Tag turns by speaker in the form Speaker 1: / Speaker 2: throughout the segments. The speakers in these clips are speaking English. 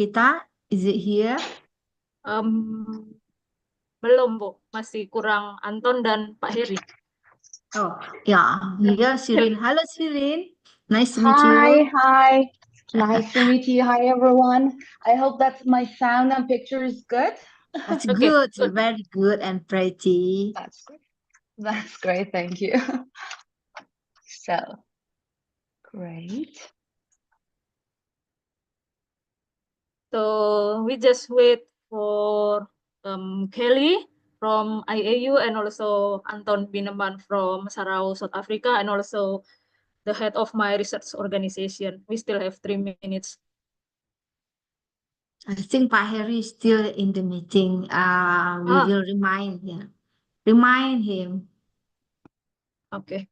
Speaker 1: kita? Is it here?
Speaker 2: Belum, Bu. Masih kurang Anton dan Pak Heri.
Speaker 1: Oh, yeah. Here, Sirin. Hello, Sirin. Nice to meet you.
Speaker 3: Hi. Nice to meet you. Hi, everyone. I hope that my sound and picture is good.
Speaker 1: That's
Speaker 2: Okay,
Speaker 1: good.
Speaker 2: good.
Speaker 1: Very good and pretty.
Speaker 3: That's great. Thank you. So, great.
Speaker 2: So we just wait for Kelly from IAU and also Anton Bineman from Sarau, South Africa, and also the head of my research organization. We still have 3 minutes.
Speaker 1: I think Pak Heri is still in the meeting. We will remind him. Remind him.
Speaker 2: Okay.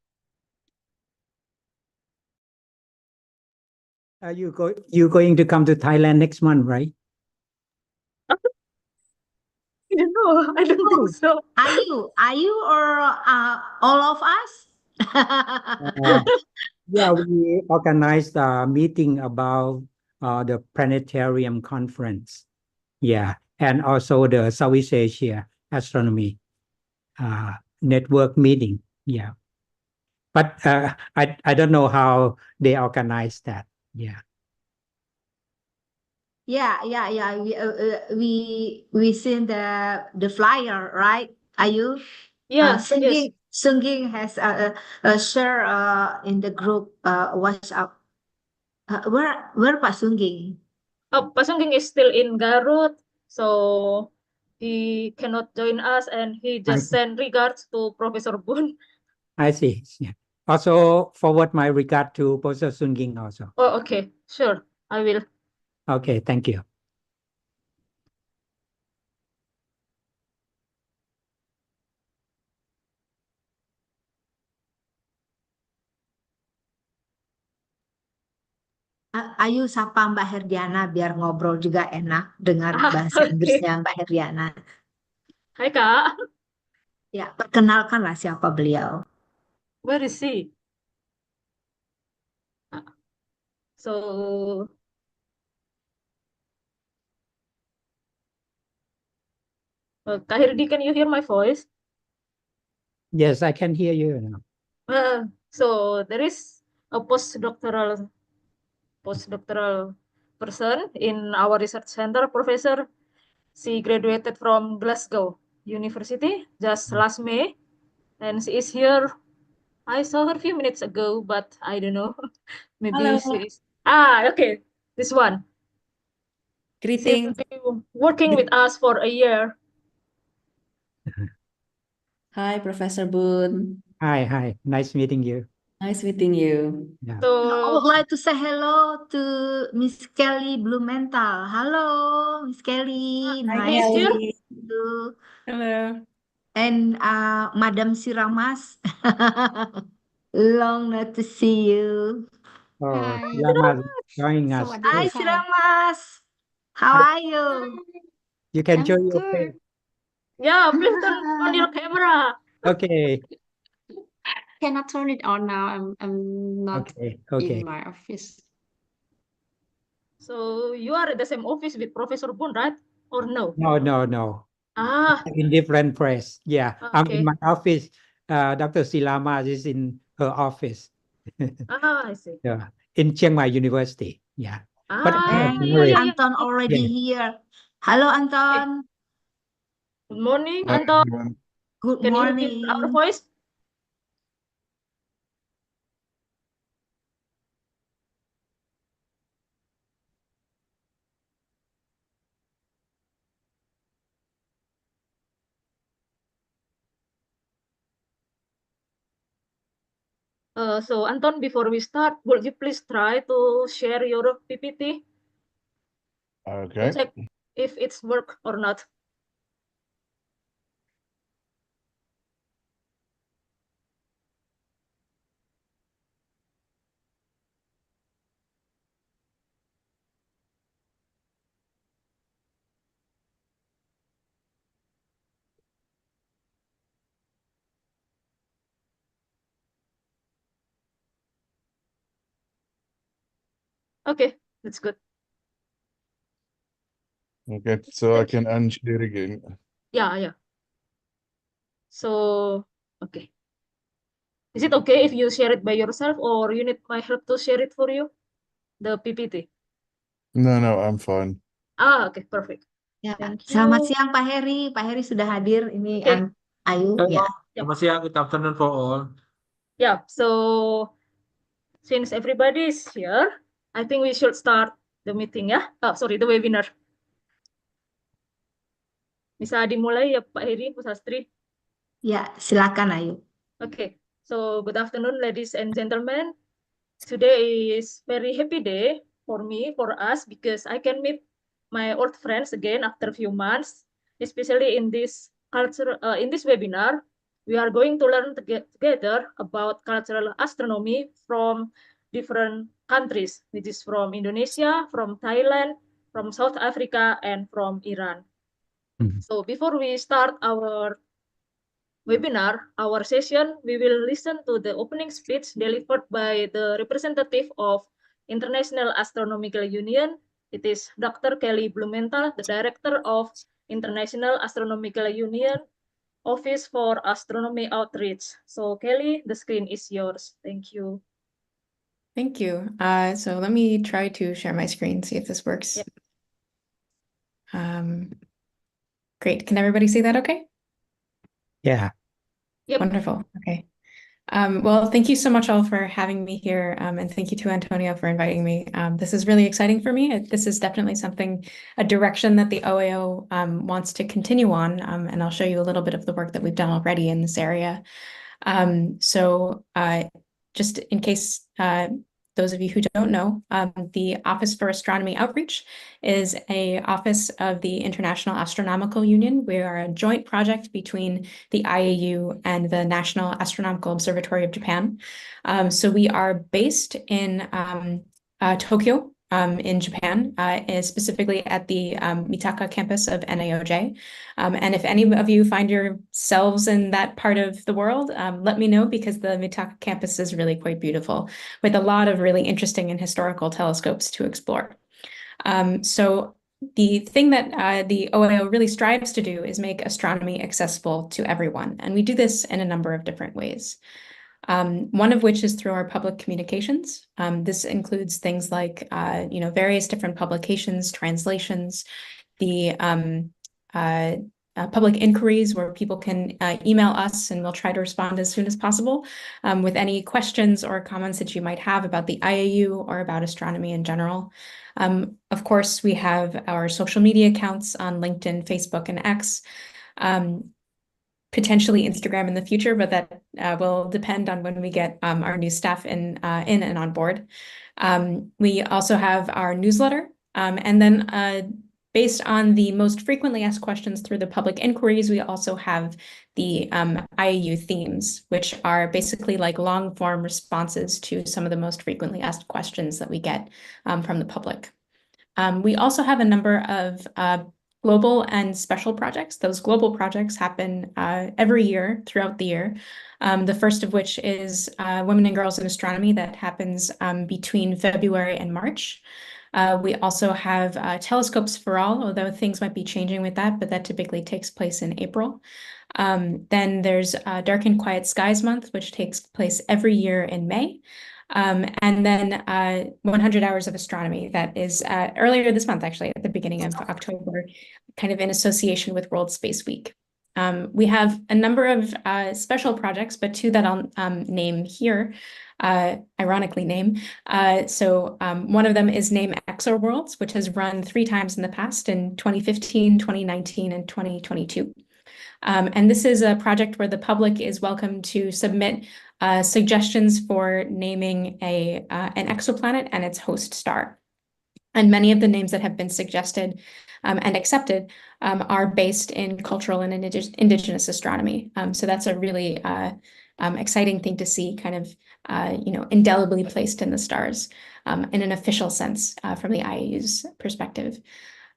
Speaker 4: You going to come to Thailand next month, right?
Speaker 2: I don't know. I don't think so.
Speaker 1: Are you or all of us?
Speaker 4: Yeah, we organized a meeting about the planetarium conference. Yeah, and also the Southeast Asia Astronomy network meeting. Yeah, but I don't know how they organize that. Yeah.
Speaker 1: Yeah. We seen the flyer, right? Are you?
Speaker 2: Yes, yes.
Speaker 1: Sunging has a share in the group WhatsApp. Where Pak Sungging?
Speaker 2: Oh, Pak Sungging is still in Garut, so he cannot join us, and he just sent regards to Professor Bun.
Speaker 4: I see. Yeah. Also forward my regard to Professor Sunging also.
Speaker 2: Oh, okay, sure, I will.
Speaker 4: Okay, thank you.
Speaker 1: Ayo sapa Mbak Herdiana biar ngobrol juga enak dengar bahasa
Speaker 2: Okay.
Speaker 1: Inggrisnya Mbak Herdiana.
Speaker 2: Hai Kak,
Speaker 1: Ya, perkenalkanlah siapa beliau.
Speaker 2: where is he? So, Kak Hirdi, can you hear my voice?
Speaker 4: Yes, I can hear you now.
Speaker 2: So there is a postdoctoral person in our research center, professor. She graduated from Glasgow University just last May, and she is here. I saw her a few minutes ago, but I don't know. Maybe
Speaker 5: Hello.
Speaker 2: she is. Okay, this one. She will
Speaker 5: Greetings.
Speaker 2: be working with us for a year.
Speaker 5: Hi, Professor Boon.
Speaker 4: Hi. Nice meeting you.
Speaker 5: Nice meeting you.
Speaker 4: Yeah.
Speaker 1: I
Speaker 2: So,
Speaker 1: would like to say hello to Miss Kelly Blumenthal. Hello, Miss Kelly.
Speaker 2: Hi,
Speaker 1: Nice to
Speaker 2: here.
Speaker 1: meet you.
Speaker 5: Hello.
Speaker 1: And Madam Siramas. Long not to see you.
Speaker 4: Oh,
Speaker 6: Hi.
Speaker 4: Siramas joining us.
Speaker 1: Hi,
Speaker 4: Good.
Speaker 1: Siramas. How are you?
Speaker 4: You can show
Speaker 6: I'm
Speaker 4: your
Speaker 6: good.
Speaker 4: face.
Speaker 2: Yeah, please turn on your camera.
Speaker 4: Okay.
Speaker 6: Cannot turn it on now. I'm not
Speaker 4: Okay.
Speaker 6: in my office.
Speaker 2: So you are at the same office with Professor Boon, right? Or no?
Speaker 4: No.
Speaker 2: Ah,
Speaker 4: In different place. Yeah. I'm in
Speaker 2: okay.
Speaker 4: my office. Dr. Silama is in her office.
Speaker 2: I see.
Speaker 4: Yeah. In Chiang Mai University. Yeah. But
Speaker 1: Hey,
Speaker 2: yeah.
Speaker 1: Anton already here. Hello, Anton.
Speaker 2: Good morning,
Speaker 7: Hi,
Speaker 2: Anton.
Speaker 7: everyone.
Speaker 1: Good
Speaker 2: Can you repeat our
Speaker 1: morning.
Speaker 2: voice? So Anton, before we start, would you please try to share your PPT to
Speaker 7: Okay.
Speaker 2: check if it's work or not? Okay, that's good.
Speaker 7: Okay, so I can unshare again.
Speaker 2: Yeah. So, okay. Is it okay if you share it by yourself or you need my help to share it for you? The PPT.
Speaker 7: No, I'm fine.
Speaker 2: Okay, perfect.
Speaker 1: Ya,
Speaker 2: Thank
Speaker 1: selamat
Speaker 2: you.
Speaker 1: siang Pak Heri. Pak Heri sudah hadir. Ini
Speaker 2: Oke.
Speaker 1: Ayu.
Speaker 8: Hello,
Speaker 1: Ya.
Speaker 8: selamat siang, good afternoon for all.
Speaker 2: Yeah, so since everybody is here, I think we should start the meeting ya. Oh, sorry, the webinar. Bisa dimulai ya Pak Heri, Bu Sastri?
Speaker 1: Ya, silakan Ayu.
Speaker 2: Okay, so good afternoon, ladies and gentlemen. Today is very happy day for me, for us, because I can meet my old friends again after a few months, especially in this webinar. We are going to learn together about cultural astronomy from different countries, which is from Indonesia, from Thailand, from South Africa, and from Iran. So before we start our webinar, our session, we will listen to the opening speech delivered by the representative of International Astronomical Union. It is Dr. Kelly Blumenthal, the Director of International Astronomical Union, Office for Astronomy Outreach. So Kelly, the screen is yours. Thank you.
Speaker 9: Thank you. So let me try to share my screen, see if this works.
Speaker 2: Yep.
Speaker 9: Great. Can everybody see that okay?
Speaker 4: Yeah.
Speaker 2: Yep.
Speaker 9: Wonderful. Okay. Well, thank you so much all for having me here, and thank you to Antonio for inviting me. This is really exciting for me. This is definitely a direction that the OAO wants to continue on, and I'll show you a little bit of the work that we've done already in this area. Just in case those of you who don't know, the Office for Astronomy Outreach is an office of the International Astronomical Union. We are a joint project between the IAU and the National Astronomical Observatory of Japan. So we are based in Tokyo, in Japan, specifically at the Mitaka campus of NAOJ. And if any of you find yourselves in that part of the world, let me know, because the Mitaka campus is really quite beautiful, with a lot of really interesting and historical telescopes to explore. So the thing that the OAO really strives to do is make astronomy accessible to everyone. And we do this in a number of different ways. One of which is through our public communications. This includes things like, various different publications, translations, the public inquiries where people can email us, and we'll try to respond as soon as possible with any questions or comments that you might have about the IAU or about astronomy in general. Of course, we have our social media accounts on LinkedIn, Facebook, and X. Potentially Instagram in the future, but that will depend on when we get our new staff in and on board. We also have our newsletter, and then based on the most frequently asked questions through the public inquiries, we also have the IAU themes, which are basically like long form responses to some of the most frequently asked questions that we get from the public. We also have a number of global and special projects. Those global projects happen every year throughout the year. The first of which is Women and Girls in Astronomy, that happens between February and March. We also have Telescopes for All, although things might be changing with that, but that typically takes place in April. Then there's Dark and Quiet Skies Month, which takes place every year in May. And then 100 Hours of Astronomy, that is earlier this month, actually, at the beginning of October, kind of in association with World Space Week. We have a number of special projects, but two that I'll name here, ironically name. One of them is Name ExoWorlds, which has run 3 times in the past, in 2015, 2019, and 2022. And this is a project where the public is welcome to submit suggestions for naming an exoplanet and its host star. And many of the names that have been suggested and accepted are based in cultural and indigenous astronomy. So that's a really exciting thing to see, kind of indelibly placed in the stars in an official sense from the IAU's perspective.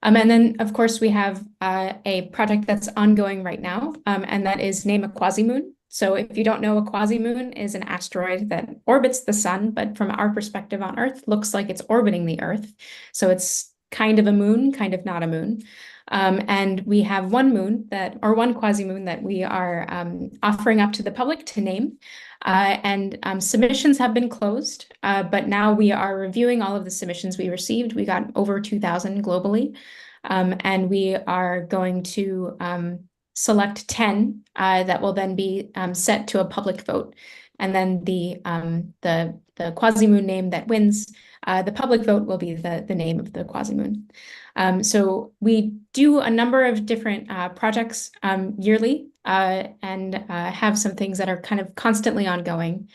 Speaker 9: And then, of course, we have a project that's ongoing right now, and that is Name a Quasimoon. So if you don't know, a quasimoon is an asteroid that orbits the sun, but from our perspective on Earth, looks like it's orbiting the Earth. So it's kind of a moon, kind of not a moon. And we have one moon or one quasi-moon that we are offering up to the public to name. And submissions have been closed, but now we are reviewing all of the submissions we received. We got over 2,000 globally, and we are going to select 10 that will then be set to a public vote. And then the quasi-moon name that wins, the public vote will be the name of the quasi-moon. So we do a number of different projects yearly and have some things that are kind of constantly ongoing.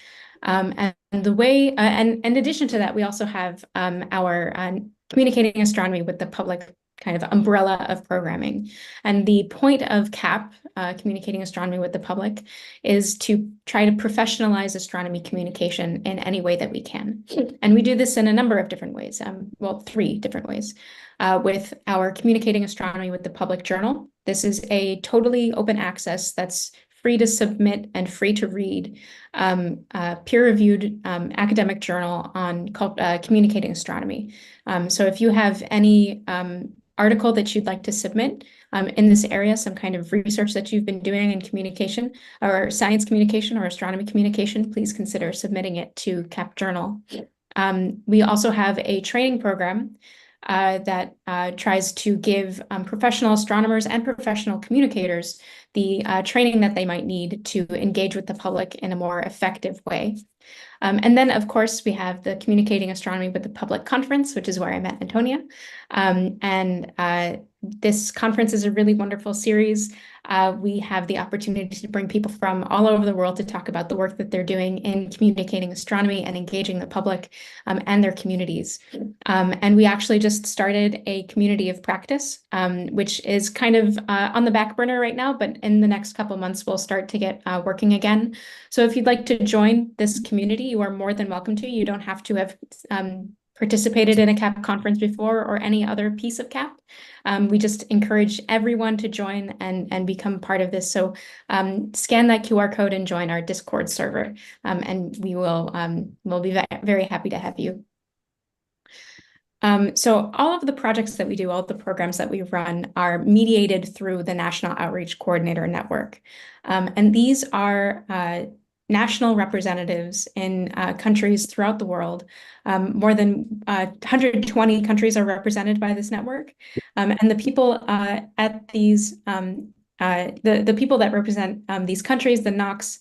Speaker 9: And the way, and in addition to that, we also have our communicating astronomy with the public kind of umbrella of programming. And the point of CAP, communicating astronomy with the public, is to try to professionalize astronomy communication in any way that we can. And we do this in a number of different ways, well, 3 different ways. With our Communicating Astronomy with the Public journal. This is a totally open access that's free to submit and free to read, peer-reviewed academic journal on communicating astronomy. So if you have any article that you'd like to submit in this area, some kind of research that you've been doing in communication or science communication or astronomy communication, please consider submitting it to CAP Journal. We also have a training program that tries to give professional astronomers and professional communicators the training that they might need to engage with the public in a more effective way. And then, of course, we have the Communicating Astronomy with the Public conference, which is where I met Antonia. This conference is a really wonderful series. We have the opportunity to bring people from all over the world to talk about the work that they're doing in communicating astronomy and engaging the public and their communities. And we actually just started a community of practice, which is kind of on the back burner right now, but in the next couple of months, we'll start to get working again. So if you'd like to join this community, you are more than welcome to. You don't have to have participated in a CAP conference before or any other piece of CAP. We just encourage everyone to join and become part of this. So scan that QR code and join our Discord server, and we'll be very happy to have you. So all of the projects that we do, all of the programs that we run are mediated through the National Outreach Coordinator Network. And these are national representatives in countries throughout the world. More than 120 countries are represented by this network. And the people at these, the people that represent these countries, the NOCs,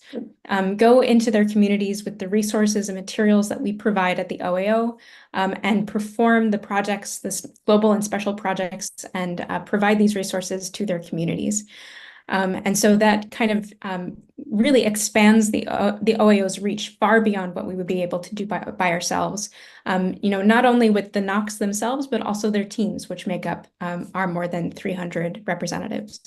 Speaker 9: go into their communities with the resources and materials that we provide at the OAO and perform the projects, the global and special projects, and provide these resources to their communities. And so that kind of really expands the OAO's reach far beyond what we would be able to do by ourselves, not only with the NOCs themselves, but also their teams, which make up our more than 300 representatives.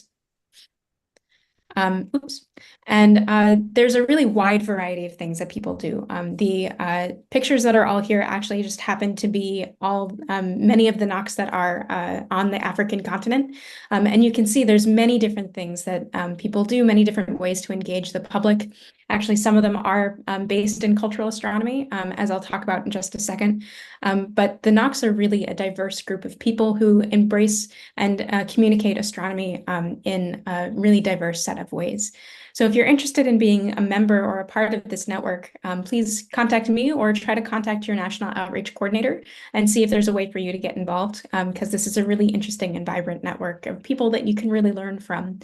Speaker 9: And there's a really wide variety of things that people do. The pictures that are all here actually just happen to be all many of the NOCs that are on the African continent. And you can see there's many different things that people do, many different ways to engage the public. Actually, some of them are based in cultural astronomy, as I'll talk about in just a second. But the NOCs are really a diverse group of people who embrace and communicate astronomy in a really diverse set of ways. So if you're interested in being a member or a part of this network, please contact me or try to contact your National Outreach Coordinator and see if there's a way for you to get involved, because this is a really interesting and vibrant network of people that you can really learn from.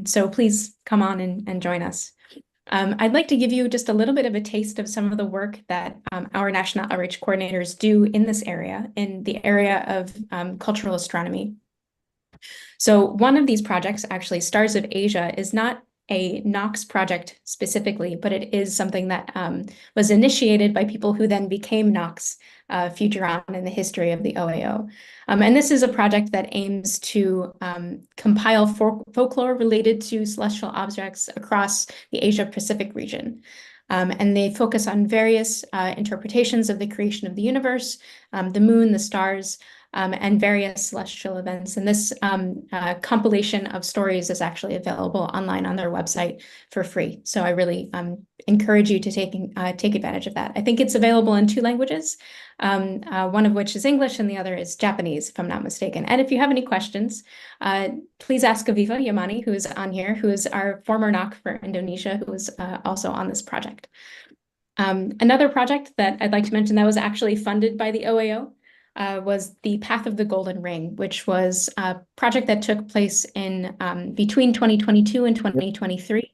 Speaker 9: So please come on and join us. I'd like to give you just a little bit of a taste of some of the work that our National Outreach Coordinators do in this area, in the area of cultural astronomy. So one of these projects, actually Stars of Asia, is not a NOCs project specifically, but it is something that was initiated by people who then became NOCs future on in the history of the OAO. And this is a project that aims to compile folklore related to celestial objects across the Asia-Pacific region. And they focus on various interpretations of the creation of the universe, the moon, the stars, and various celestial events. And this compilation of stories is actually available online on their website for free. So I really encourage you to take advantage of that. I think it's available in 2 languages, one of which is English and the other is Japanese, if I'm not mistaken. And if you have any questions, please ask Aviva Yamani, who is on here, who is our former NOC for Indonesia, who is also on this project. Another project that I'd like to mention that was actually funded by the OAO was the Path of the Golden Ring, which was a project that took place in between 2022 and 2023,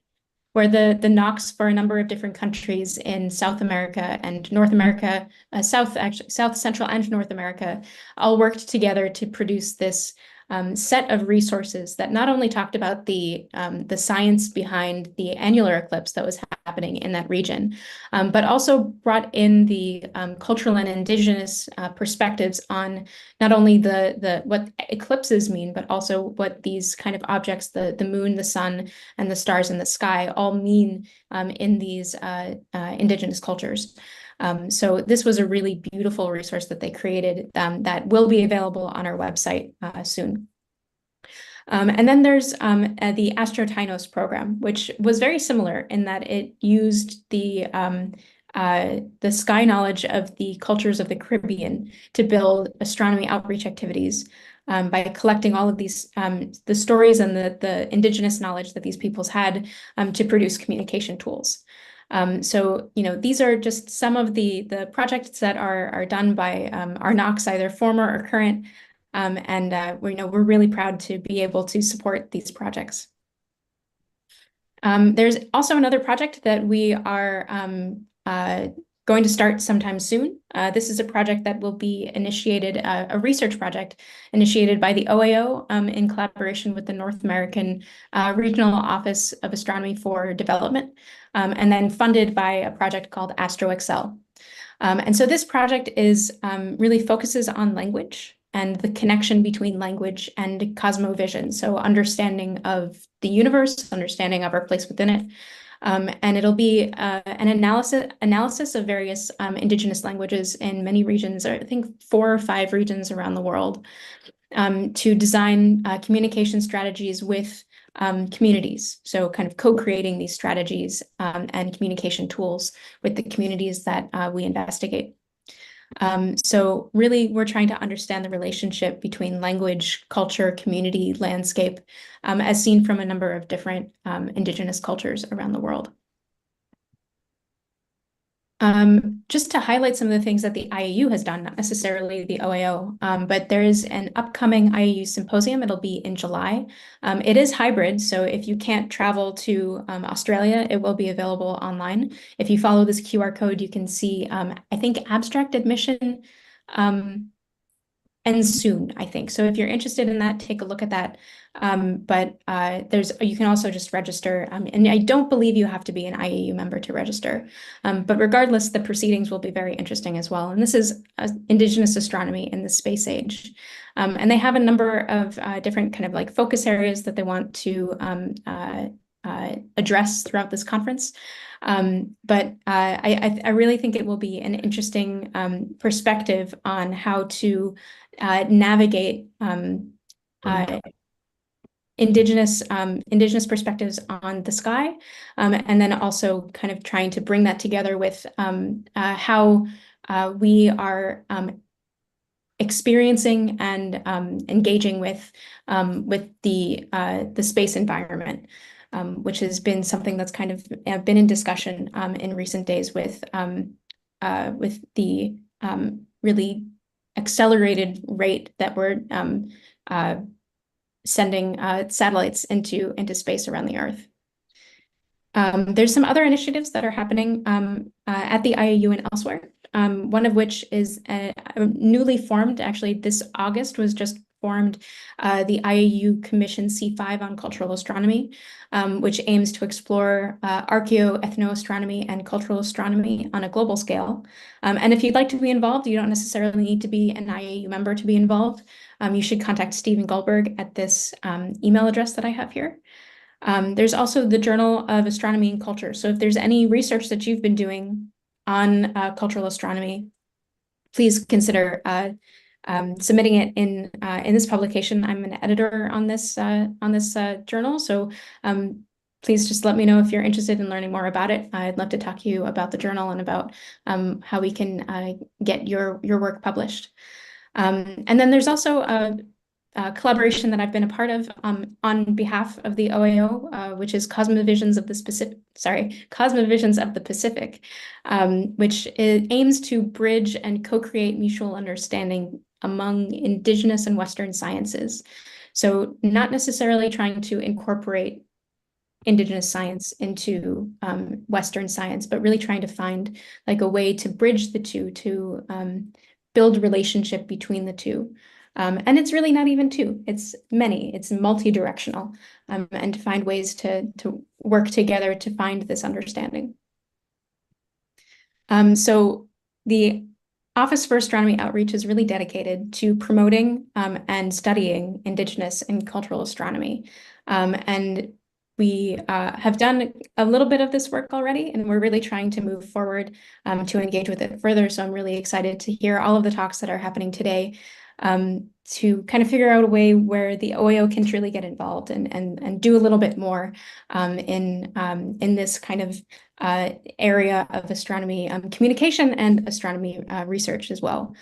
Speaker 9: where the NOCs for a number of different countries in South America and North America, South Central and North America, all worked together to produce this set of resources that not only talked about the science behind the annular eclipse that was happening in that region, but also brought in the cultural and indigenous perspectives on not only what eclipses mean, but also what these kind of objects, the moon, the sun, and the stars in the sky all mean in these indigenous cultures. So this was a really beautiful resource that they created that will be available on our website soon. And then there's the Astrotinos program, which was very similar in that it used the sky knowledge of the cultures of the Caribbean to build astronomy outreach activities by collecting all of these the stories and the indigenous knowledge that these peoples had to produce communication tools. So, these are just some of the projects that are done by our NOCs, either former or current, and we're really proud to be able to support these projects. There's also another project that we are going to start sometime soon. This is a project that will be initiated, a research project initiated by the OAO in collaboration with the North American Regional Office of Astronomy for Development, and then funded by a project called AstroExcel. And so this project really focuses on language and the connection between language and cosmovision. So understanding of the universe, understanding of our place within it. And it'll be an analysis of various indigenous languages in many regions, I think 4 or 5 regions around the world, to design communication strategies with communities. So kind of co-creating these strategies and communication tools with the communities that we investigate. So really, we're trying to understand the relationship between language, culture, community, landscape, as seen from a number of different indigenous cultures around the world. Just to highlight some of the things that the IAU has done, not necessarily the OAO, but there is an upcoming IAU symposium. It'll be in July. It is hybrid, so if you can't travel to Australia, it will be available online. If you follow this QR code, you can see, I think, abstract admission ends soon, I think. So if you're interested in that, take a look at that. But you can also just register, and I don't believe you have to be an IAU member to register. But regardless, the proceedings will be very interesting as well. And this is Indigenous astronomy in the space age. And they have a number of different kind of like focus areas that they want to address throughout this conference. But I really think it will be an interesting perspective on how to navigate indigenous perspectives on the sky, and then also kind of trying to bring that together with how we are experiencing and engaging with the space environment, which has been something that's kind of been in discussion in recent days with the really accelerated rate that we're sending satellites into space around the Earth. There's some other initiatives that are happening at the IAU and elsewhere. One of which is newly formed, actually this August was just formed, the IAU Commission C5 on cultural astronomy, which aims to explore archaeo-ethnoastronomy and cultural astronomy on a global scale. And if you'd like to be involved, you don't necessarily need to be an IAU member to be involved. You should contact Stephen Goldberg at this email address that I have here. There's also the Journal of Astronomy and Culture. So if there's any research that you've been doing on cultural astronomy, please consider submitting it in this publication. I'm an editor on this journal, so please just let me know if you're interested in learning more about it. I'd love to talk to you about the journal and about how we can get your work published. And then there's also a collaboration that I've been a part of on behalf of the OAO, which is Cosmovisions of the Pacific, which aims to bridge and co-create mutual understanding among Indigenous and Western sciences. So not necessarily trying to incorporate Indigenous science into Western science, but really trying to find like a way to bridge the two, to build relationship between the two. And it's really not even two, it's many, it's multi-directional, and to find ways to work together to find this understanding. So the Office for Astronomy Outreach is really dedicated to promoting and studying Indigenous and cultural astronomy. And we have done a little bit of this work already, and we're really trying to move forward to engage with it further. So I'm really excited to hear all of the talks that are happening today, to kind of figure out a way where the OAO can truly get involved and do a little bit more in this kind of area of astronomy communication and astronomy research as well.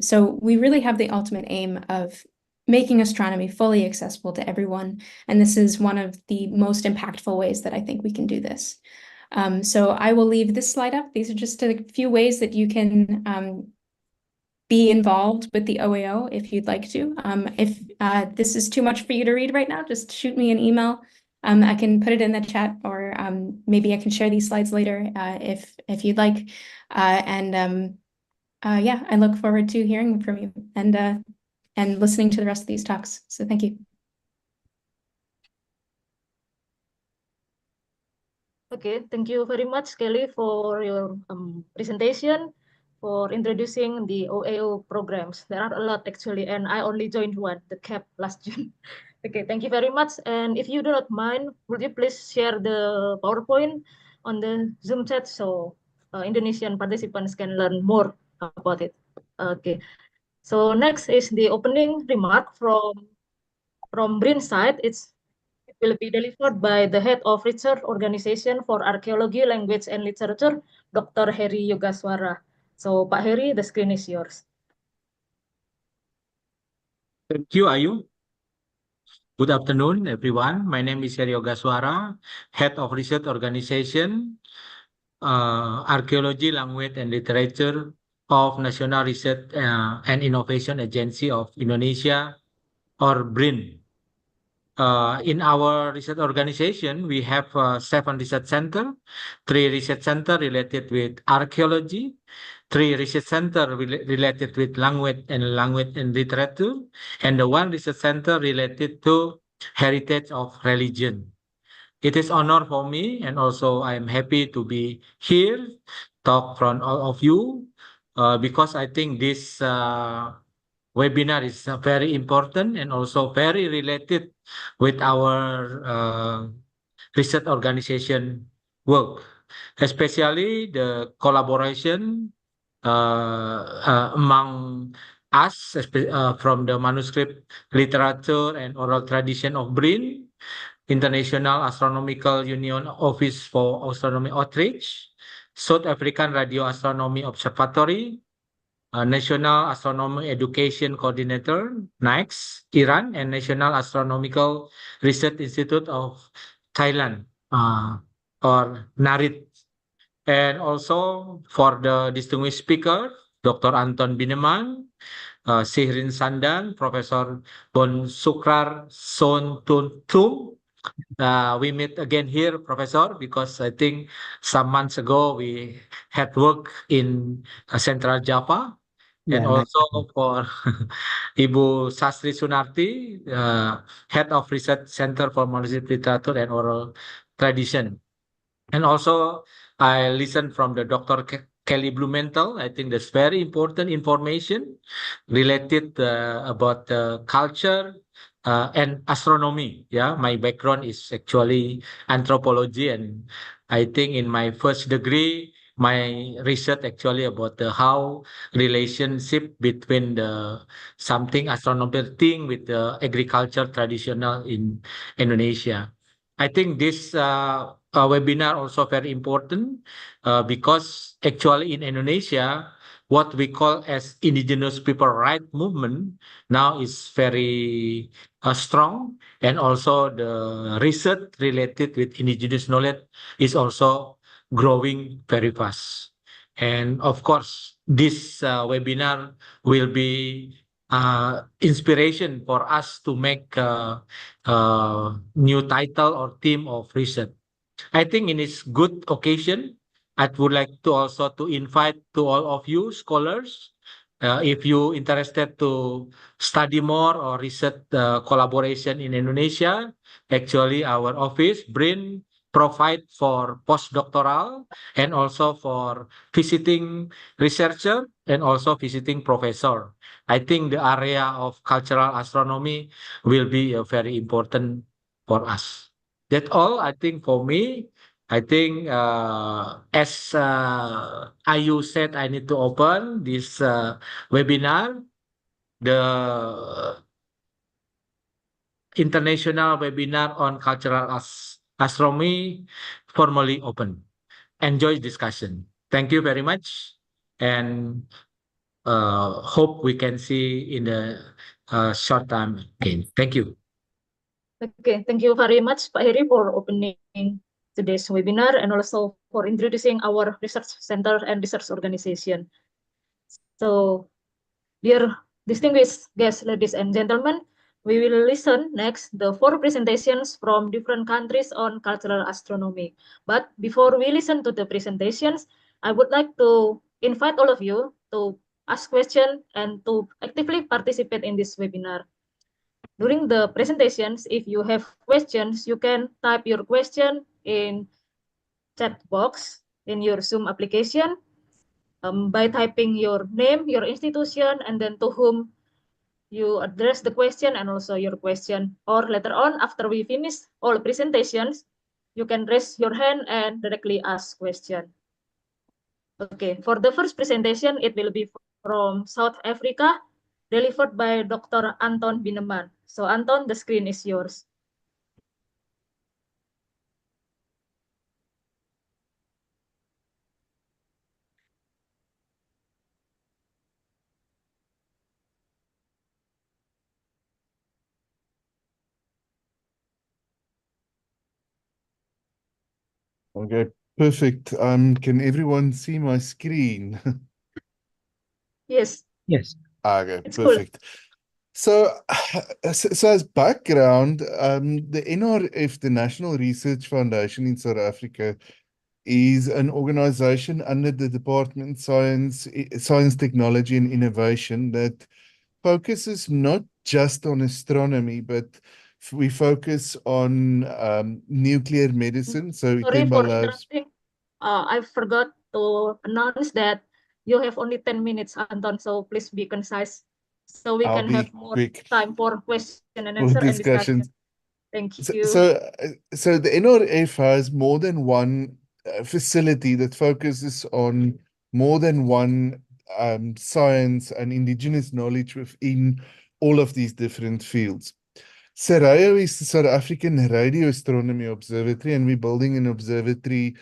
Speaker 9: So we really have the ultimate aim of making astronomy fully accessible to everyone, and this is one of the most impactful ways that I think we can do this. So I will leave this slide up. These are just a few ways that you can be involved with the OAO if you'd like to. If this is too much for you to read right now, just shoot me an email. I can put it in the chat, or maybe I can share these slides later if you'd like. Yeah, I look forward to hearing from you and listening to the rest of these talks. So thank you.
Speaker 2: Okay, thank you very much, Kelly, for your presentation, for introducing the OAO programs. There are a lot actually, and I only joined one, the CAP, last June. Okay, thank you very much. And if you do not mind, would you please share the PowerPoint on the Zoom chat so Indonesian participants can learn more about it? Okay. So next is the opening remark from BRIN side. It will be delivered by the head of research organization for archaeology, language, and literature, Dr. Heri Yogaswara. So, Pak Heri, the screen is yours.
Speaker 8: Thank you, Ayu. Good afternoon, everyone. My name is Heri Yogaswara, head of research organization, archaeology, language, and literature of National Research and Innovation Agency of Indonesia, or BRIN. In our research organization, we have 7 research centers, 3 research centers related with archaeology, 3 research centers related with language and literature, and the 1 research center related to heritage of religion. It is honor for me, and also I am happy to be here, talk from all of you, because I think this webinar is very important and also very related with our research organization work, especially the collaboration among us from the manuscript literature and oral tradition of BRIN, International Astronomical Union Office for Astronomy Outreach, South African Radio Astronomy Observatory, National Astronomy Education Coordinator, NAICS, Iran, and National Astronomical Research Institute of Thailand, or NARIT. And also for the distinguished speaker, Dr. Anton Bineman, Sihrin Sandan, Professor Bon Sukrar Son Tun Tum. We meet again here, Professor, because I think some months ago we had work in Central Java. And also for Ibu Sastri Sunarti, Head of Research Center for Manuscript Literature and Oral Tradition. And also I listened from the Dr. Kelly Blumenthal. I think that's very important information related about the culture and astronomy. Yeah, my background is actually anthropology, and I think in my first degree, my research actually about the how relationship between the something astronomical thing with the agriculture traditional in Indonesia. I think this webinar also very important because actually in Indonesia, what we call as indigenous people right movement now is very strong, and also the research related with indigenous knowledge is also growing very fast. And of course, this webinar will be inspiration for us to make new title or theme of research. I think in this good occasion, I would like to also to invite to all of you scholars, if you interested to study more or research collaboration in Indonesia, actually our office BRIN provide for postdoctoral and also for visiting researcher and also visiting professor. I think the area of cultural astronomy will be very important for us. That's all I think for me. I think as Ayu said, I need to open this webinar, the international webinar on cultural astronomy formally open. Enjoy discussion. Thank you very much, and hope we can see in the short time again. Thank you.
Speaker 2: Okay, thank you very much, Pak Heri, for opening today's webinar and also for introducing our research center and research organization. So, dear distinguished guests, ladies and gentlemen, we will listen next the 4 presentations from different countries on cultural astronomy. But before we listen to the presentations, I would like to invite all of you to ask questions and to actively participate in this webinar. During the presentations, if you have questions, you can type your question in chat box in your Zoom application by typing your name, your institution, and then to whom you address the question and also your question. Or later on, after we finish all presentations, you can raise your hand and directly ask question. Okay, for the first presentation, it will be from South Africa, delivered by Dr. Anton Bineman. So Anton, the screen is yours.
Speaker 7: Okay, perfect. Can everyone see my screen?
Speaker 2: Yes,
Speaker 4: Yes.
Speaker 7: Okay,
Speaker 2: it's cool.
Speaker 7: perfect. So, so as background, the NRF, the National Research Foundation in South Africa, is an organization under the Department of Science, Technology and Innovation that focuses not just on astronomy, but we focus on nuclear medicine. So
Speaker 2: Sorry
Speaker 7: Itemba
Speaker 2: for
Speaker 7: Labs.
Speaker 2: interrupting. I forgot to announce that you have only 10 minutes, Anton, so please be concise so we
Speaker 7: I'll
Speaker 2: can
Speaker 7: be
Speaker 2: have more
Speaker 7: quick
Speaker 2: time for question and
Speaker 7: for
Speaker 2: answer and discussion.
Speaker 7: discussions.
Speaker 2: Thank
Speaker 7: So,
Speaker 2: you.
Speaker 7: so the NRF has more than one facility that focuses on more than one science and indigenous knowledge within all of these different fields. SARAO is the South African Radio Astronomy Observatory, and we're building an observatory,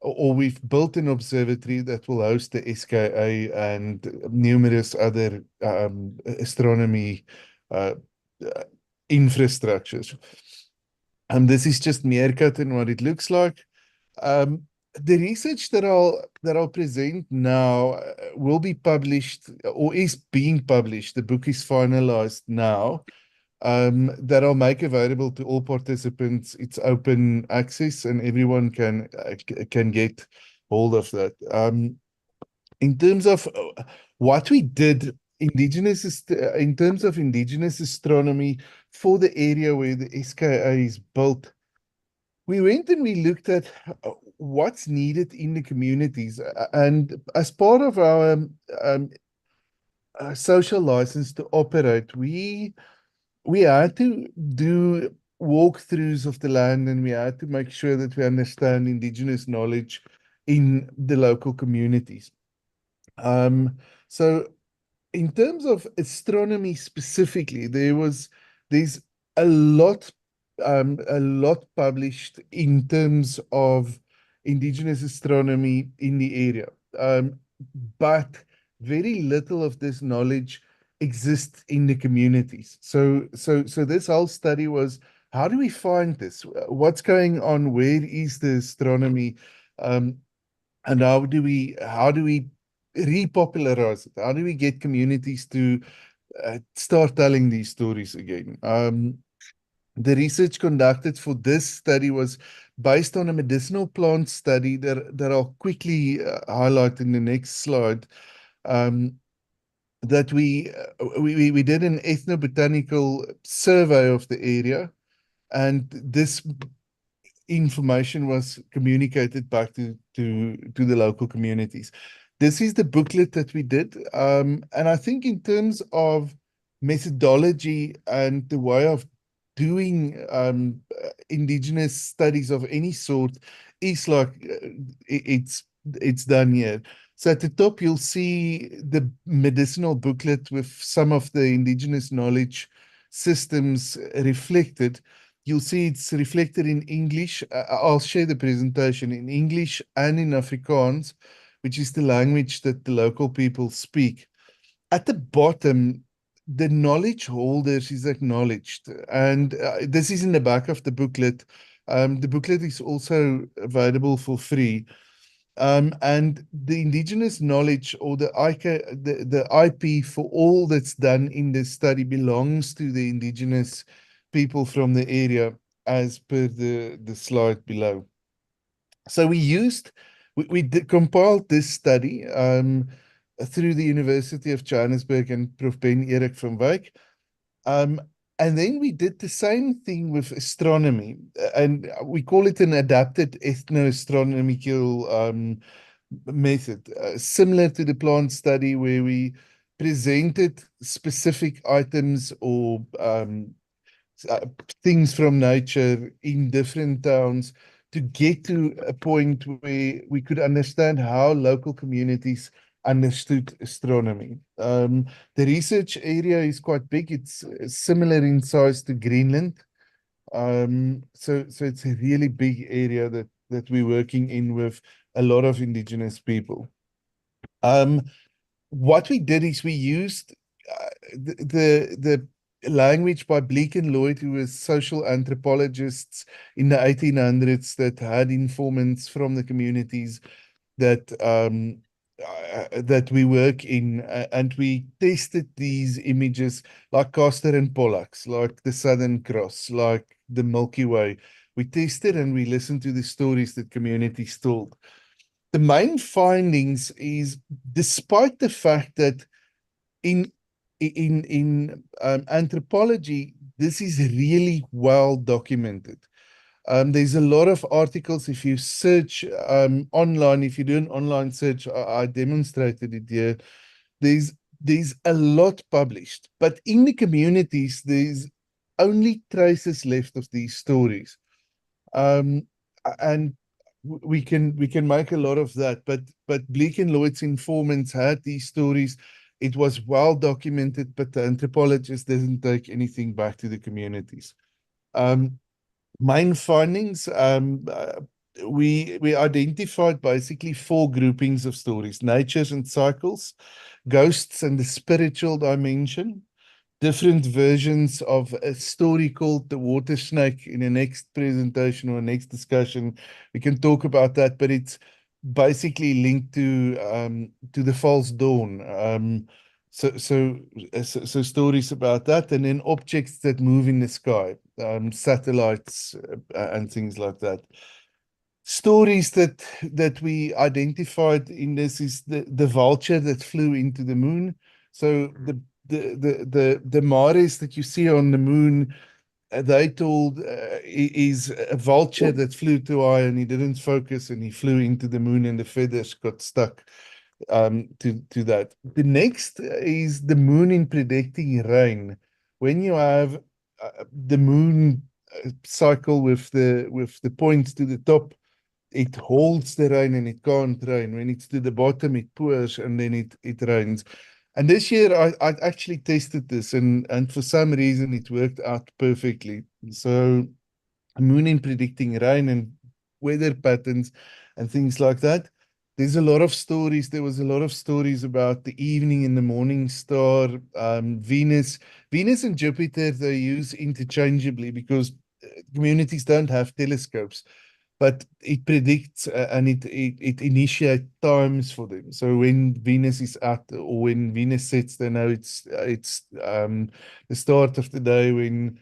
Speaker 7: or we've built an observatory that will host the SKA and numerous other astronomy infrastructures. This is just Meerkat and what it looks like. The research that I'll present now will be published or is being published. The book is finalized now. That I'll make available to all participants. It's open access and everyone can get hold of that. In terms of what we did in terms of indigenous astronomy for the area where the SKA is built, we went and we looked at what's needed in the communities. And as part of our social license to operate, we had to do walkthroughs of the land, and we had to make sure that we understand indigenous knowledge in the local communities. So in terms of astronomy specifically, there's a lot published in terms of indigenous astronomy in the area, but very little of this knowledge exists in the communities. So this whole study was, how do we find this? What's going on? Where is the astronomy? And how do we repopularize it? How do we get communities to start telling these stories again? The research conducted for this study was based on a medicinal plant study that I'll quickly highlight in the next slide. That we did an ethnobotanical survey of the area, and this information was communicated back to the local communities. This is the booklet that we did, and I think in terms of methodology and the way of doing indigenous studies of any sort is like it's done here. So at the top, you'll see the medicinal booklet with some of the indigenous knowledge systems reflected. You'll see it's reflected in English. I'll share the presentation in English and in Afrikaans, which is the language that the local people speak. At the bottom, the knowledge holders is acknowledged. And this is in the back of the booklet. The booklet is also available for free. And the indigenous knowledge, or the IP for all that's done in this study, belongs to the indigenous people from the area, as per the slide below. So we compiled this study through the University of Johannesburg and Prof. Ben Erik van Wyk. And then we did the same thing with astronomy, and we call it an adapted ethnoastronomical method, similar to the plant study, where we presented specific items or things from nature in different towns to get to a point where we could understand how local communities understood astronomy. The research area is quite big. It's similar in size to Greenland. So it's a really big area that we're working in with a lot of indigenous people. What we did is we used the language by Bleek and Lloyd, who were social anthropologists in the 1800s that had informants from the communities that we work in, and we tested these images like Castor and Pollux, like the Southern Cross, like the Milky Way. We tested and we listened to the stories that communities told. The main findings is, despite the fact that in anthropology, this is really well documented. There's a lot of articles. If you search online, if you do an online search, I demonstrated it here. There's a lot published, but in the communities, there's only traces left of these stories. And we can make a lot of that, but Bleek and Lloyd's informants had these stories. It was well documented, but the anthropologist doesn't take anything back to the communities. Main findings, we identified basically 4 groupings of stories: natures and cycles, ghosts and the spiritual dimension, different versions of a story called the water snake. In the next presentation or next discussion, we can talk about that, but it's basically linked to the false dawn. So stories about that, and then objects that move in the sky, satellites and things like that. Stories that we identified in this is the vulture that flew into the moon. So the mares that you see on the moon, they told is a vulture that flew too high and he didn't focus and he flew into the moon and the feathers got stuck to that. The next is the moon in predicting rain. When you have the moon cycle with the points to the top, it holds the rain and it can't rain. When it's to the bottom, it pours and then it rains. And this year I actually tested this and for some reason it worked out perfectly. So Moonin predicting rain and weather patterns and things like that. There's a lot of stories. There was a lot of stories about the evening and the morning star, Venus. Venus and Jupiter, they use interchangeably because communities don't have telescopes, but it predicts and it initiates times for them. So when Venus is at or when Venus sets, they know it's the start of the day. When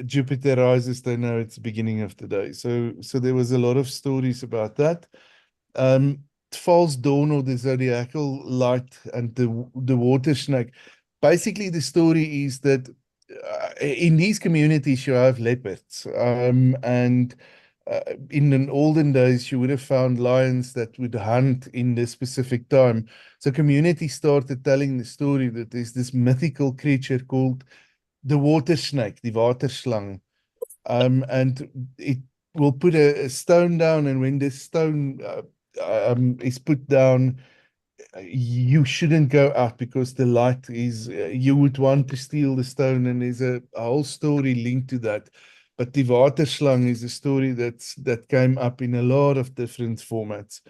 Speaker 7: Jupiter rises, they know it's the beginning of the day. So there was a lot of stories about that. False dawn or the zodiacal light and the water snake. Basically, the story is that in these communities you have leopards, and in the olden days you would have found lions that would hunt in this specific time. So communities started telling the story that there's this mythical creature called the water snake, the waterslang, and it will put a stone down, and when this stone is put down, you shouldn't go out because the light is, you would want to steal the stone, and there's a whole story linked to that. But the waterslang is a story that came up in a lot of different formats.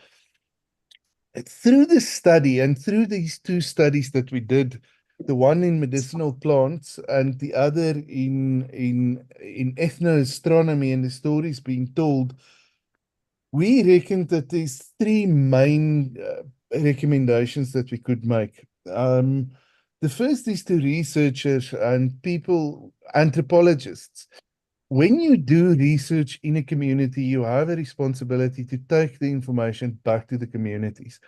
Speaker 7: Through this study and through these two studies that we did, the one in medicinal plants and the other in ethnoastronomy and the stories being told, we reckoned that there's three main recommendations that we could make. The first is to researchers and people, anthropologists. When you do research in a community, you have a responsibility to take the information back to the communities.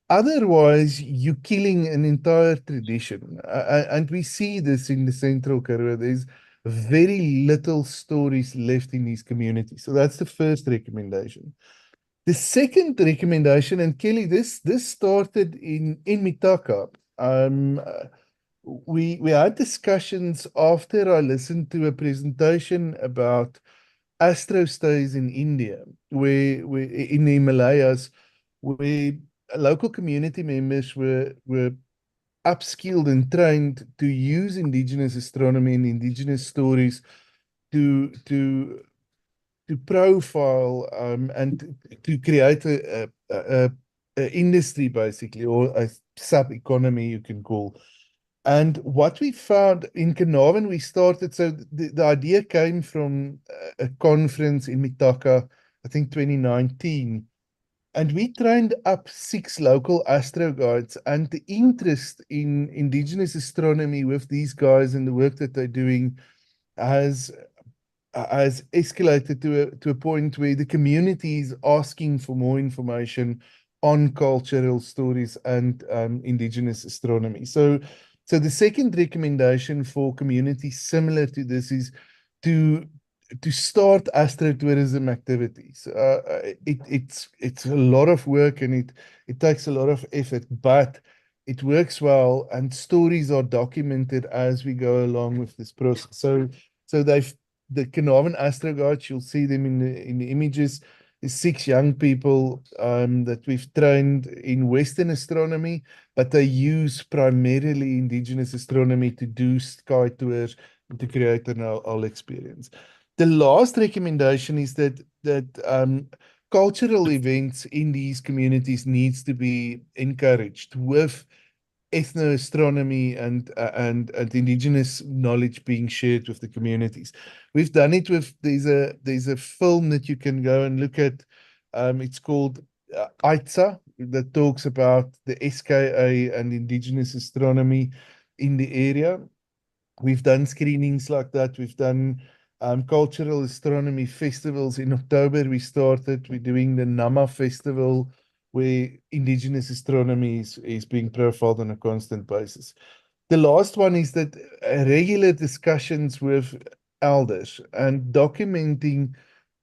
Speaker 7: Otherwise, you're killing an entire tradition. And we see this in the Central Karoo. There's very little stories left in these communities. So that's the first recommendation. The second recommendation, and Kelly, this started in Mitaka. We had discussions after I listened to a presentation about astro stays in India, where in the Himalayas, where local community members were upskilled and trained to use indigenous astronomy and indigenous stories to profile and to create a industry, basically, or a sub-economy, you can call. And what we found in Carnarvon, we started, so the idea came from a conference in Mitaka, I think 2019, and we trained up 6 local astro guides, and the interest in indigenous astronomy with these guys and the work that they're doing has escalated to a point where the community is asking for more information on cultural stories and indigenous astronomy. So the second recommendation for communities similar to this is to start astrotourism activities. It's a lot of work and it takes a lot of effort, but it works well and stories are documented as we go along with this process. So the Carnarvon Astro Guides, you'll see them in the images, is 6 young people that we've trained in Western astronomy, but they use primarily indigenous astronomy to do sky tours and to create an whole experience. The last recommendation is that cultural events in these communities needs to be encouraged with ethnoastronomy and indigenous knowledge being shared with the communities. We've done it with, there's a film that you can go and look at. It's called ITSA, that talks about the SKA and indigenous astronomy in the area. We've done screenings like that. We've done cultural astronomy festivals. In October, we're doing the Nama Festival, where indigenous astronomy is being profiled on a constant basis. The last one is that regular discussions with elders and documenting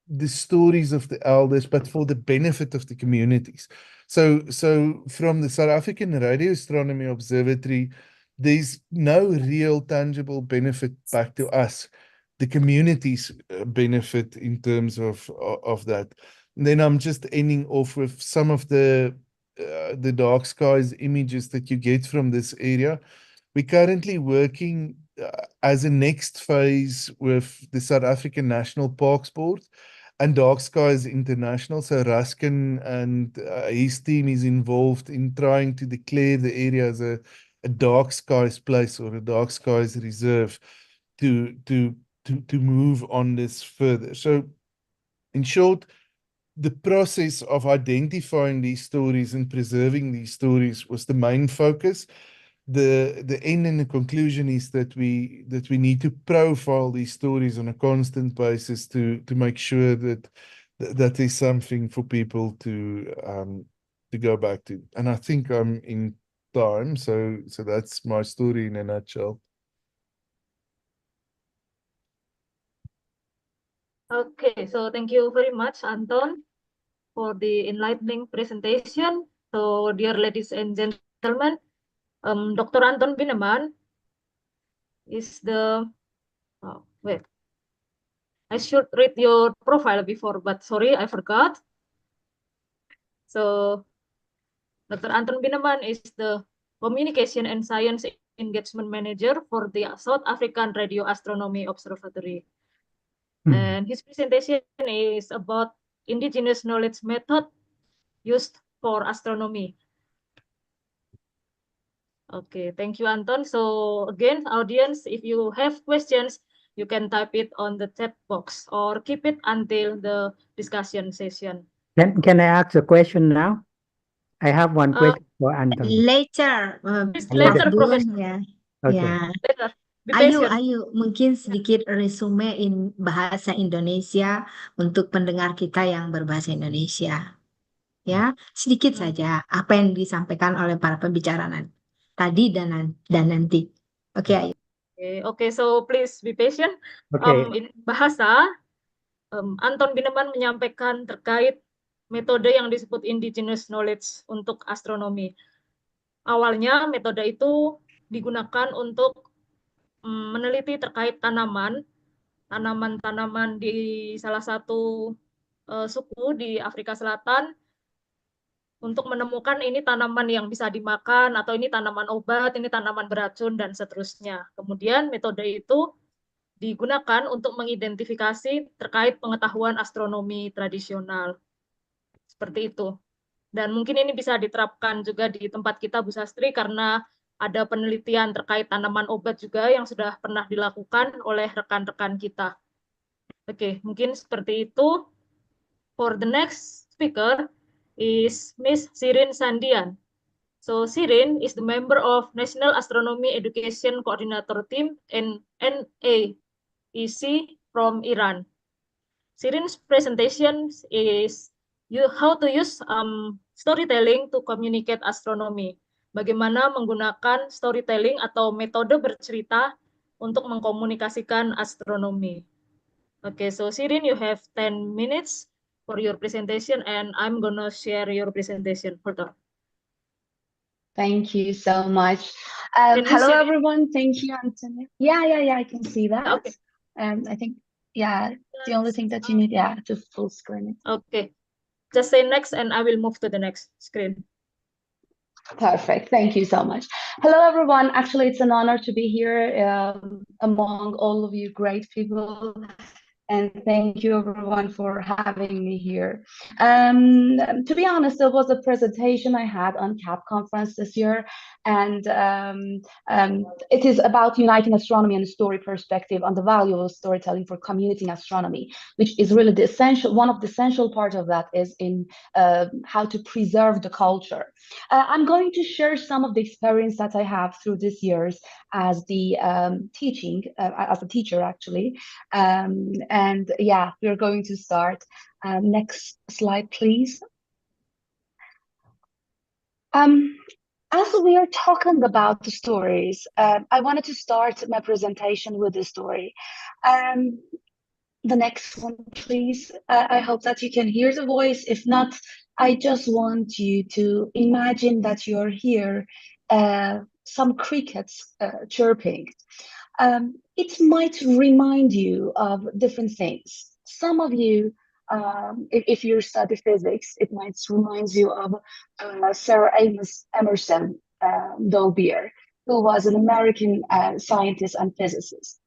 Speaker 7: the stories of the elders, but for the benefit of the communities. So from the South African Radio Astronomy Observatory, there's no real tangible benefit back to us. The communities benefit in terms of that. And then I'm just ending off with some of the dark skies images that you get from this area. We're currently working as a next phase with the South African National Parks Board and Dark Skies International. So Ruskin and his team is involved in trying to declare the area as a dark skies place or a dark skies reserve to move on this further. So in short, the process of identifying these stories and preserving these stories was the main focus. The end and the conclusion is that we need to profile these stories on a constant basis to make sure that there's something for people to go back to. And I think I'm in time, so that's my story in a nutshell.
Speaker 2: Okay, so thank you very much, Anton, for the enlightening presentation. So, dear ladies and gentlemen, Dr. Anton Bineman is the, oh, wait, I should read your profile before, but sorry, I forgot. So, Dr. Anton Bineman is the Communication and Science Engagement Manager for the South African Radio Astronomy Observatory. And his presentation is about indigenous knowledge method used for astronomy. Okay, thank you, Anton. So again, audience, if you have questions, you can type it on the chat box or keep it until the discussion session.
Speaker 4: Can I ask a question now? I have one question for Anton.
Speaker 1: Later,
Speaker 2: Later,
Speaker 1: Bun,
Speaker 2: Professor.
Speaker 1: ya.
Speaker 4: Okay.
Speaker 1: Ya.
Speaker 2: Later. Be patient.
Speaker 1: Ayu, mungkin sedikit resume in bahasa Indonesia untuk pendengar kita yang berbahasa Indonesia. Ya, sedikit saja apa yang disampaikan oleh para pembicara tadi dan nanti. Oke, Ayu.
Speaker 2: Okay, so please be patient.
Speaker 4: Okay.
Speaker 2: In bahasa, Anton Bineman menyampaikan terkait metode yang disebut indigenous knowledge untuk astronomi. Awalnya metode itu digunakan untuk meneliti terkait tanaman di salah satu suku di Afrika Selatan untuk menemukan ini tanaman yang bisa dimakan atau ini tanaman obat, ini tanaman beracun dan seterusnya. Kemudian metode itu digunakan untuk mengidentifikasi terkait pengetahuan astronomi tradisional. Seperti itu. Dan mungkin ini bisa diterapkan juga di tempat kita, Bu Sastri, karena ada penelitian terkait tanaman obat juga yang sudah pernah dilakukan oleh rekan-rekan kita. Oke, mungkin seperti itu. For the next speaker is Miss Sirin Sandian. So Sirin is the member of National Astronomy Education Coordinator Team and NAEC from Iran. Sirin's presentation is how to use storytelling to communicate astronomy. Bagaimana menggunakan storytelling atau metode bercerita untuk mengkomunikasikan astronomi. Okay, so Sirin, you have 10 minutes for your presentation, and I'm gonna share your presentation. Hold on.
Speaker 3: Thank you so much.
Speaker 2: Can you
Speaker 3: Hello,
Speaker 2: see it?
Speaker 3: everyone. Thank you, Anthony. Yeah, I can see that.
Speaker 2: Okay.
Speaker 3: I think, yeah, the only thing that you need, yeah, to full screen it.
Speaker 2: Okay. Just say next, and I will move to the next screen.
Speaker 3: Perfect. Thank you so much. Hello, everyone. Actually, it's an honor to be here among all of you great people. And thank you, everyone, for having me here. To be honest, there was a presentation I had on CAP conference this year, and it is about uniting astronomy and story perspective on the value of storytelling for community in astronomy, which is really the essential, one of the essential part of that is in how to preserve the culture. I'm going to share some of the experience that I have through these years as the as a teacher, actually. And yeah, we're going to start. Next slide, please. As we are talking about the stories, I wanted to start my presentation with a story. The next one, please. I hope that you can hear the voice. If not, I just want you to imagine that you're here, some crickets chirping. It might remind you of different things. Some of you if you study physics, it might remind you of Sir Emerson Dolbear, who was an American scientist and physicist.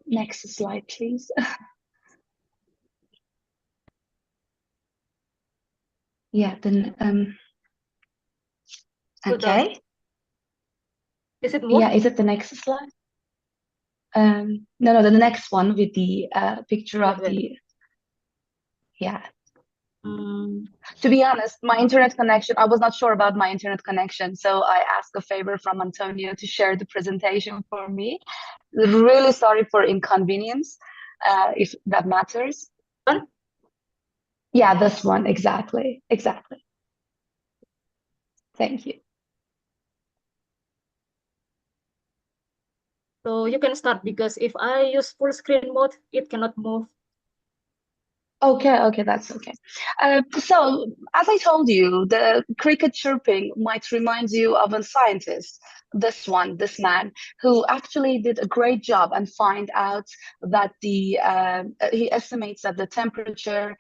Speaker 3: Next slide, please. Yeah, then okay.
Speaker 2: Is it more?
Speaker 3: Yeah, is it the next slide? No, the next one with the picture of the, yeah. To be honest, my internet connection, I was not sure about my internet connection, so I asked a favor from Antonio to share the presentation for me. Really sorry for inconvenience, if that matters. Yeah, this one, exactly. Thank you.
Speaker 2: So you can start, because if I use full screen mode, it cannot move.
Speaker 3: Okay, that's okay. So, as I told you, the cricket chirping might remind you of a scientist, this man, who actually did a great job and find out that he estimates that the temperature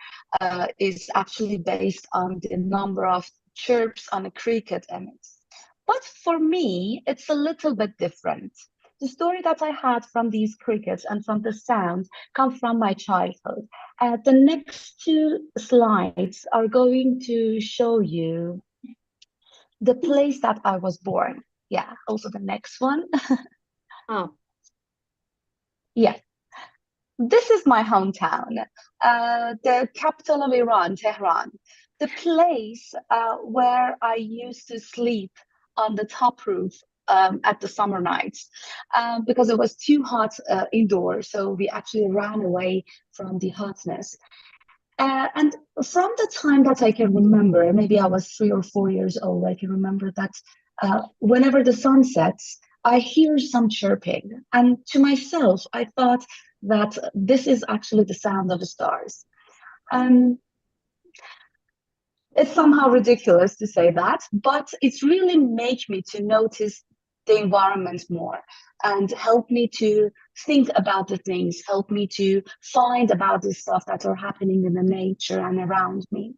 Speaker 3: is actually based on the number of chirps on a cricket emits. But for me, it's a little bit different. The story that I had from these crickets and from the sound come from my childhood. The next two slides are going to show you the place that I was born. Yeah, also the next one.
Speaker 2: Oh.
Speaker 3: Yeah. This is my hometown, the capital of Iran, Tehran, the place where I used to sleep on the top roof at the summer nights because it was too hot indoors. So we actually ran away from the hotness. And from the time that I can remember, maybe I was 3 or 4 years old, I can remember that whenever the sun sets, I hear some chirping. And to myself, I thought that this is actually the sound of the stars. It's somehow ridiculous to say that, but it's really made me to notice the environment more and help me to think about the things, help me to find about the stuff that are happening in the nature and around me.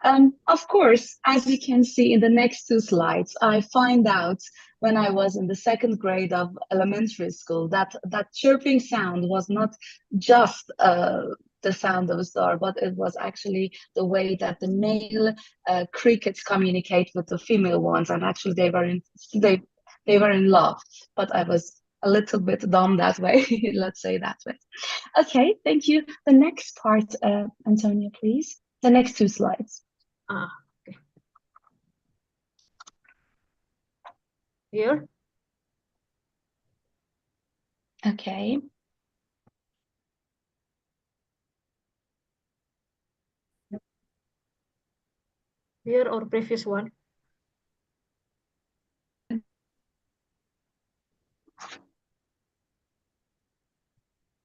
Speaker 3: Of course, as you can see in the next two slides, I find out when I was in the 2nd grade of elementary school that that chirping sound was not just the sound of a star, but it was actually the way that the male crickets communicate with the female ones, and actually they were in love. But I was a little bit dumb that way. Let's say that way. Okay, thank you. The next part, Antonia, please. The next two slides.
Speaker 2: Okay. Here.
Speaker 3: Okay.
Speaker 2: Here or previous one?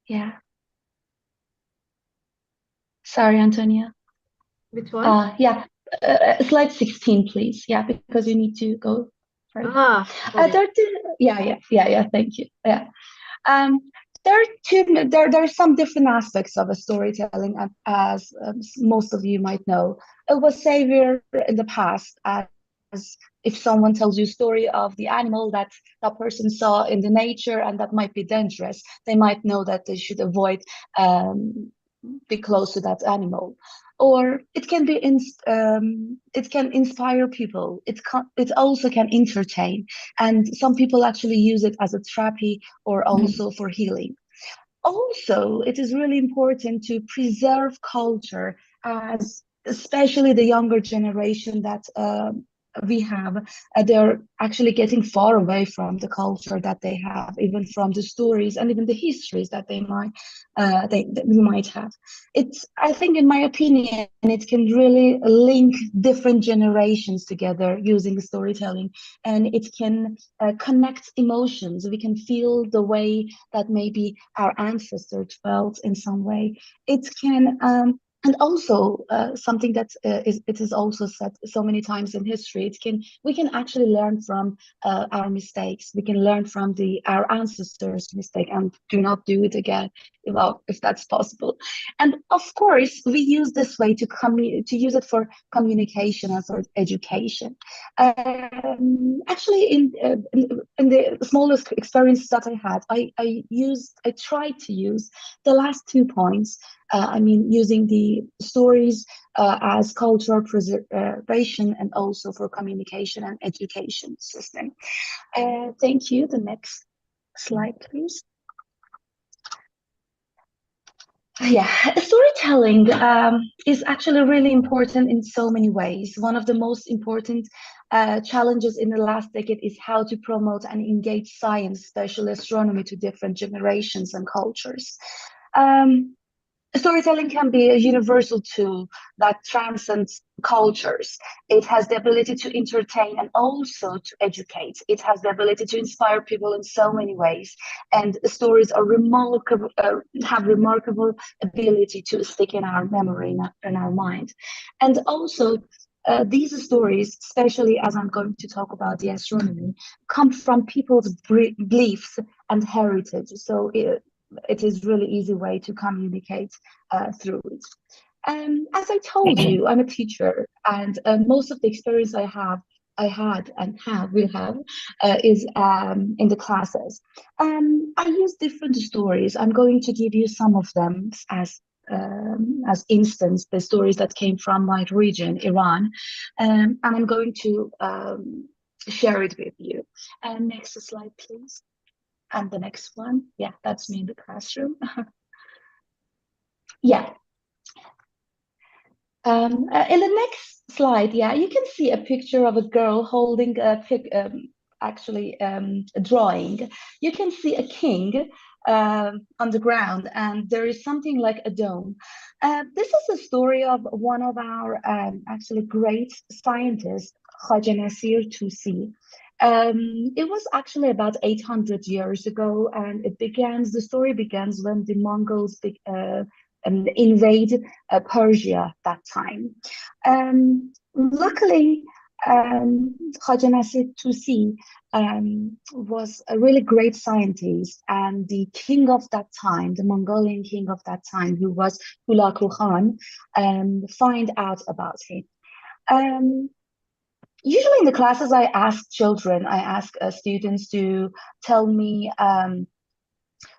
Speaker 3: Yeah. Sorry, Antonia.
Speaker 2: Which one?
Speaker 3: Yeah, slide 16, please. Yeah, because you need to go further. Yeah, thank you. Yeah. There are some different aspects of a storytelling, as most of you might know. It was savior in the past, as if someone tells you a story of the animal that that person saw in the nature and that might be dangerous, they might know that they should avoid be close to that animal. Or it can be it can inspire people. It also can entertain, and some people actually use it as a therapy or also for healing. Also, it is really important to preserve culture, as especially the younger generation that we have, they're actually getting far away from the culture that they have, even from the stories and even the histories that we might have. I think, in my opinion, it can really link different generations together using storytelling, and it can connect emotions. We can feel the way that maybe our ancestors felt in some way. It can and also something that it is also said so many times in history. We can actually learn from our mistakes. We can learn from our ancestors' mistake and do not do it again. if that's possible. And of course, we use this way to use it for communication and for education. Actually, in the smallest experience that I had, I tried to use the last 2 points. Using the stories as cultural preservation and also for communication and education system. Thank you. The next slide, please. Yeah, storytelling is actually really important in so many ways. One of the most important challenges in the last decade is how to promote and engage science, especially astronomy, to different generations and cultures. Storytelling can be a universal tool that transcends cultures. It has the ability to entertain and also to educate. It has the ability to inspire people in so many ways. And stories are remarkable, have remarkable ability to stick in our memory, in our mind. And also, these stories, especially as I'm going to talk about the astronomy, come from people's beliefs and heritage. So it is really easy way to communicate through it. As I told you, I'm a teacher, and most of the experience I had and will have is in the classes. I use different stories. I'm going to give you some of them as instance, the stories that came from my region, Iran, and I'm going to share it with you. Next slide, please. And the next one, yeah, that's me in the classroom. Yeah. In the next slide, yeah, you can see a picture of a girl holding a drawing. You can see a king on the ground, and there is something like a dome. This is a story of one of our actually great scientists, Khaja Nasir Tusi. It was actually about 800 years ago, and the story begins when the Mongols invade Persia that time. Luckily, Khaja Nasir Tusi was a really great scientist, and the king of that time, the Mongolian king of that time, who was Hulagu Khan, find out about him. Usually in the classes, I ask students to tell me,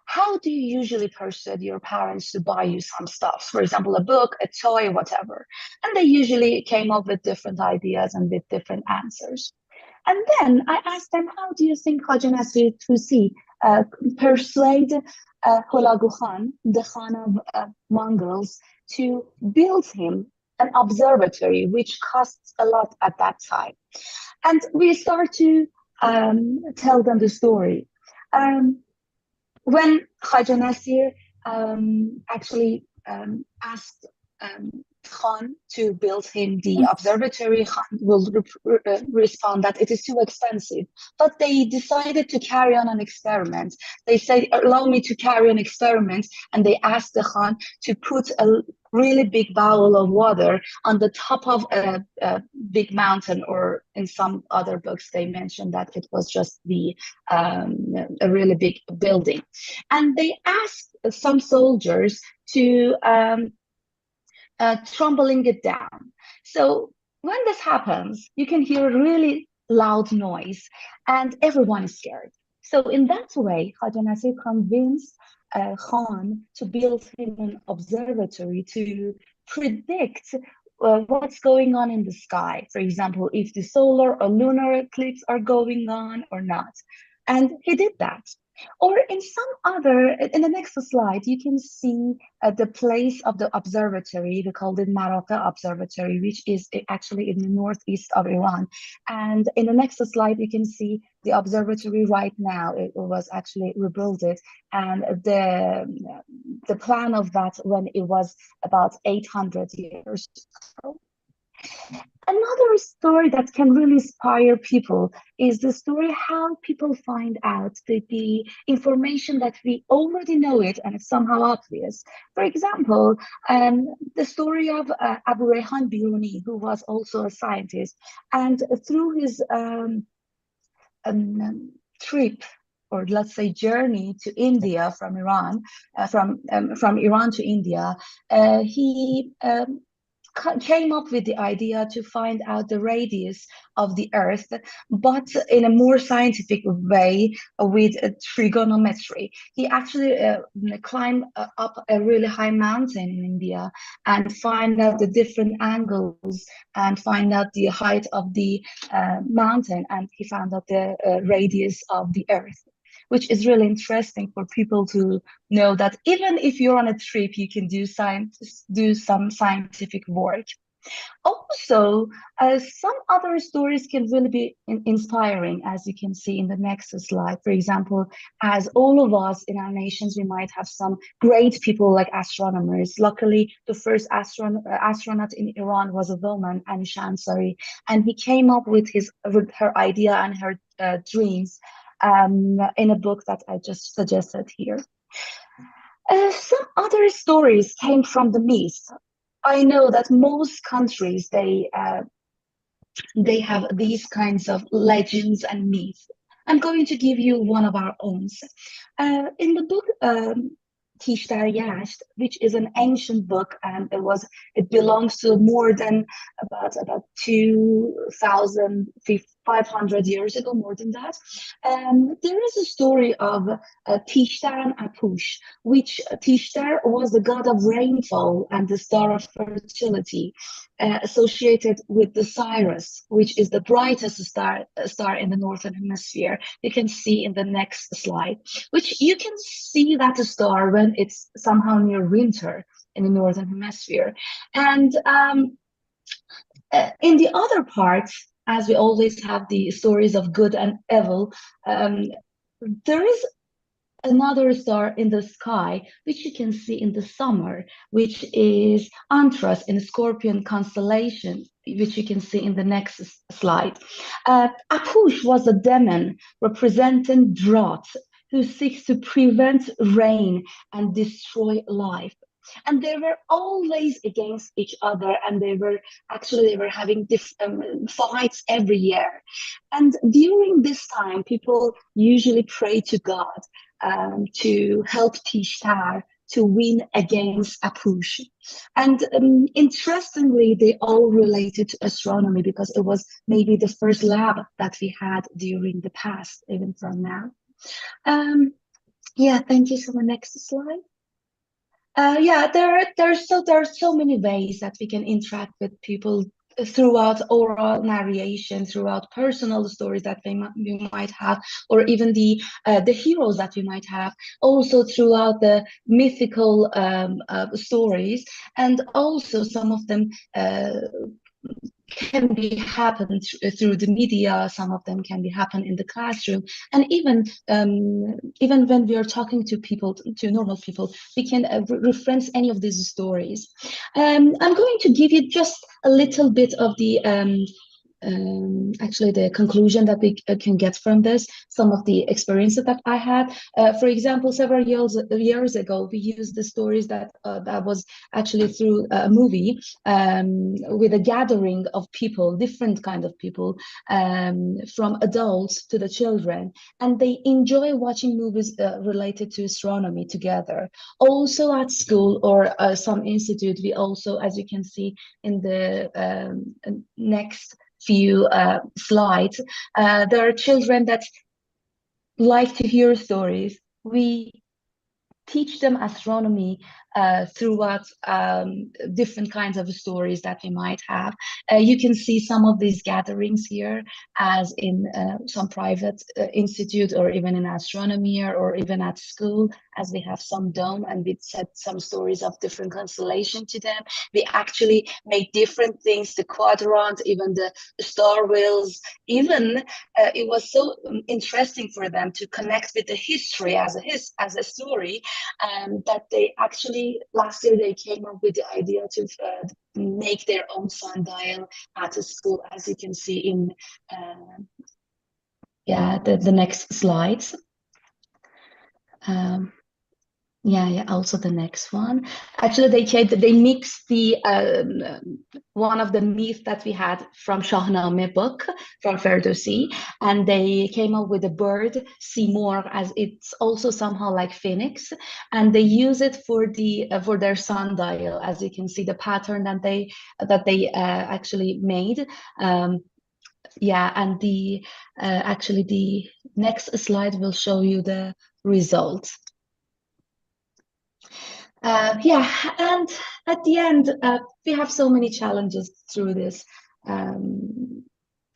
Speaker 3: how do you usually persuade your parents to buy you some stuff? For example, a book, a toy, whatever. And they usually came up with different ideas and with different answers. And then I asked them, how do you think Khaja Nasir Tusi persuade Hulagu Khan, the Khan of Mongols, to build him an observatory, which costs a lot at that time? And we start to tell them the story. When Khaja Nasir actually asked Khan to build him the observatory, Khan will respond that it is too expensive. But they decided to carry on an experiment. They said, allow me to carry on experiment. And they asked the Khan to put a really big bowl of water on the top of a big mountain, or in some other books, they mentioned that it was just a really big building. And they asked some soldiers to tumbling it down. So when this happens, you can hear a really loud noise and everyone is scared. So in that way, Khaja Nasir convinced Khan to build him an observatory to predict what's going on in the sky. For example, if the solar or lunar eclipse are going on or not. And he did that. Or in the next slide, you can see the place of the observatory. We call it Maraka Observatory, which is actually in the northeast of Iran. And in the next slide, you can see the observatory right now. It was actually rebuilt, and the plan of that when it was about 800 years ago. Another story that can really inspire people is the story how people find out the information that we already know it and it's somehow obvious. For example, the story of Abu Rayhan Biruni, who was also a scientist, and through his trip or let's say journey to India from Iran, from Iran to India, he came up with the idea to find out the radius of the Earth, but in a more scientific way with trigonometry. He actually climbed up a really high mountain in India and find out the different angles and find out the height of the mountain, and he found out the radius of the Earth, which is really interesting for people to know that even if you're on a trip, you can do some scientific work. Also, some other stories can really be inspiring, as you can see in the next slide. For example, as all of us in our nations, we might have some great people like astronomers. Luckily, the first astronaut in Iran was a woman, Anisha Ansari, and he came up with her idea and her dreams in a book that I just suggested here. Some other stories came from the myth. I know that most countries, they have these kinds of legends and myths. I'm going to give you one of our own. In the book Tishtar, which is an ancient book, and it belongs to more than about 2,500 years ago, more than that. There is a story of Tishtar and Apush, which Tishtar was the god of rainfall and the star of fertility, associated with the Sirius, which is the brightest star in the northern hemisphere. You can see in the next slide, which you can see that star when it's somehow near winter in the northern hemisphere. And in the other part, as we always have the stories of good and evil, there is another star in the sky, which you can see in the summer, which is Antares in the Scorpion constellation, which you can see in the next slide. Apush was a demon representing drought, who seeks to prevent rain and destroy life. And they were always against each other, and they were having fights every year. And during this time, people usually pray to God to help Tishtar to win against Apush. And interestingly, they all related to astronomy, because it was maybe the first lab that we had during the past, even from now. Yeah, thank you. So the next slide. Yeah, there are so many ways that we can interact with people throughout oral narration, throughout personal stories that we might have, or even the heroes that we might have, also throughout the mythical stories, and also some of them can be happen through the media. Some of them can be happen in the classroom, and even when we are talking to people, to normal people, we can reference any of these stories. I'm going to give you just a little bit of the actually the conclusion that we can get from this, some of the experiences that I had. For example, several years ago, we used the stories that was actually through a movie with a gathering of people, different kind of people, from adults to the children, and they enjoy watching movies related to astronomy together. Also at school or some institute, we also, as you can see in the next few slides, there are children that like to hear stories. We teach them astronomy throughout different kinds of stories that we might have. You can see some of these gatherings here, as in some private institute, or even in astronomy, or even at school, as we have some dome, and we said some stories of different constellations to them. We actually made different things, the quadrant, even the star wheels. Even it was so interesting for them to connect with the history as a story, that they actually last year they came up with the idea to make their own sundial at a school, as you can see in the next slides. Yeah, also the next one. Actually, they mixed the one of the myths that we had from Shahnameh book from Ferdowsi, and they came up with a bird, Seymour, as it's also somehow like phoenix, and they use it for the for their sundial, as you can see the pattern that they actually made. Yeah, and the actually the next slide will show you the results. Yeah, and at the end, we have so many challenges through this,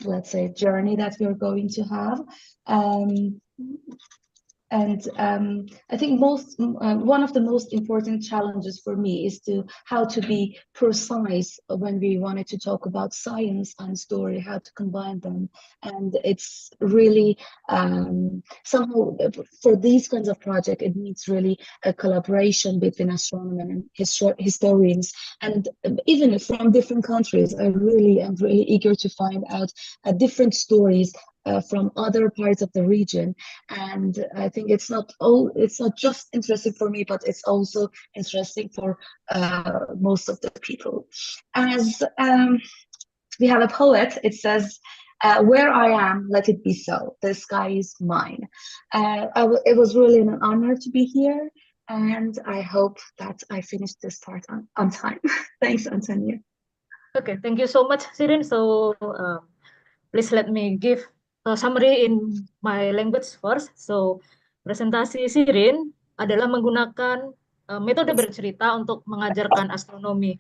Speaker 3: let's say, journey that we're going to have. I think one of the most important challenges for me is how to be precise when we wanted to talk about science and story, how to combine them. And it's really somehow for these kinds of projects, it needs really a collaboration between astronomers and historians, and even from different countries. I really am really eager to find out different stories from other parts of the region, and I think it's not just interesting for me, but it's also interesting for most of the people. As we have a poet, it says, "Where I am, let it be so. The sky is mine." It was really an honor to be here, and I hope that I finished this part on time. Thanks, Antonia.
Speaker 2: Okay, thank you so much, Sirin. So please let me give a summary in my language first. So presentasi Sirin adalah menggunakan metode bercerita untuk mengajarkan astronomi.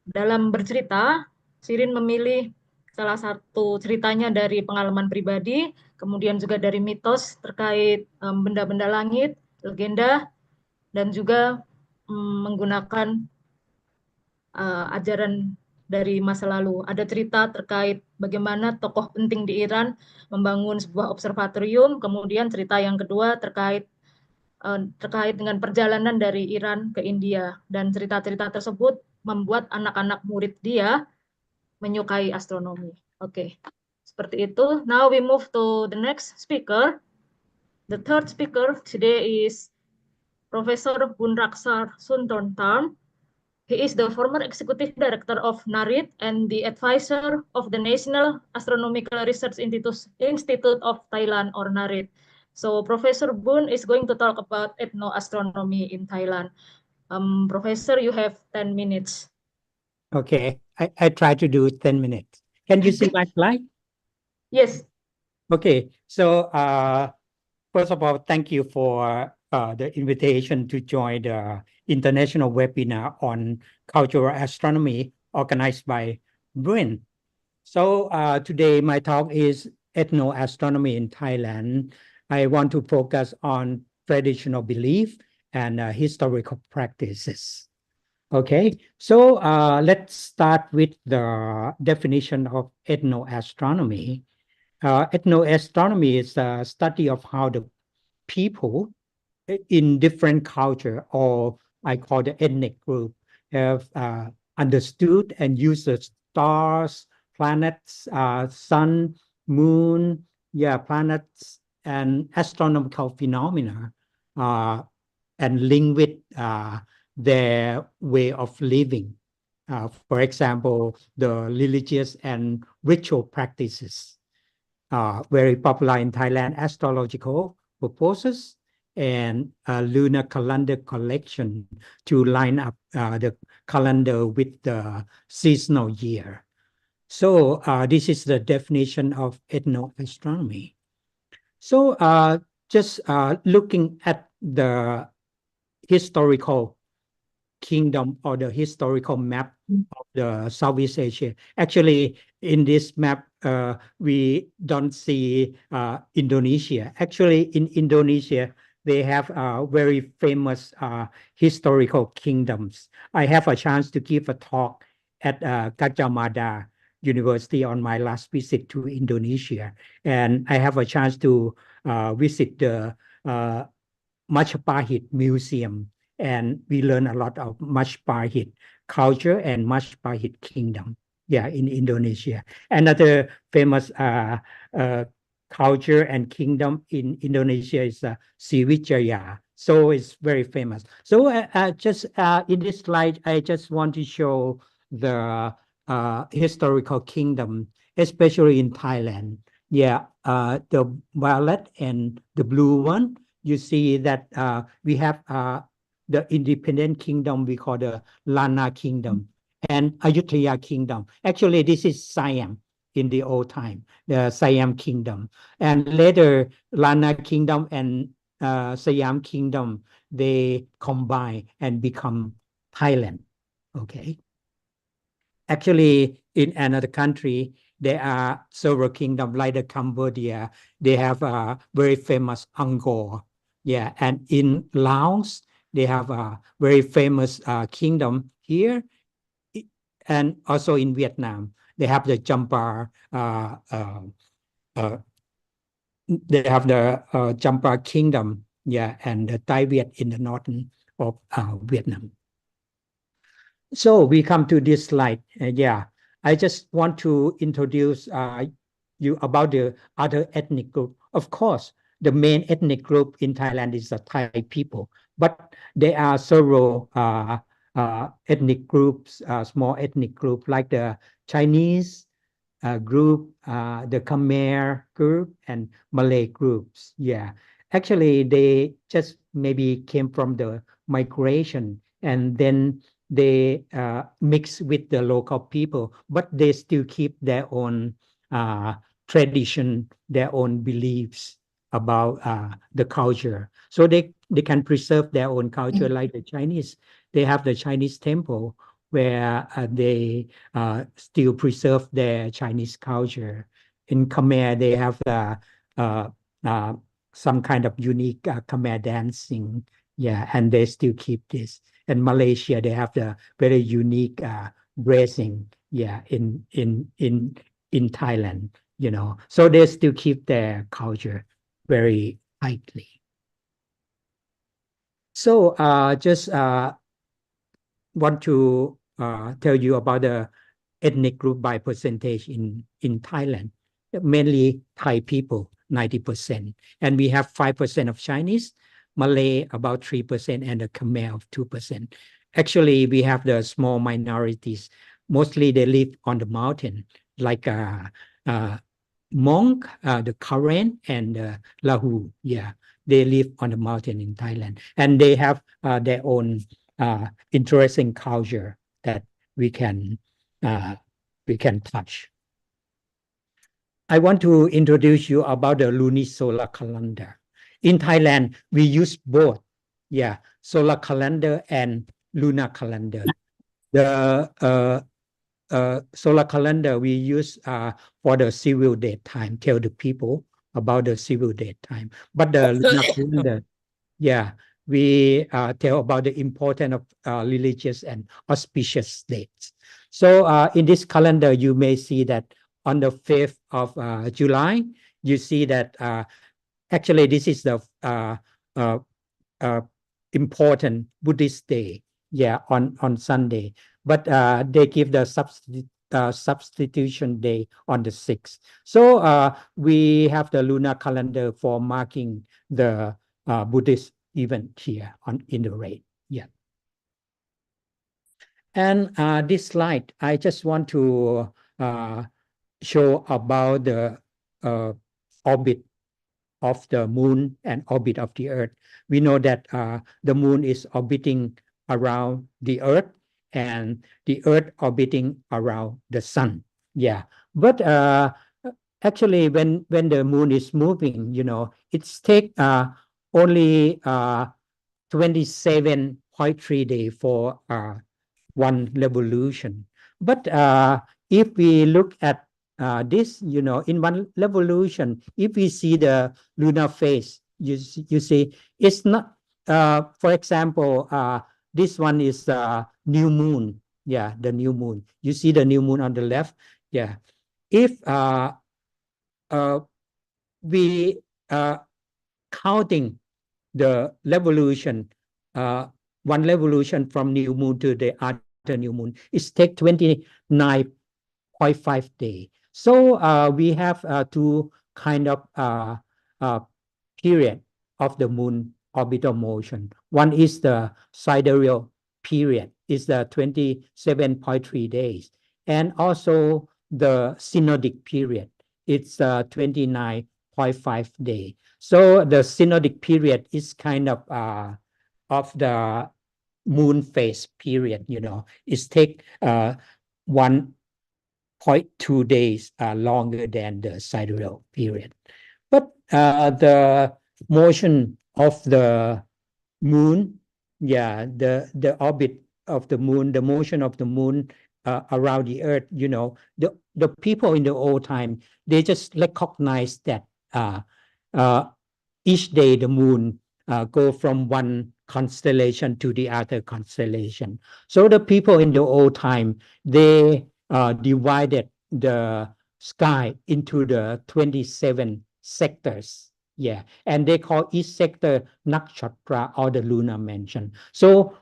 Speaker 2: Dalam bercerita, Sirin memilih salah satu ceritanya dari pengalaman pribadi, kemudian juga dari mitos terkait benda-benda langit, legenda, dan juga menggunakan ajaran dari masa lalu. Ada cerita terkait bagaimana tokoh penting di Iran membangun sebuah observatorium, kemudian cerita yang kedua terkait dengan perjalanan dari Iran ke India, dan cerita-cerita tersebut membuat anak-anak murid dia menyukai astronomi. Oke, seperti itu. Now we move to the next speaker. The third speaker today is Professor Bunraksar Suntorntarn. He is the former executive director of NARIT and the advisor of the National Astronomical Research Institute of Thailand, or NARIT. So Professor Bun is going to talk about ethnoastronomy in Thailand. Professor, you have 10 minutes.
Speaker 4: Okay, I try to do 10 minutes. Can you see my slide?
Speaker 2: Yes.
Speaker 4: Okay, so first of all, thank you for the invitation to join the international webinar on cultural astronomy organized by BRIN. So today my talk is ethnoastronomy in Thailand. I want to focus on traditional belief and historical practices. Okay, so let's start with the definition of ethnoastronomy. Ethnoastronomy is a study of how the people in different culture, or I call the ethnic group, have understood and used the stars, planets, sun, moon, planets, and astronomical phenomena, and link with their way of living. For example, the religious and ritual practices, very popular in Thailand, astrological purposes, and a lunar calendar collection to line up the calendar with the seasonal year. So this is the definition of ethnoastronomy. So just looking at the historical kingdom or the historical map of the Southeast Asia. Actually, in this map, we don't see Indonesia. Actually, in Indonesia, they have very famous historical kingdoms. I have a chance to give a talk at Gajah Mada University on my last visit to Indonesia. And I have a chance to visit the Majapahit Museum. And we learn a lot of Majapahit culture and Majapahit kingdom, in Indonesia. Another famous culture and kingdom in Indonesia is Sriwijaya. So it's very famous. So just in this slide, I just want to show the historical kingdom, especially in Thailand. Yeah, the violet and the blue one, you see that we have the independent kingdom we call the Lana kingdom and Ayutthaya kingdom. Actually, this is Siam in the old time, the Siam kingdom. And later, Lana kingdom and Siam kingdom, they combine and become Thailand. Okay. Actually, in another country, there are several kingdoms like the Cambodia. They have a very famous Angkor. Yeah, and in Laos, they have a very famous kingdom here. And also in Vietnam, they have the Champa. They have the Champa kingdom. Yeah, and the Thai Viet in the northern of Vietnam. So we come to this slide. Yeah, I just want to introduce you about the other ethnic group. Of course, the main ethnic group in Thailand is the Thai people, but there are several ethnic groups, small ethnic group like the Chinese group, the Khmer group, and Malay groups. Yeah, actually, they just maybe came from the migration, and then they mix with the local people, but they still keep their own tradition, their own beliefs about the culture. So they can preserve their own culture like the Chinese. They have the Chinese temple where they still preserve their Chinese culture. In Khmer, they have some kind of unique Khmer dancing. Yeah, and they still keep this. In Malaysia, they have the very unique dressing. Yeah, in Thailand, you know, so they still keep their culture very tightly. So just want to tell you about the ethnic group by percentage in Thailand. Mainly Thai people, 90%, and we have 5% of Chinese, Malay about 3%, and the Khmer of 2%. Actually, we have the small minorities. Mostly they live on the mountain, like Hmong, the Karen, and Lahu. Yeah, they live on the mountain in Thailand, and they have their own interesting culture that we can touch. I want to introduce you about the lunisolar calendar. In Thailand, we use both, yeah, solar calendar and lunar calendar. The solar calendar we use for the civil date time, tell the people about the civil date time. But the lunar calendar, yeah, we tell about the importance of religious and auspicious dates. So in this calendar, you may see that on the 5th of July, you see that actually this is the important Buddhist day, yeah, on Sunday. But they give the substitution day on the 6th. So we have the lunar calendar for marking the Buddhist event here in the rate. Yeah. And this slide, I just want to show about the orbit of the moon and orbit of the earth. We know that the moon is orbiting around the earth and the earth orbiting around the sun. Yeah, but actually when the moon is moving, you know, it's take only 27.3 days for one revolution. But if we look at this, you know, in one revolution, if we see the lunar phase, you see, it's not, for example, this one is new moon. Yeah, the new moon. You see the new moon on the left. Yeah. If we counting the revolution, one revolution from new moon to the other new moon, it takes 29.5 days. So we have to kind of period of the moon orbital motion. One is the sidereal period, is the 27.3 days, and also the synodic period, it's 29.5 days. So the synodic period is kind of the moon phase period, you know. It's take 1.2 days longer than the sidereal period. But the motion of the moon, yeah, the orbit of the moon, the motion of the moon around the earth, you know, the people in the old time, they just recognize that each day the moon go from one constellation to the other constellation. So the people in the old time, they divided the sky into the 27 sectors. Yeah, and they call each sector nakshatra, or the lunar mansion. So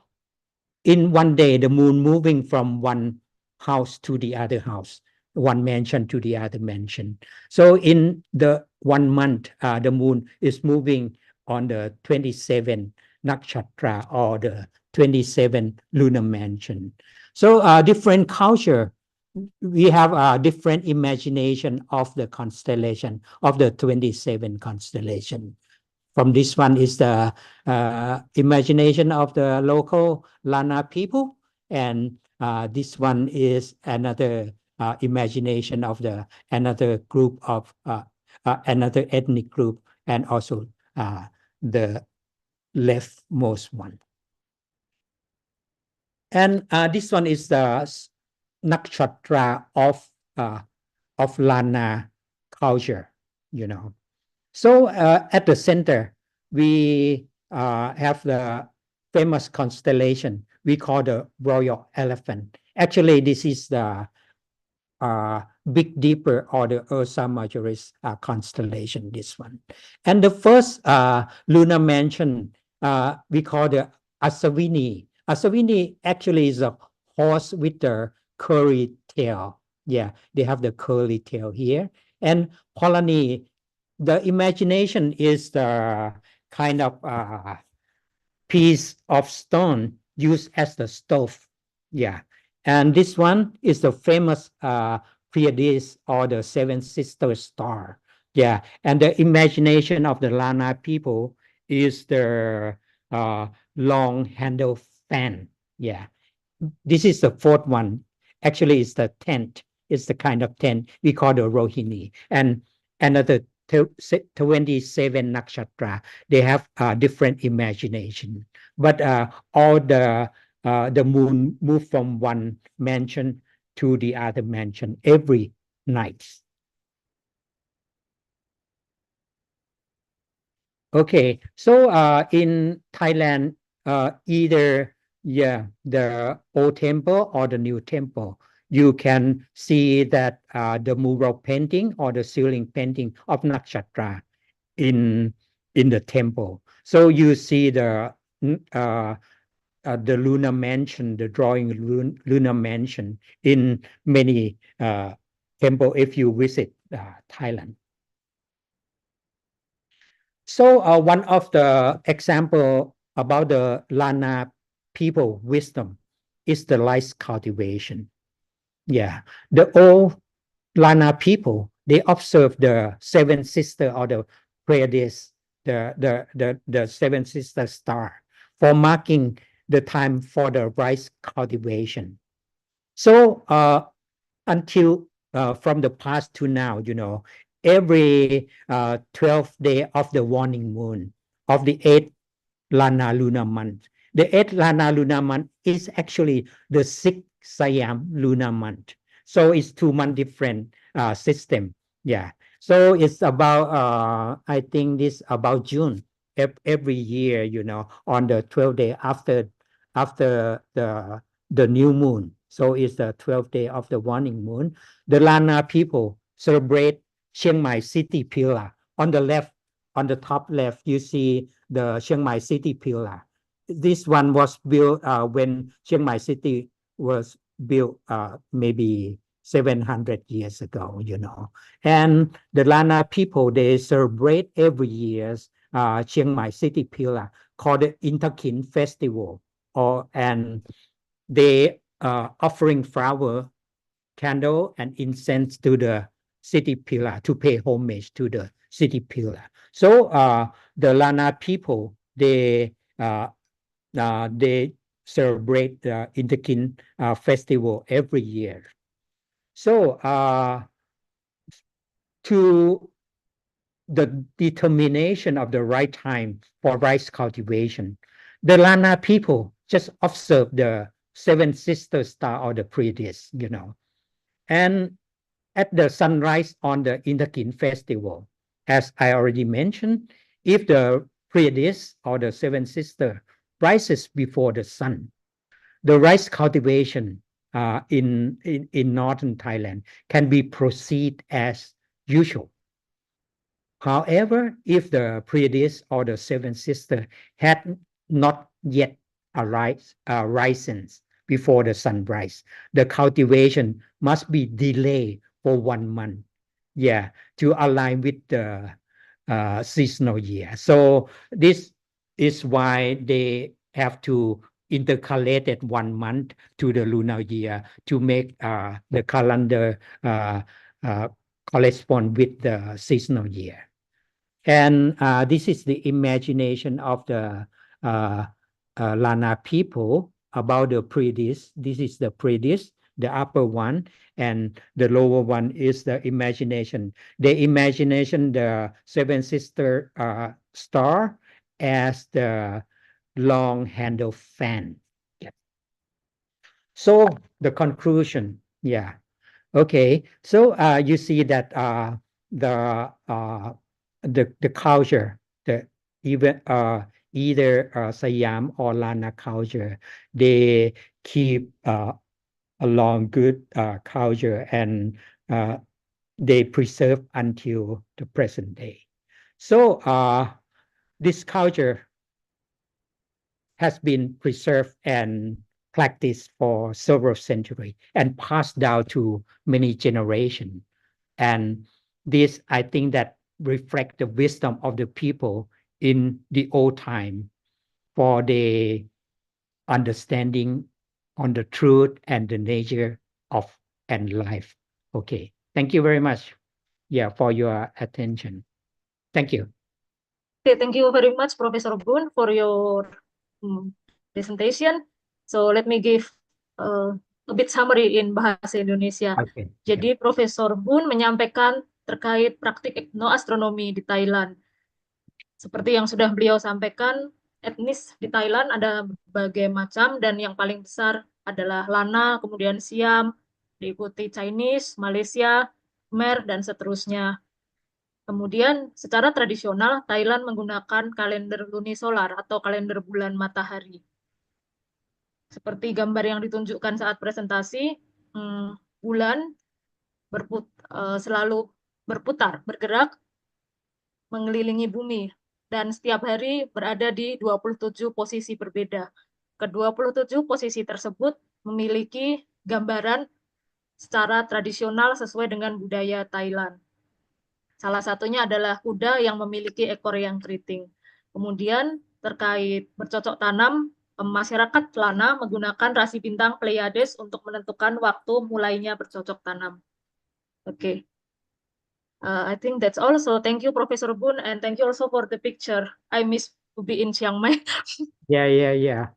Speaker 4: in one day, the moon moving from one house to the other house, one mansion to the other mansion. So in the 1 month, the moon is moving on the 27 nakshatra, or the 27 lunar mansion. So different culture, we have a different imagination of the constellation, of the 27 constellation. From this one is the imagination of the local Lana people, and this one is another imagination of the another group of another ethnic group, and also the leftmost one. And this one is the nakshatra of Lana culture, you know. So at the center, we have the famous constellation we call the Royal Elephant. Actually, this is the Big Dipper, or the Ursa Majoris constellation, this one. And the first lunar mansion we call the Asawini. Asawini actually is a horse with the curly tail. Yeah, they have the curly tail here. And Polani, the imagination is the kind of piece of stone used as the stove. Yeah. And this one is the famous Pleiades, or the Seven Sisters star. Yeah. And the imagination of the Lana people is the long handle fan. Yeah. This is the fourth one. Actually, it's the tent. It's the kind of tent we call the Rohini. And another 27 nakshatra, they have different imagination. But all the moon move from one mansion to the other mansion every night. Okay, so in Thailand, either the old temple or the new temple, you can see that the mural painting or the ceiling painting of nakshatra in the temple. So you see the lunar mansion, the drawing lunar mansion in many temple if you visit Thailand. So one of the example about the Lana people wisdom is the rice cultivation. Yeah, the old Lana people, they observe the seven sister, or the Pleiades, the seven sister star, for marking the time for the rice cultivation. So until from the past to now, you know, every 12th day of the waning moon of the 8th Lana lunar month, the 8th Lana lunar month is actually the 6th Siam lunar month. So it's 2 month different system. Yeah. So it's about I think this about June every year, you know, on the 12th day after the new moon. So it's the 12th day of the waning moon. The Lana people celebrate Chiang Mai City Pillar. On the left, on the top left, you see the Chiang Mai City Pillar. This one was built when Chiang Mai City was built maybe 700 years ago, you know. And the Lana people, they celebrate every year Chiang Mai City Pillar called the Interkin Festival, and they offering flower, candle, and incense to the city pillar to pay homage to the city pillar. So the Lana people, they celebrate the Interkin festival every year. So to the determination of the right time for rice cultivation, the Lana people just observe the seven sister star or the Pleiades, you know. And at the sunrise on the Interkin festival, as I already mentioned, if the Pleiades or the seven sister rises before the sun, the rice cultivation in northern Thailand can be proceed as usual. However, if the Pleiades or the seven sister had not yet risen before the sunrise, the cultivation must be delayed for 1 month, to align with the seasonal year. So this is why they have to intercalate it 1 month to the lunar year to make the calendar correspond with the seasonal year. And this is the imagination of the Lana people about the Pleiades. This is the Pleiades, the upper one, and the lower one is the imagination. The imagination, the seven sister star as the long handle fan. So the conclusion, okay. So you see that the culture, either Siam or Lana culture, they keep a long good culture, and they preserve until the present day. So this culture has been preserved and practiced for several centuries and passed down to many generations. And this, I think, that reflect the wisdom of the people in the old time for the understanding on the truth and the nature of and life. Okay, thank you very much, for your attention. Thank you.
Speaker 2: Okay, thank you very much, Professor Boon, for your presentation. So let me give a bit summary in Bahasa Indonesia.
Speaker 4: Okay.
Speaker 2: Jadi Profesor Boon menyampaikan terkait praktik etnoastronomi di Thailand. Seperti yang sudah beliau sampaikan, etnis di Thailand ada berbagai macam, dan yang paling besar adalah Lana, kemudian Siam, diikuti Chinese, Malaysia, Khmer, dan seterusnya. Kemudian secara tradisional Thailand menggunakan kalender lunisolar atau kalender bulan matahari. Seperti gambar yang ditunjukkan saat presentasi, bulan selalu bergerak mengelilingi bumi, dan setiap hari berada di 27 posisi berbeda. Ke-27 posisi tersebut memiliki gambaran secara tradisional sesuai dengan budaya Thailand. Salah satunya adalah kuda yang memiliki ekor yang keriting. Kemudian terkait bercocok tanam, masyarakat Lana menggunakan rasi bintang Pleiades untuk menentukan waktu mulainya bercocok tanam. Oke. I think that's all. So thank you, Professor Boon, and thank you also for the picture. I miss to be in Chiang Mai.
Speaker 4: Yeah.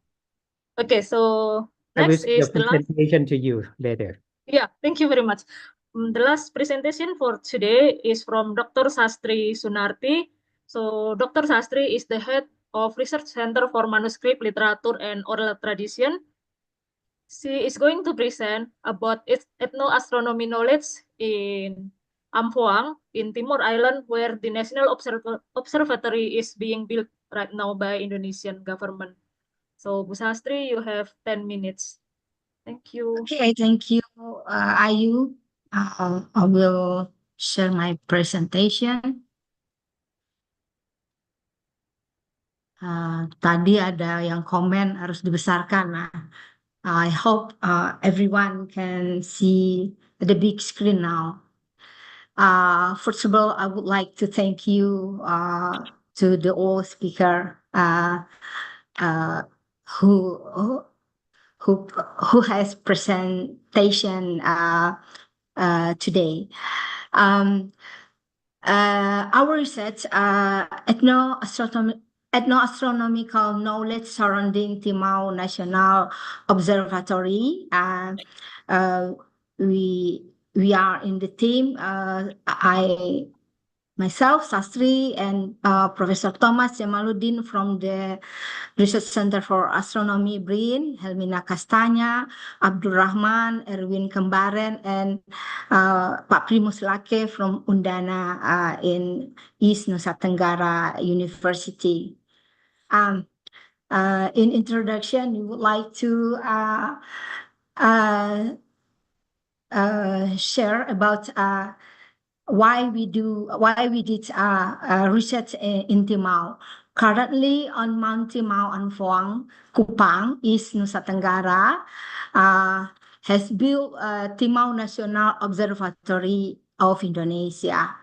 Speaker 2: Okay, so
Speaker 4: I will
Speaker 2: next
Speaker 4: send
Speaker 2: is
Speaker 4: the
Speaker 2: the last.
Speaker 4: presentation to you later.
Speaker 2: Yeah, thank you very much. The last presentation for today is from Dr. Sastri Sunarti. So Dr. Sastri is the head of Research Center for Manuscript, Literature, and Oral Tradition. She is going to present about its ethnoastronomy knowledge in Amphoang, in Timor Island, where the National Observatory is being built right now by Indonesian government. So Bu Sastri, you have 10 minutes. Thank you.
Speaker 1: Okay, thank you, Ayu. I will share my presentation. Tadi ada yang komen harus dibesarkan. Nah, I hope everyone can see the big screen now. First of all, I would like to thank you to the all speaker who who has presentation today. Our research, ethnoastronomical knowledge surrounding Timau National Observatory. We are in the team. I myself, Sastri, and Professor Thomas Jamaluddin from the Research Center for Astronomy BRIN, Helmina Kastanya, Abdul Rahman, Erwin Kembaren, and Pak Primus Lake from Undana in East Nusa Tenggara University. In introduction, we would like to share about why we did research in Timau. Currently on Mount Timau Anfoang, Kupang, East Nusa Tenggara, has built Timau National Observatory of Indonesia.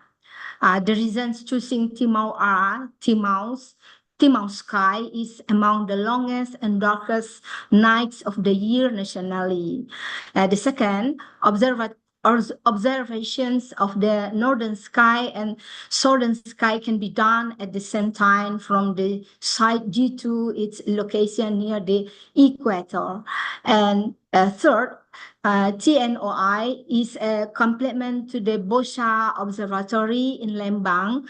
Speaker 1: The reasons choosing Timau are Timau sky is among the longest and darkest nights of the year nationally. The second, observations of the northern sky and southern sky can be done at the same time from the site due to its location near the equator. And third, TNOI is a complement to the Bosha Observatory in Lembang,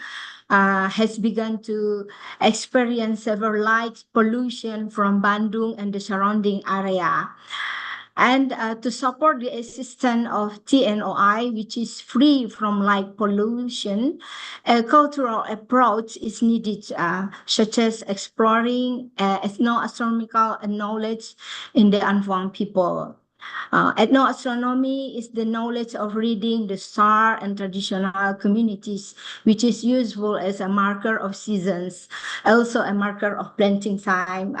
Speaker 1: has begun to experience several light pollution from Bandung and the surrounding area. And to support the existence of TNOI, which is free from light pollution, a cultural approach is needed, such as exploring ethnoastronomical knowledge in the Anfuang people. Ethnoastronomy is the knowledge of reading the star and traditional communities, which is useful as a marker of seasons, also a marker of planting time,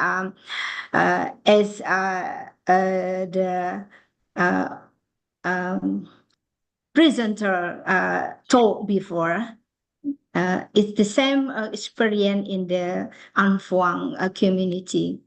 Speaker 1: as the presenter told before. It's the same experience in the Anfuang community.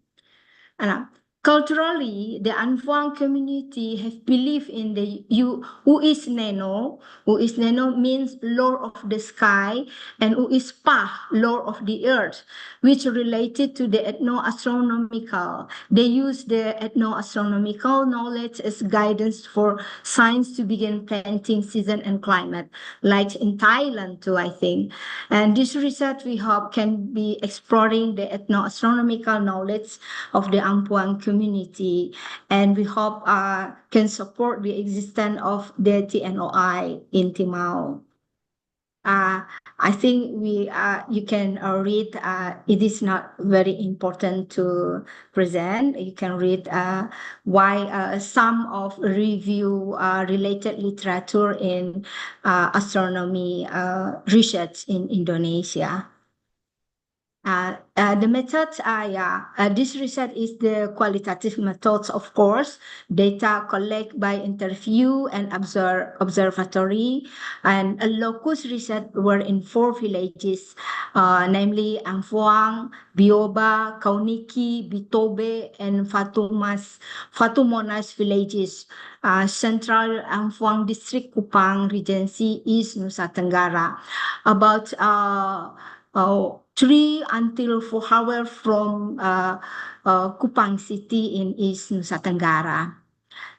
Speaker 1: Culturally, the Anfuang community have believed in the Uis Neno. Uis Neno means Lord of the Sky, and Uis Pah, Lord of the Earth, which related to the ethnoastronomical. They use the ethnoastronomical knowledge as guidance for science to begin planting season and climate, like in Thailand too, I think. And this research, we hope, can be exploring the ethnoastronomical knowledge of the Ampuang community, and we hope can support the existence of the TNOI in Timau. I think you can read. It is not very important to present. You can read why some of review related literature in astronomy research in Indonesia. The methods are, this research is the qualitative methods, of course, data collect by interview and observatory, and a locus research were in 4 villages, namely Amfuang, Bioba, Kauniki, Bitobe, and Fatumonas villages, Central Amfuang District, Kupang, Regency, East Nusa Tenggara. About 3 until 4 hours from Kupang City in East Nusa Tenggara.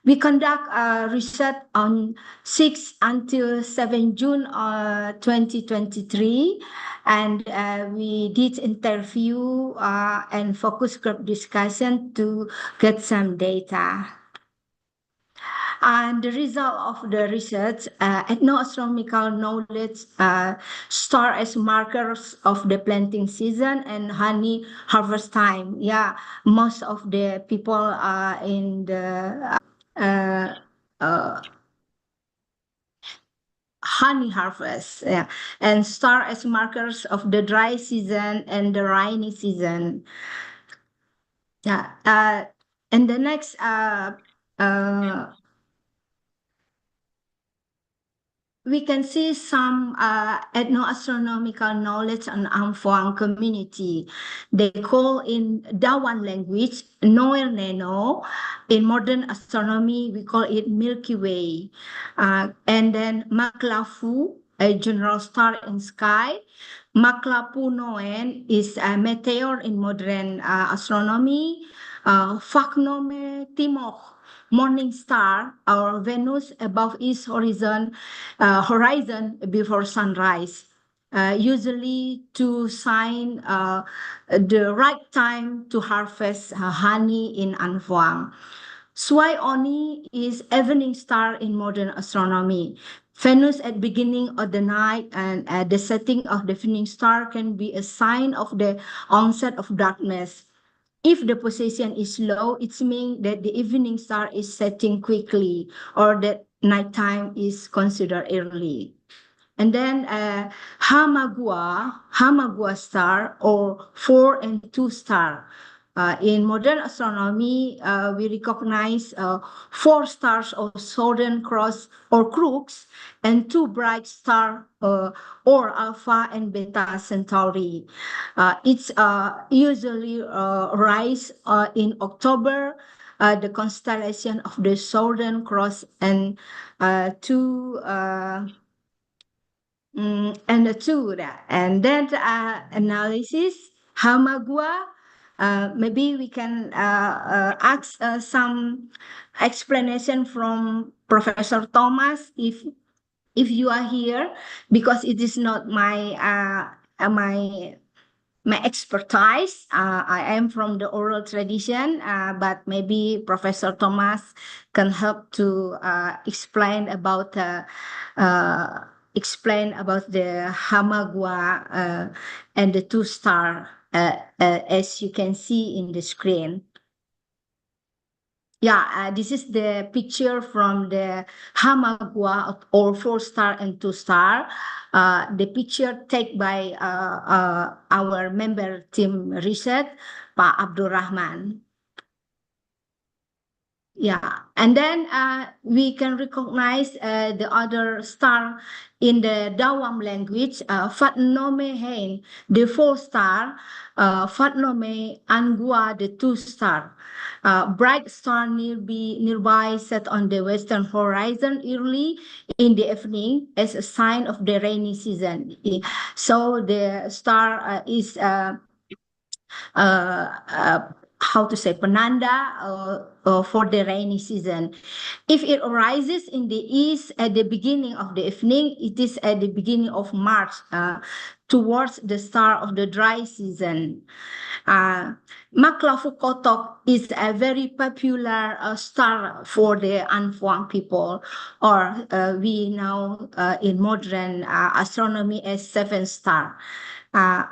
Speaker 1: We conduct research on 6 until 7 June 2023, and we did interview and focus group discussion to get some data. And the result of the research, ethnoastronomical knowledge star as markers of the planting season and honey harvest time. Yeah, most of the people in the honey harvest, yeah, and star as markers of the dry season and the rainy season. Yeah, and the next we can see some ethno-astronomical knowledge on Amphoang community. They call in Dawan language Noel Neno. In modern astronomy, we call it Milky Way. And then Maklafu, a general star in sky. Maklapu Noen is a meteor in modern astronomy. Faknome Timok, morning star, or Venus above east horizon before sunrise, usually to sign the right time to harvest honey in Amphoang. Swai Oni is evening star in modern astronomy. Venus at beginning of the night and at the setting of the evening star can be a sign of the onset of darkness. If the position is low, it means that the evening star is setting quickly or that nighttime is considered early. And then Hamagua star or 4 and 2 star. In modern astronomy, we recognize 4 stars of Southern Cross or Crux and 2 bright stars or Alpha and Beta Centauri. It's usually rise in October, the constellation of the Southern Cross and and then analysis Hamagua. Maybe we can ask some explanation from Professor Thomas if you are here, because it is not my expertise. I am from the oral tradition, but maybe Professor Thomas can help to explain about the Hamagua and the 2 star, as you can see in the screen. Yeah, this is the picture from the Hamagua or 4 star and 2 star. The picture taken by our member team Riset, Pak Abdul Rahman. Yeah, and then we can recognize the other star in the Dawam language, Fatnome Hein, the 4 star, Fatnome Angua, the 2 star. Bright star nearby set on the western horizon early in the evening as a sign of the rainy season. So the star is how to say, penanda for the rainy season. If it arises in the east at the beginning of the evening, it is at the beginning of March, towards the start of the dry season. Maklafu Kotok is a very popular star for the Amphoang people, or we know in modern astronomy as 7 star.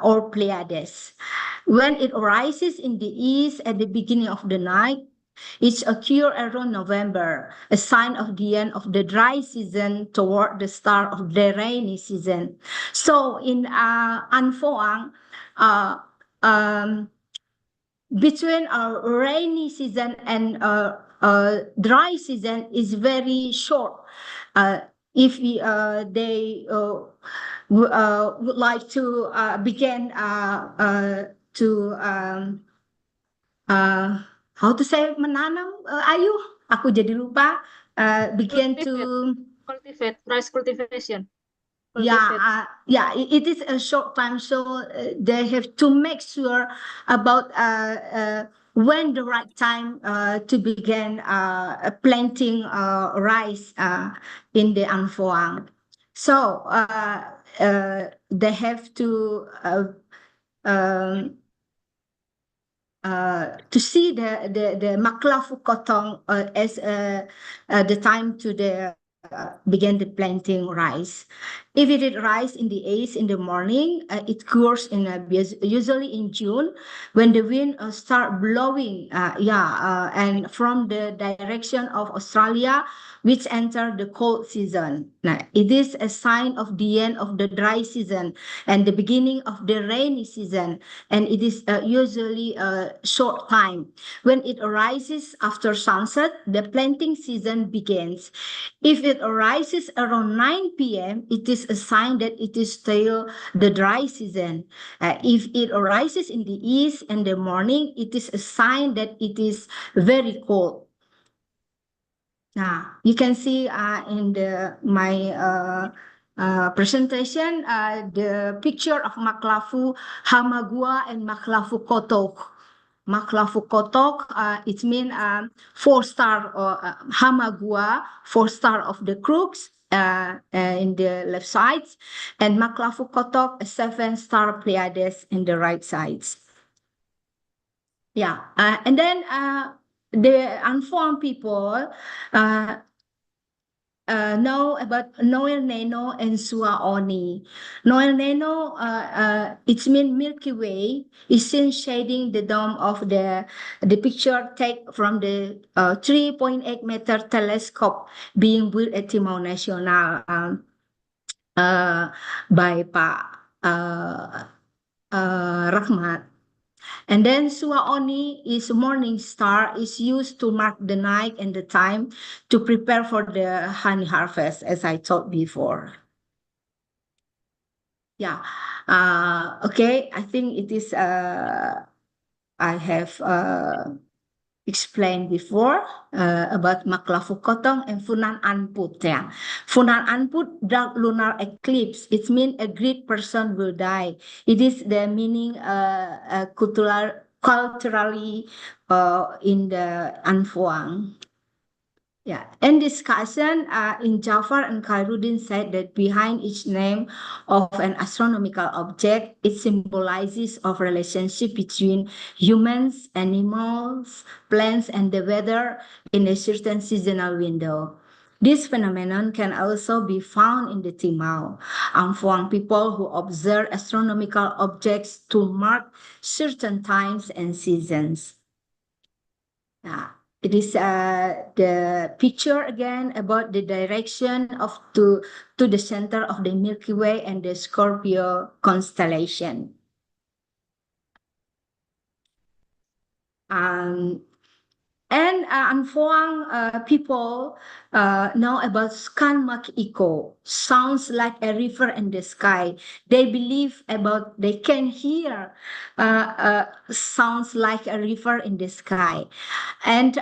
Speaker 1: Or Pleiades. When it arises in the east at the beginning of the night, it occurs around November, a sign of the end of the dry season toward the start of the rainy season. So in Amphoang, between rainy season and dry season is very short. If they would like to begin how to say menanam, Ayu? Aku jadi lupa. Begin to
Speaker 2: cultivate, rice cultivation.
Speaker 1: Yeah, it is a short time, so they have to make sure about when the right time to begin planting rice in the Amphoang. So they have to see the Maklafu Kotong as the time to begin the planting rice. If it rises in the east in the morning, it occurs usually in June when the wind start blowing, and from the direction of Australia, which enter the cold season. Now, it is a sign of the end of the dry season and the beginning of the rainy season, and it is usually a short time. When it arises after sunset, the planting season begins. If it arises around 9 p.m., it is a sign that it is still the dry season. If it arises in the east in the morning, it is a sign that it is very cold. Now, you can see in my presentation the picture of Maklafu Hamagua and Maklafu Kotok. Maklafu Kotok, it means 4-star or Hamagua, 4-star of the crooks in the left sides, and Maklafu Kotok, a 7-star Pleiades in the right sides. Yeah, and then the informed people know about Noel Neno and Suaoni. Noel Neno, it means Milky Way, is seen shading the dome of the picture take from the 3.8-meter telescope being built at Timor Nasional by Pak Rahmat. And then Suaoni is morning star, is used to mark the night and the time to prepare for the honey harvest, as I told before. Yeah. Okay. I think it is. I have explained before about Maklafu Kotong and Funan Anput. Yeah. Funan Anput, dark lunar eclipse. It means a great person will die. It is the meaning culturally in the Anfuang. Yeah, in discussion, in Jafar and Khairuddin said that behind each name of an astronomical object, it symbolizes of relationship between humans, animals, plants, and the weather in a certain seasonal window. This phenomenon can also be found in the Timau, Amfuang people who observe astronomical objects to mark certain times and seasons. Yeah. It is the picture again about the direction of to the center of the Milky Way and the Scorpio constellation. And Anfoang people know about Skan Mak Iko, sounds like a river in the sky. They believe about, they can hear sounds like a river in the sky. And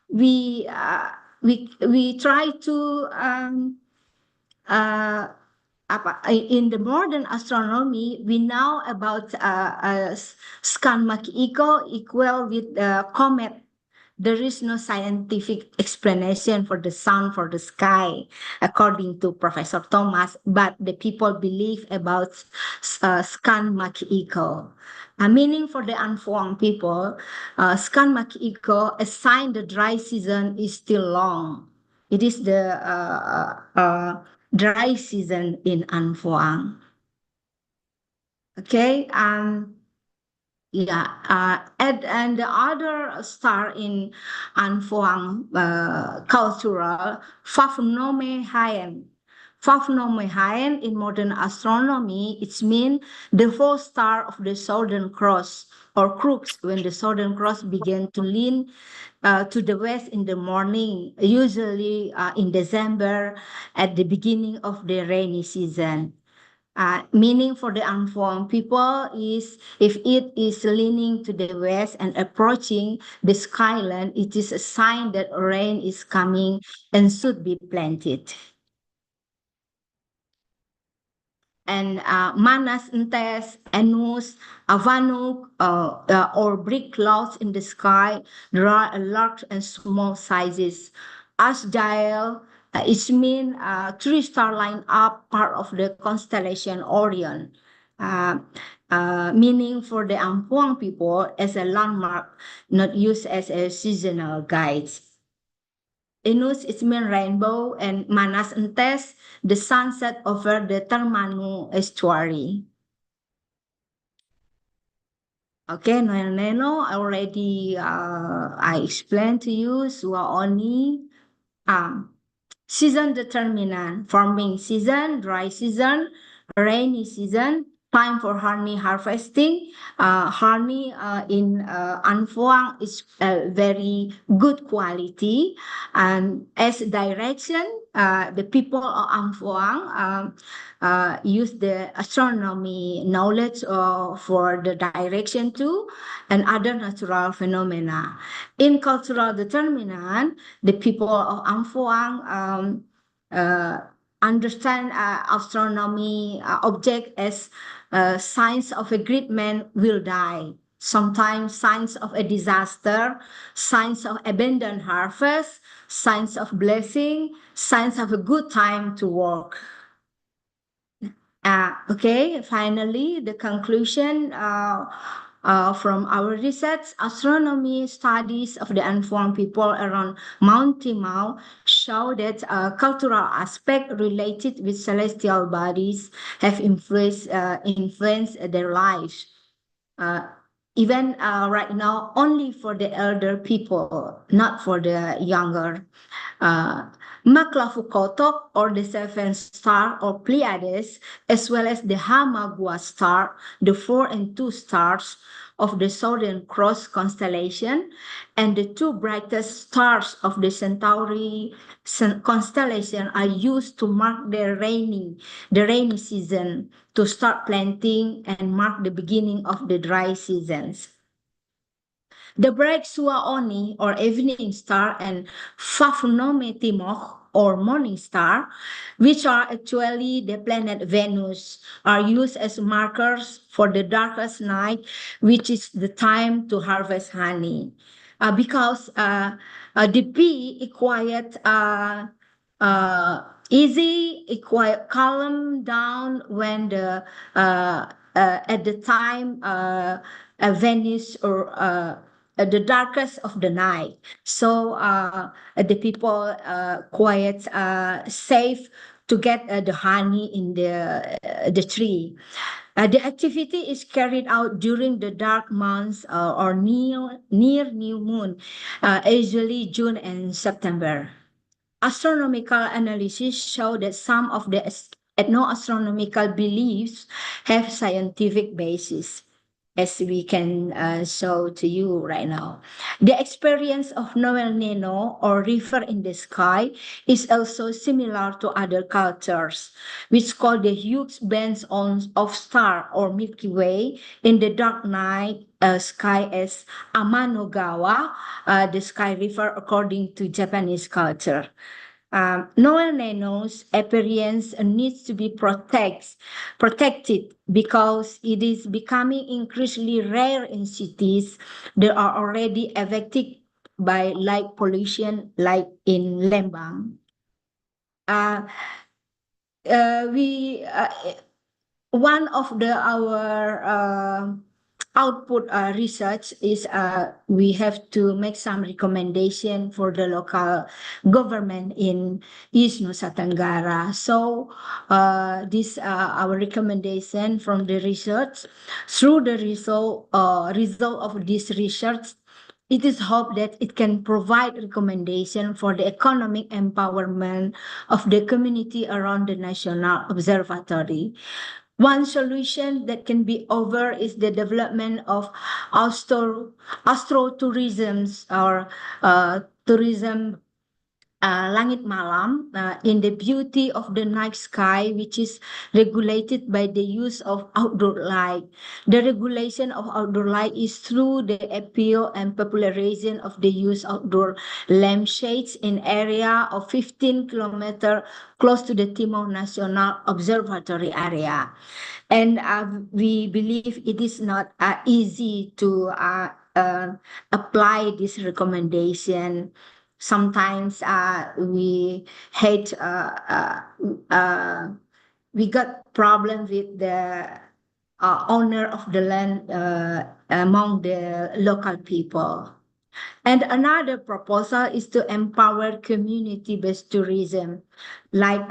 Speaker 1: we try to in the modern astronomy, we know about Skan Mak Iko equal with comet. There is no scientific explanation for the sun, for the sky, according to Professor Thomas, but the people believe about Skan Mak Iko. Meaning for the Anfoang people, Skan Mak Iko, a sign the dry season is still long. It is the dry season in Anfoang. Okay, yeah, and the other star in Anfoang cultural, Fafnome Hayen. Fafnome Hayen in modern astronomy, it means the 4th star of the Southern Cross or crux when the Southern Cross began to lean to the west in the morning, usually in December at the beginning of the rainy season. Meaning for the unformed people is if it is leaning to the west and approaching the skyline, it is a sign that rain is coming and should be planted. And Manas Ntes, Anus, Avanuk, or brick clouds in the sky, there are large and small sizes. Asjael, it means 3-star line up, part of the constellation Orion. Meaning for the Ampuang people as a landmark, not used as a seasonal guide. Inus is mean rainbow, and Manas Entes, the sunset over the Termanu estuary. Okay, Noel Neno, already I explained to you, Suaoni, season determinant, farming season, dry season, rainy season, time for honey harvesting. Honey in Anfuang is very good quality. And as direction, the people of Anfuang use the astronomy knowledge for the direction too, and other natural phenomena. In cultural determinant, the people of Amfuang understand astronomy object as signs of a great man will die. Sometimes signs of a disaster, signs of abundant harvest, signs of blessing, signs of a good time to work. Okay, finally, the conclusion from our research, astronomy studies of the unformed people around Mount Timau show that cultural aspect related with celestial bodies have influenced their lives. Even right now, only for the elder people, not for the younger. Maklafukotok, or the seven star or Pleiades, as well as the Hamagua star, the 4 and 2 stars of the Southern Cross constellation, and the 2 brightest stars of the Centauri constellation are used to mark the rainy season, to start planting and mark the beginning of the dry seasons. The bright Suaoni, or evening star, and Fafnome Timoch, or morning star, which are actually the planet Venus, are used as markers for the darkest night, which is the time to harvest honey. Because the bee is quiet, easy, quiet, calm down when the at the time Venus or the darkest of the night. So the people quiet, safe to get the honey in the tree. The activity is carried out during the dark months or near new moon, usually June and September. Astronomical analysis show that some of the ethno-astronomical beliefs have scientific basis, as we can show to you right now. The experience of Noel Neno, or river in the sky, is also similar to other cultures, which call the huge bands of star or Milky Way in the dark night sky as Amanogawa, the sky river according to Japanese culture. Noel Neno's appearance needs to be protected because it is becoming increasingly rare in cities that are already affected by light pollution, like in Lembang. One of our output research is we have to make some recommendation for the local government in East Nusa Tenggara. So this our recommendation from the research. Through the result of this research, it is hoped that it can provide recommendation for the economic empowerment of the community around the National Observatory. One solution that can be offered is the development of astrotourism or tourism langit malam in the beauty of the night sky, which is regulated by the use of outdoor light. The regulation of outdoor light is through the appeal and popularization of the use of outdoor lampshades in area of 15 kilometers close to the Timor National Observatory area. And we believe it is not easy to apply this recommendation. Sometimes we got problem with the owner of the land among the local people. And another proposal is to empower community-based tourism, like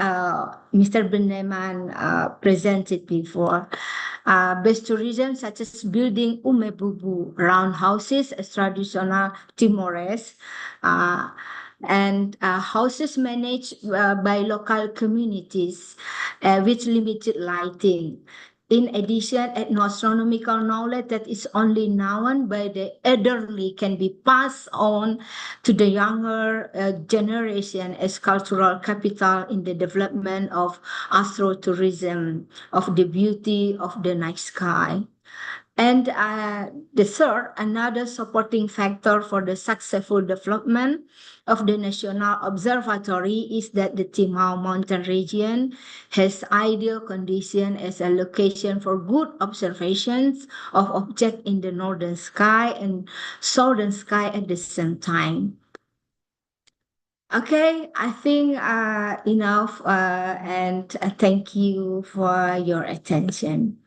Speaker 1: Mr. Beneman presented before. Based tourism such as building umebubu, round houses as traditional Timorese, and houses managed by local communities with limited lighting. In addition, ethnoastronomical knowledge that is only known by the elderly can be passed on to the younger generation as cultural capital in the development of astrotourism, of the beauty of the night sky. And the third, another supporting factor for the successful development of the National Observatory is that the Timau Mountain region has ideal condition as a location for good observations of objects in the northern sky and southern sky at the same time. Okay, I think enough and thank you for your attention.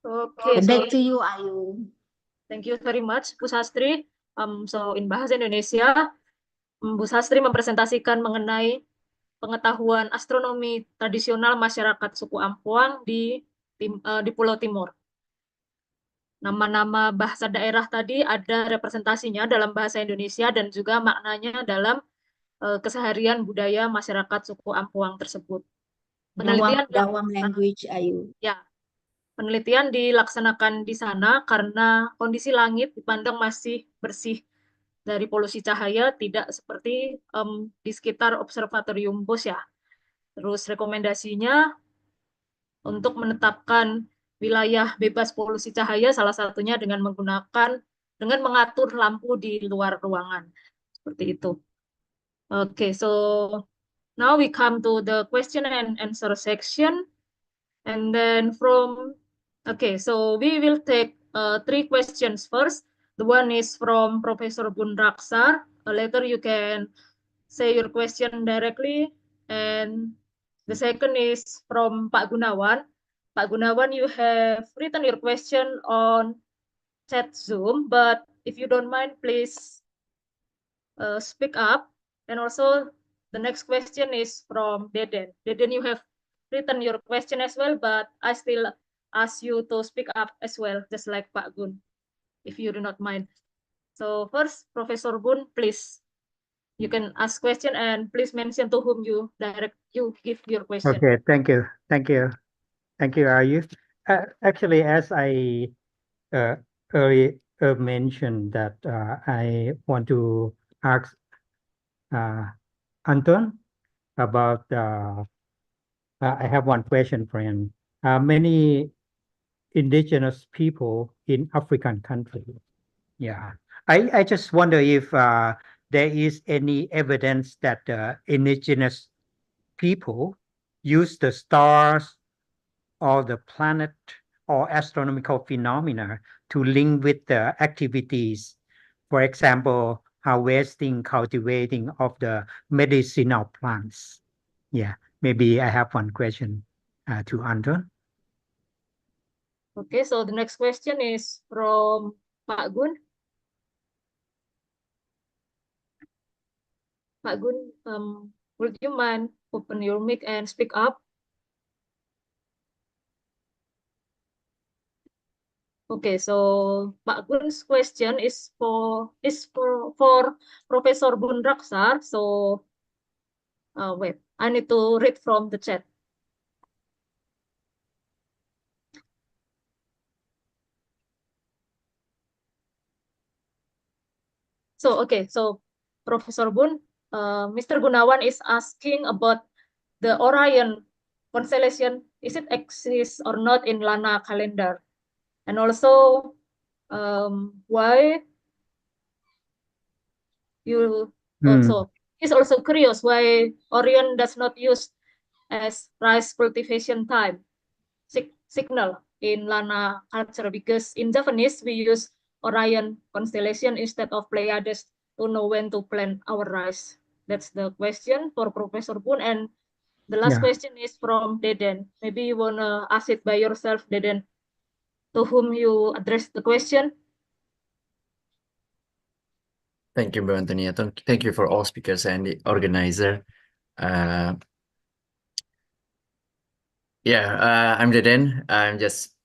Speaker 2: Okay, so
Speaker 1: Back to you, Ayu.
Speaker 2: thank you very much, Bu Sastri. So in Bahasa Indonesia, Bu Sastri mempresentasikan mengenai pengetahuan astronomi tradisional masyarakat suku Ampuang di Pulau Timur. Nama-nama bahasa daerah tadi ada representasinya dalam bahasa Indonesia dan juga maknanya dalam keseharian budaya masyarakat suku Ampuang tersebut.
Speaker 1: Dawam language, Ayu.
Speaker 2: Ya, penelitian dilaksanakan di sana karena kondisi langit dipandang masih bersih dari polusi cahaya, tidak seperti di sekitar observatorium Bos ya. Terus rekomendasinya untuk menetapkan wilayah bebas polusi cahaya salah satunya dengan mengatur lampu di luar ruangan. Seperti itu. Okay, so now we come to the question and answer section. And then so we will take 3 questions first. The one is from Professor Bun Raksar. Later you can say your question directly. And the second is from Pak Gunawan. Pak Gunawan, you have written your question on chat Zoom, but if you don't mind, please speak up. And also the next question is from Deden. Deden, you have written your question as well, but I still ask you to speak up as well, just like Pak Gun, if you do not mind. So first, Professor Bun, please, you can ask question and please mention to whom you give your question.
Speaker 4: Okay, thank you. Ayu. Actually, as I earlier mentioned that I want to ask Anton about I have one question for him. Many indigenous people in African countries. Yeah, I just wonder if there is any evidence that indigenous people use the stars or the planet or astronomical phenomena to link with the activities. For example, harvesting, cultivating of the medicinal plants. Yeah, maybe I have one question to Anton.
Speaker 2: Okay, so the next question is from Pak Gun. Pak Gun, would you mind open your mic and speak up? Okay, so Pak Gun's question is for Professor Bun Raksar. So wait, I need to read from the chat. So okay, so Professor Bun, Mr. Gunawan is asking about the Orion constellation. Is it exists or not in Lana calendar? And also, why you also is also curious why Orion does not use as rice cultivation time signal in Lana culture, because in Japanese we use Orion constellation instead of Pleiades to know when to plant our rice. That's the question for Professor Bun. And the last question is from Deden. Maybe you wanna ask it by yourself, Deden, to whom you address the question.
Speaker 10: Thank you, Bu Antonia. Thank you for all speakers and the organizer. I'm Deden. I'm just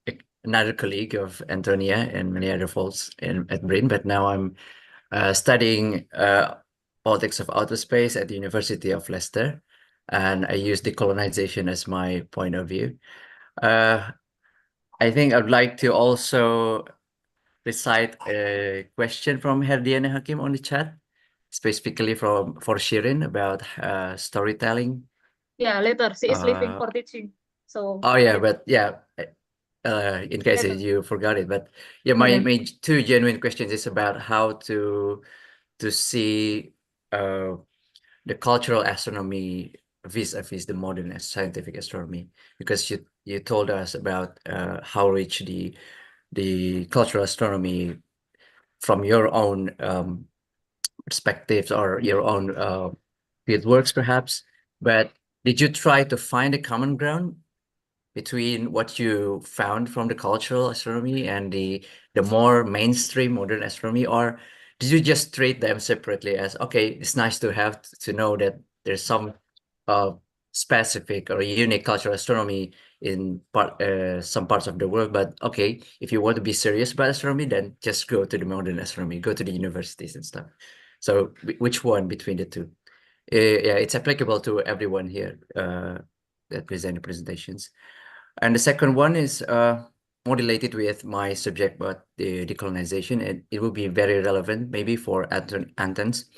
Speaker 10: another colleague of Antonia and many other folks at BRIN, but now I'm studying politics of outer space at the University of Leicester, and I use decolonization as my point of view. I think I'd like to also recite a question from Herdiana Hakim on the chat, specifically for Shirin about storytelling.
Speaker 2: Yeah, later she is leaving for teaching. So
Speaker 10: Oh yeah, but yeah, in case
Speaker 2: later.
Speaker 10: you forgot it, but yeah, my two genuine questions is about how to see the cultural astronomy vis-a-vis the modern scientific astronomy, because you told us about how rich the cultural astronomy from your own perspectives or your own field works perhaps, but did you try to find a common ground between what you found from the cultural astronomy and the more mainstream modern astronomy, or did you just treat them separately as, okay, it's nice to have to know that there's some specific or unique cultural astronomy in some parts of the world, but okay, if you want to be serious about astronomy, then just go to the modern astronomy, go to the universities and stuff. So which one between the two? Yeah, it's applicable to everyone here that present the presentations. And the second one is more related with my subject about the decolonization, and it will be very relevant maybe for Anton's,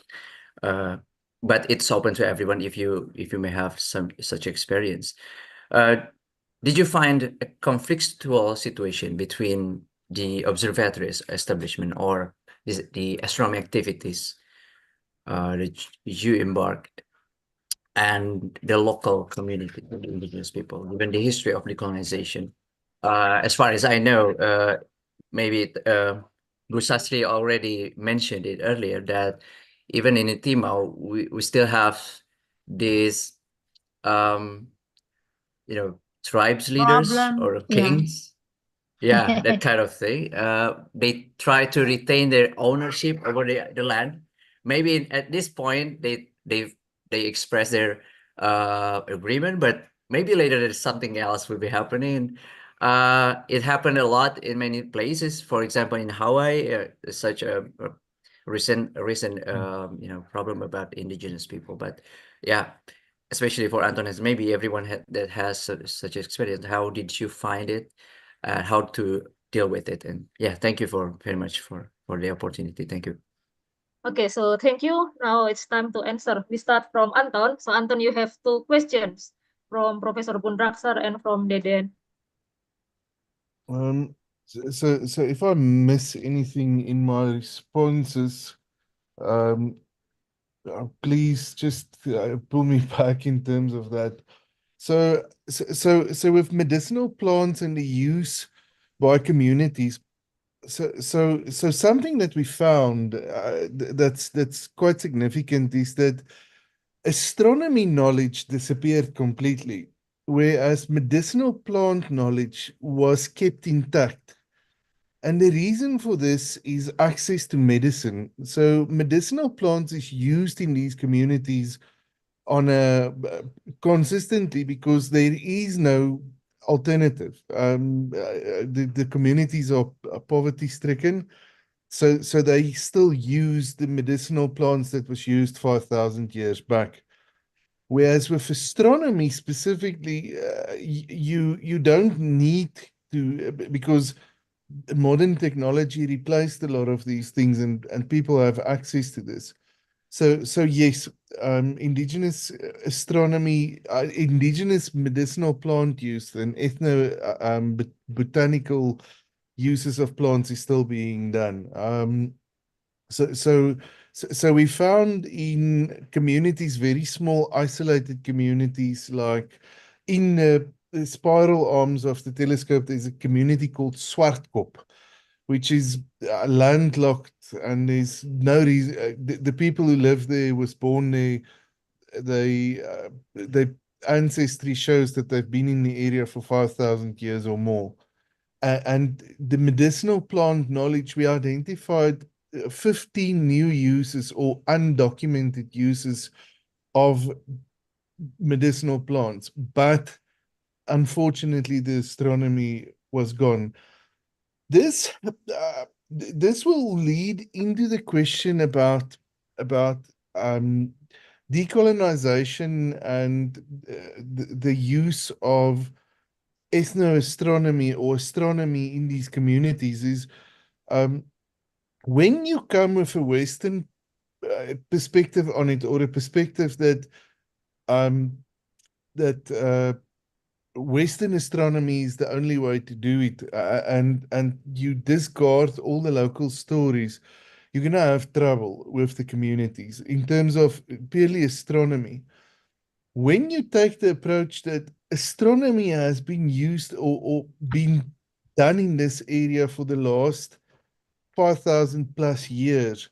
Speaker 10: but it's open to everyone if you may have some such experience. Did you find a conflictual situation between the observatories establishment or the astronomy activities that you embarked and the local community, the indigenous people, given the history of decolonization? As far as I know, maybe Gusasri already mentioned it earlier, that even in Timor, we still have these, tribes leaders or kings. Yeah, that kind of thing. They try to retain their ownership over the land. Maybe at this point they express their agreement, but maybe later there's something else will be happening. It happened a lot in many places. For example, in Hawaii, such a recent problem about indigenous people. But yeah, especially for Antonis, maybe everyone that has such experience. How did you find it? How to deal with it? And yeah, thank you very much for the opportunity. Thank you.
Speaker 2: Okay, so thank you. Now it's time to answer. We start from Anton. So Anton, you have two questions from Professor Bundraksar and from Deden.
Speaker 7: So if I miss anything in my responses, please just pull me back in terms of that. So with medicinal plants and the use by communities, so something that we found that's quite significant is that astronomy knowledge disappeared completely, whereas medicinal plant knowledge was kept intact. And the reason for this is access to medicine. So medicinal plants is used in these communities on a consistently because there is no alternative. The communities are poverty stricken, so they still use the medicinal plants that was used 5,000 years back. Whereas with astronomy specifically, you don't need to, because modern technology replaced a lot of these things, and people have access to this. So yes, indigenous astronomy, indigenous medicinal plant use and botanical uses of plants is still being done. So we found in communities, very small isolated communities, like in the spiral arms of the telescope, there's a community called Swartkop, which is landlocked, and there's no reason. The people who live there was born there. Their ancestry shows that they've been in the area for 5,000 years or more. And the medicinal plant knowledge, we identified 15 new uses or undocumented uses of medicinal plants, but unfortunately the astronomy was gone. This this will lead into the question about decolonization and the use of ethnoastronomy or astronomy in these communities. Is when you come with a Western perspective on it, or a perspective that Western astronomy is the only way to do it, and you discard all the local stories, you're going to have trouble with the communities in terms of purely astronomy. When you take the approach that astronomy has been used or been done in this area for the last 5,000 plus years,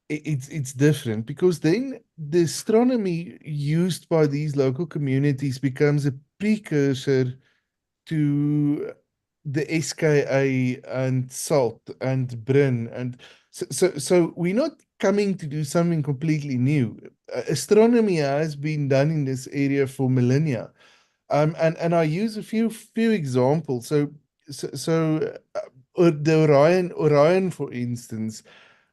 Speaker 7: it's different, because then the astronomy used by these local communities becomes a precursor to the SKA and SALT and BRIN, and so we're not coming to do something completely new. Astronomy has been done in this area for millennia, and I use a few examples. The Orion, for instance.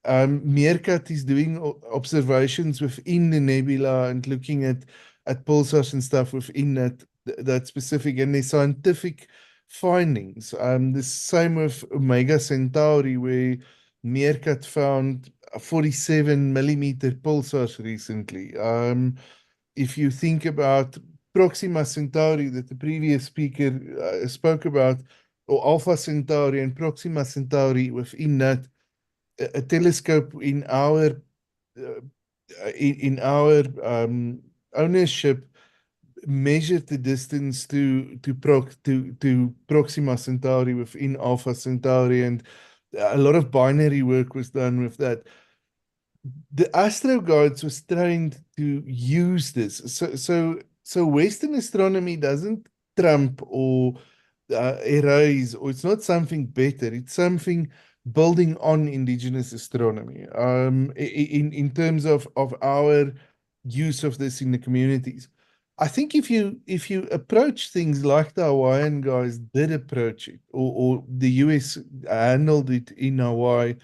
Speaker 7: Meerkat is doing observations within the nebula and looking at pulsars and stuff within that specific, and there's scientific findings. The same with Omega Centauri, where Meerkat found 47 millimeter pulsars recently. If you think about Proxima Centauri that the previous speaker spoke about, or Alpha Centauri and Proxima Centauri, within that, a telescope in our ownership measured the distance to Proxima Centauri within Alpha Centauri, and a lot of binary work was done with that. The Astro Guides was trained to use this. So Western astronomy doesn't trump or erase, or it's not something better. It's something building on indigenous astronomy, in terms of our use of this in the communities. I think if you approach things like the Hawaiian guys did approach it, or the US handled it in Hawaii,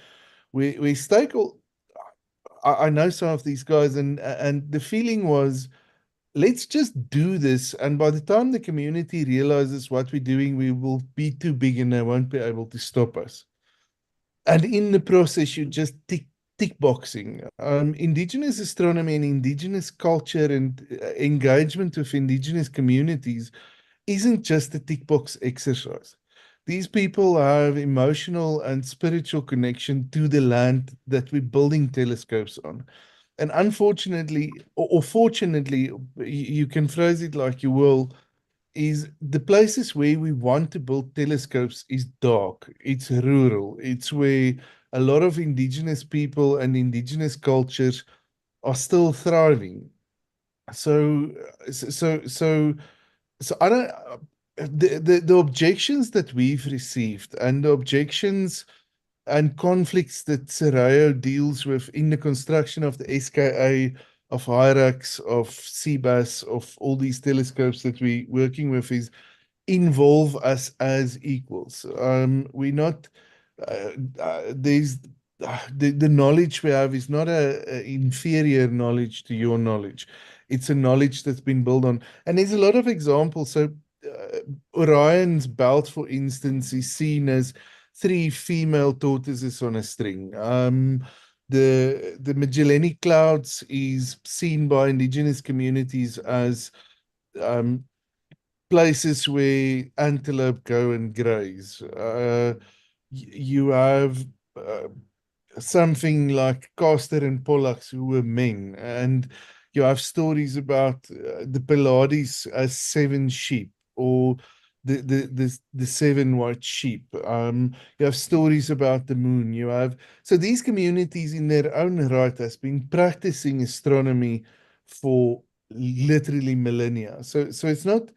Speaker 7: we stakehold. I know some of these guys, and the feeling was, let's just do this, and by the time the community realizes what we're doing, we will be too big and they won't be able to stop us. And in the process, you just tick boxing. Indigenous astronomy and indigenous culture and engagement with indigenous communities isn't just a tick box exercise. These people have emotional and spiritual connection to the land that we're building telescopes on. And unfortunately, or fortunately, you can phrase it like you will, is the places where we want to build telescopes is dark, it's rural, it's where a lot of indigenous people and indigenous cultures are still thriving. So I don't, the objections that we've received, and the objections and conflicts that Serrao deals with in the construction of the SKA, of Hyrax, of CBAS, of all these telescopes that we're working with, is involve us as equals. We're not, there's, the knowledge we have is not a inferior knowledge to your knowledge. It's a knowledge that's been built on. And there's a lot of examples. So Orion's belt, for instance, is seen as 3 female tortoises on a string. The Magellanic Clouds is seen by indigenous communities as places where antelope go and graze. You have something like Castor and Pollux, who were men, and you have stories about the Pleiades as 7 sheep, or the 7 white sheep. You have stories about the moon. You have, so these communities in their own right has been practicing astronomy for literally millennia. So it's not,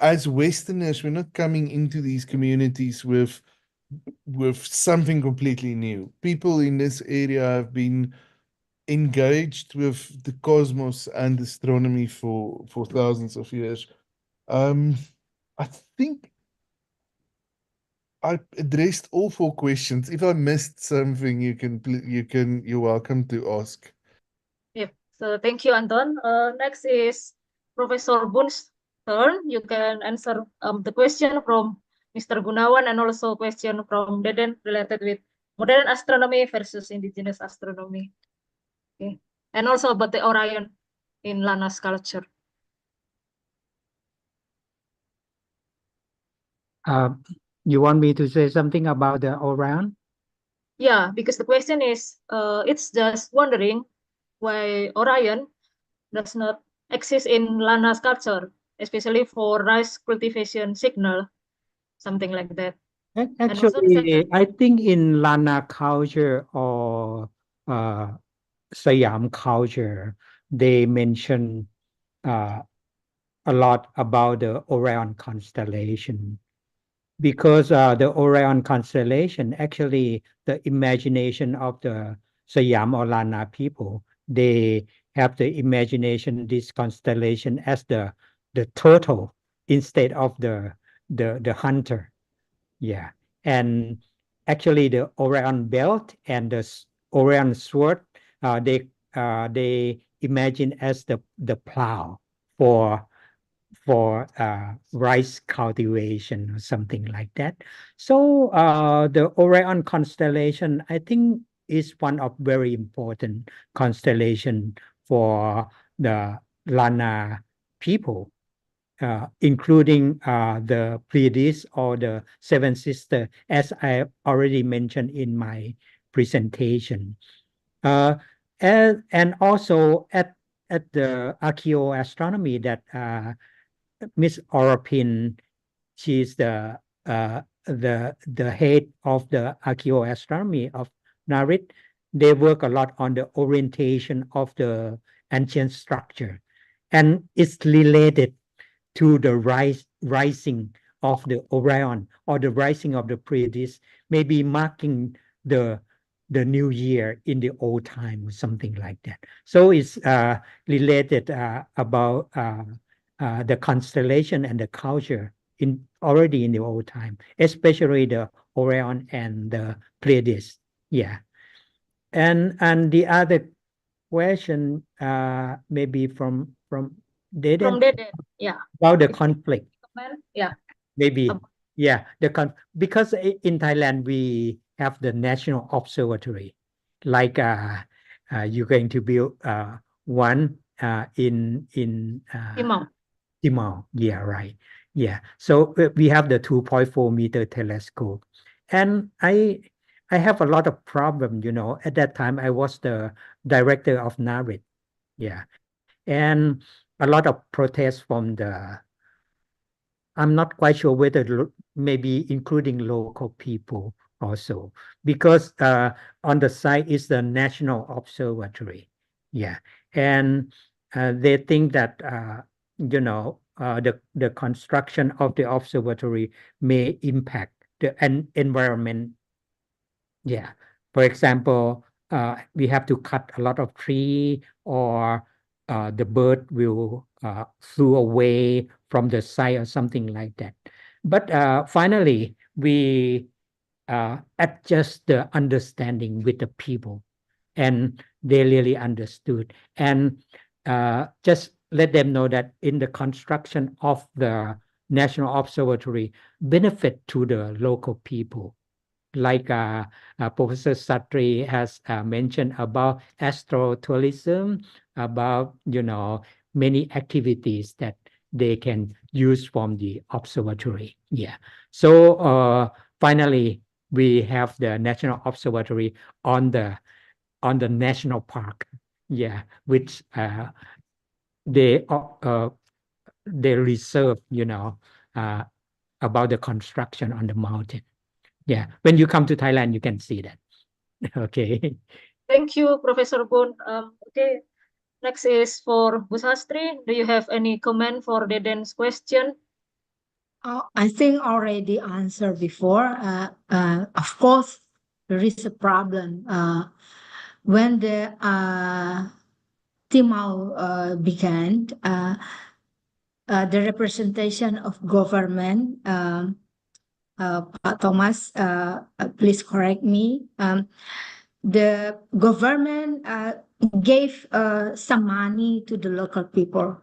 Speaker 7: as Westerners, we're not coming into these communities with with something completely new. People in this area have been engaged with the cosmos and astronomy for thousands of years. I think I addressed all 4 questions. If I missed something, you're welcome to ask.
Speaker 2: Yep. So thank you, Anton. Next is Professor Bun's turn. You can answer the question from Mr. Gunawan and also question from Deden related with modern astronomy versus indigenous astronomy. Okay. And also about the Orion in Lana's culture.
Speaker 4: You want me to say something about the Orion?
Speaker 2: Yeah, because the question is, it's just wondering why Orion does not exist in Lana's culture, especially for rice cultivation signal, something like that. And also
Speaker 4: Actually, I think in Lana culture or Siam culture, they mention a lot about the Orion constellation. Because the Orion constellation, actually, the imagination of the Siam or Lana people, they have the imagination this constellation as the turtle instead of the hunter. Yeah, and actually, the Orion belt and the Orion sword, they imagine as the plow for rice cultivation or something like that. So the Orion constellation, I think, is one of very important constellation for the Lana people, including the Pleiades or the Seven Sisters, as I already mentioned in my presentation. And also at the archaeoastronomy that Miss Oropin, she's the head of the archaeoastronomy of NARIT. They work a lot on the orientation of the ancient structure, and it's related to the rising of the Orion or the rising of the Pleiades, maybe marking the new year in the old time or something like that. So it's related about the constellation and the culture already in the old time, especially the Orion and the Pleiades. Yeah, and the other question maybe from Deden.
Speaker 2: From Deden, yeah.
Speaker 4: About the conflict.
Speaker 2: Yeah.
Speaker 4: Maybe, yeah, because in Thailand we have the National Observatory, like you're going to build one in Timor. Yeah, right. Yeah. So we have the 2.4-meter telescope. And I have a lot of problem, At that time, I was the director of NARIT. Yeah. And a lot of protests from I'm not quite sure whether maybe including local people also, because on the site is the National Observatory. Yeah. And they think that, the construction of the observatory may impact the environment. Yeah. For example, we have to cut a lot of tree, or the bird will flew away from the site or something like that. But finally, we adjust the understanding with the people, and they really understood. And just let them know that in the construction of the National Observatory, benefit to the local people. Like Professor Satri has mentioned about astrotourism, about many activities that they can use from the observatory. Yeah. So finally, we have the National Observatory on the national park. Yeah, which they reserve, about the construction on the mountain. Yeah, when you come to Thailand, you can see that. Okay.
Speaker 2: Thank you, Professor Bun. Okay, next is for Bu Sastri. Do you have any comment for Deden's question?
Speaker 1: I think already answered before. Of course, there is a problem when the Timau began. The representation of government, Pak Thomas, please correct me. The government gave some money to the local people.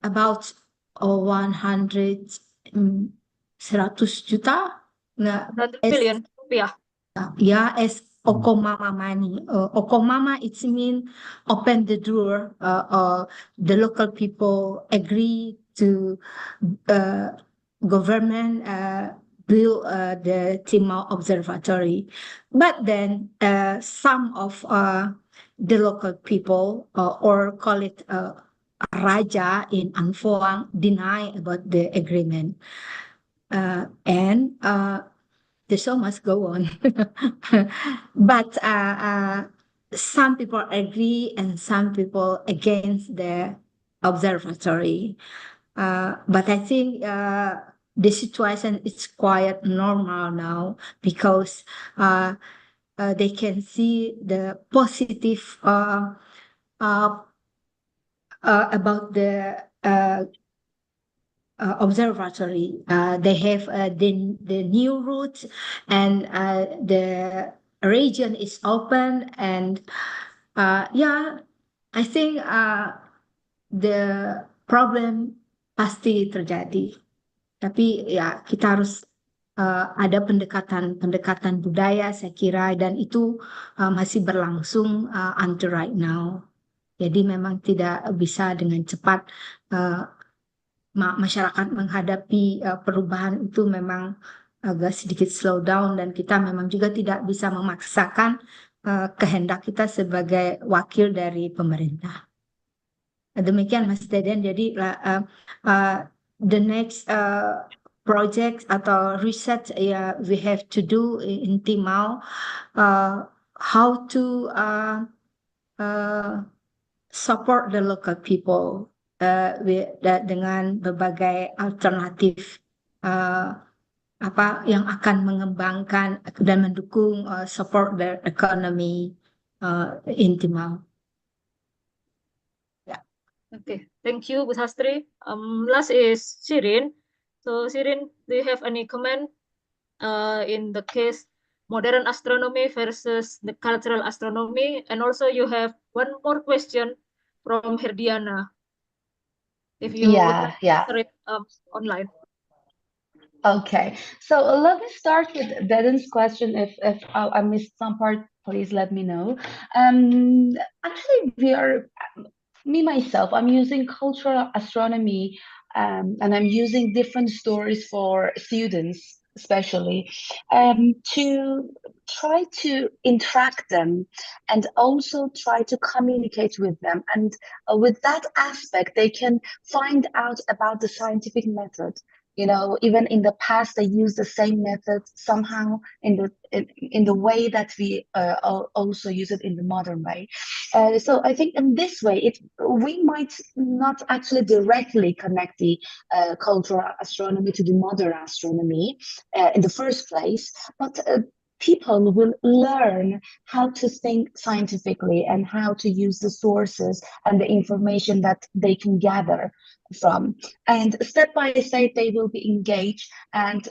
Speaker 1: About 100 100 juta, nggak,
Speaker 2: 100 billion rupiah.
Speaker 1: yeah, as Okomama money. Okomama, it means open the door. The local people agree to government build the Timau Observatory. But then some of the local people, or call it Raja in Anfoang, deny about the agreement. And the show must go on. But some people agree and some people against the observatory. But I think the situation is quite normal now because they can see the positive about the observatory. They have the new route, and the region is open, and yeah, I think the problem pasti terjadi. Tapi ya kita harus ada pendekatan budaya, saya kira, dan itu masih berlangsung until right now. Jadi memang tidak bisa dengan cepat masyarakat menghadapi perubahan itu, memang agak sedikit slow down, dan kita memang juga tidak bisa memaksakan kehendak kita sebagai wakil dari pemerintah. Demikian Mas Deden. Jadi the next project atau research we have to do in Timau, how to support the local people dengan berbagai alternatif apa yang akan mengembangkan dan mendukung support the economy in Timau.
Speaker 2: Okay, thank you, Bu Sastri. Last is Shirin. So Shirin, do you have any comment in the case modern astronomy versus the cultural astronomy? And also you have one more question from Herdiana. If you would like to answer it online.
Speaker 3: Okay, so let me start with Beden's question. If I missed some part, please let me know. Actually, myself, I'm using cultural astronomy, and I'm using different stories for students, especially, to try to interact them and also try to communicate with them. And with that aspect, they can find out about the scientific method. You know, even in the past, they used the same method somehow in the way that we also use it in the modern way. So I think in this way, we might not actually directly connect the cultural astronomy to the modern astronomy in the first place, but people will learn how to think scientifically and how to use the sources and the information that they can gather from. And step by step, they will be engaged, and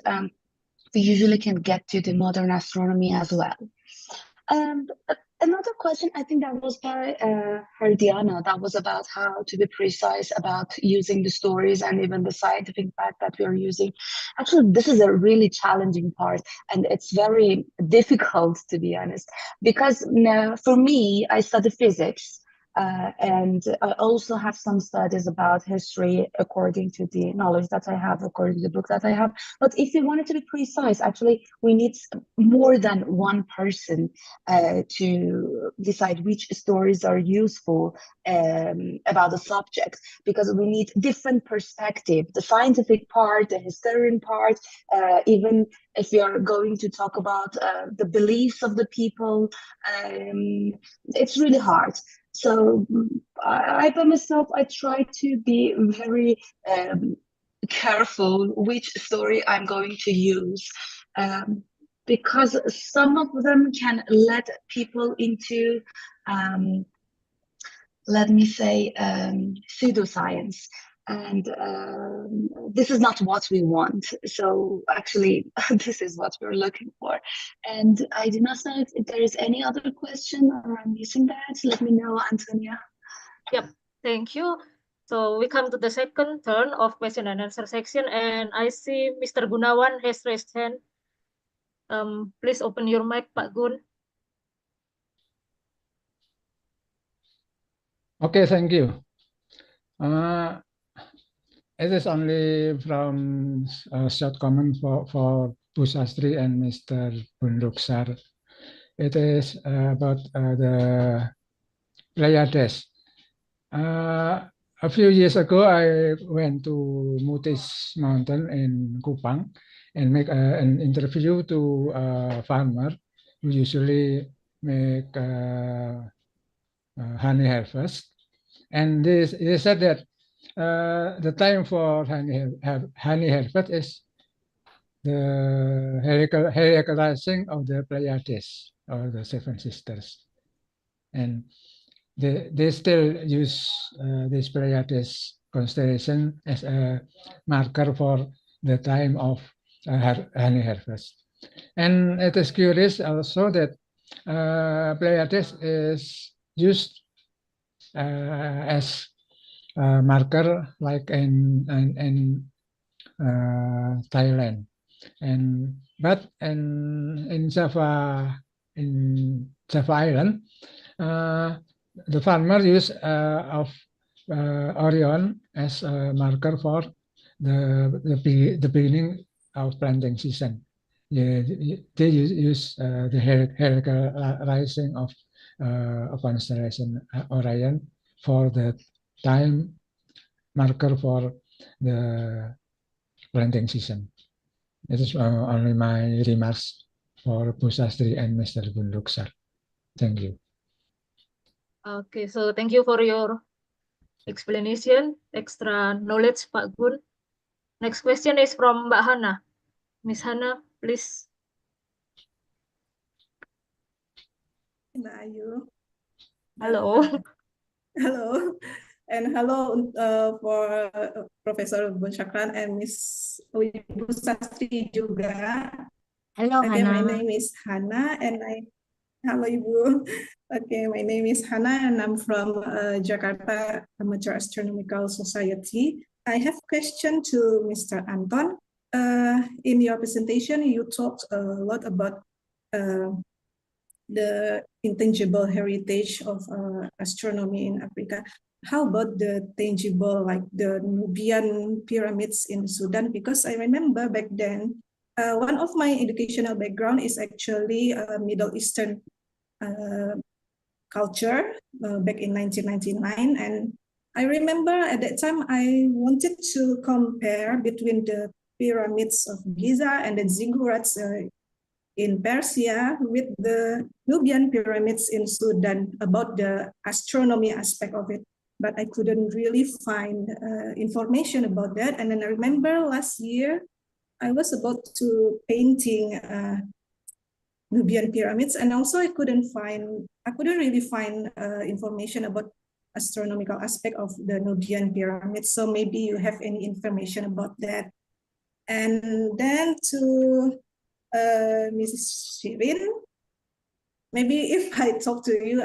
Speaker 3: we usually can get to the modern astronomy as well. Another question, I think that was by Herdiana, that was about how to be precise about using the stories and even the scientific fact that we are using. Actually, this is a really challenging part, and it's very difficult, to be honest, because for me, I study physics. And I also have some studies about history according to the knowledge that I have, according to the book that I have. But if you wanted to be precise, actually, we need more than one person to decide which stories are useful about the subject, because we need different perspective, the scientific part, the historian part, even if we are going to talk about the beliefs of the people, it's really hard. So I by myself, I try to be very careful which story I'm going to use, because some of them can lead people into, let me say, pseudoscience. And this is not what we want. So actually, this is what we're looking for. And I do not know if there is any other question or I'm missing that. Let me know, Antonia.
Speaker 2: Yep, thank you. So we come to the second turn of question and answer section, and I see Mr. Gunawan has raised hand. Please open your mic, Pak Gun.
Speaker 11: Okay, thank you. It is only from a short comment for Bu Sastri and Mr. Bunduksar. It is about the Pleiades. A few years ago, I went to Mutis Mountain in Kupang and make an interview to a farmer who usually make honey harvest. And they said that the time for honey harvest is the heliacalizing of the Pleiades or the Seven Sisters, and they still use this Pleiades constellation as a marker for the time of honey harvest. And it is curious also that Pleiades is used as a marker like in Thailand, but in Java Island, the farmer use of Orion as a marker for the beginning of planting season. Yeah, they use the heliacal rising of constellation Orion for the time marker for the planting season. This is only my remarks for Bu Sastri and Mr. Bunduksar. Thank you.
Speaker 2: Okay, so thank you for your explanation, extra knowledge, Pak Gun. Next question is from Mbak Hana. Miss Hana, please.
Speaker 12: Mbak Ayu.
Speaker 2: Hello.
Speaker 12: Hello. And hello for Professor Bun Syakran and Miss Ibu Sastri juga.
Speaker 1: Hello,
Speaker 12: Okay,
Speaker 1: Hana.
Speaker 12: my name is Hana and hello Ibu. Okay, my name is Hana and I'm from Jakarta Amateur Astronomical Society. I have a question to Mr. Anton. In your presentation, you talked a lot about the intangible heritage of astronomy in Africa. How about the tangible, like the Nubian pyramids in Sudan? Because I remember back then, one of my educational background is actually Middle Eastern culture back in 1999. And I remember at that time, I wanted to compare between the pyramids of Giza and the ziggurats in Persia with the Nubian pyramids in Sudan about the astronomy aspect of it. But I couldn't really find information about that. And then I remember last year, I was about to painting Nubian pyramids, and also I couldn't really find information about astronomical aspect of the Nubian pyramids. So maybe you have any information about that. And then to Mrs. Shirin, maybe if I talk to you,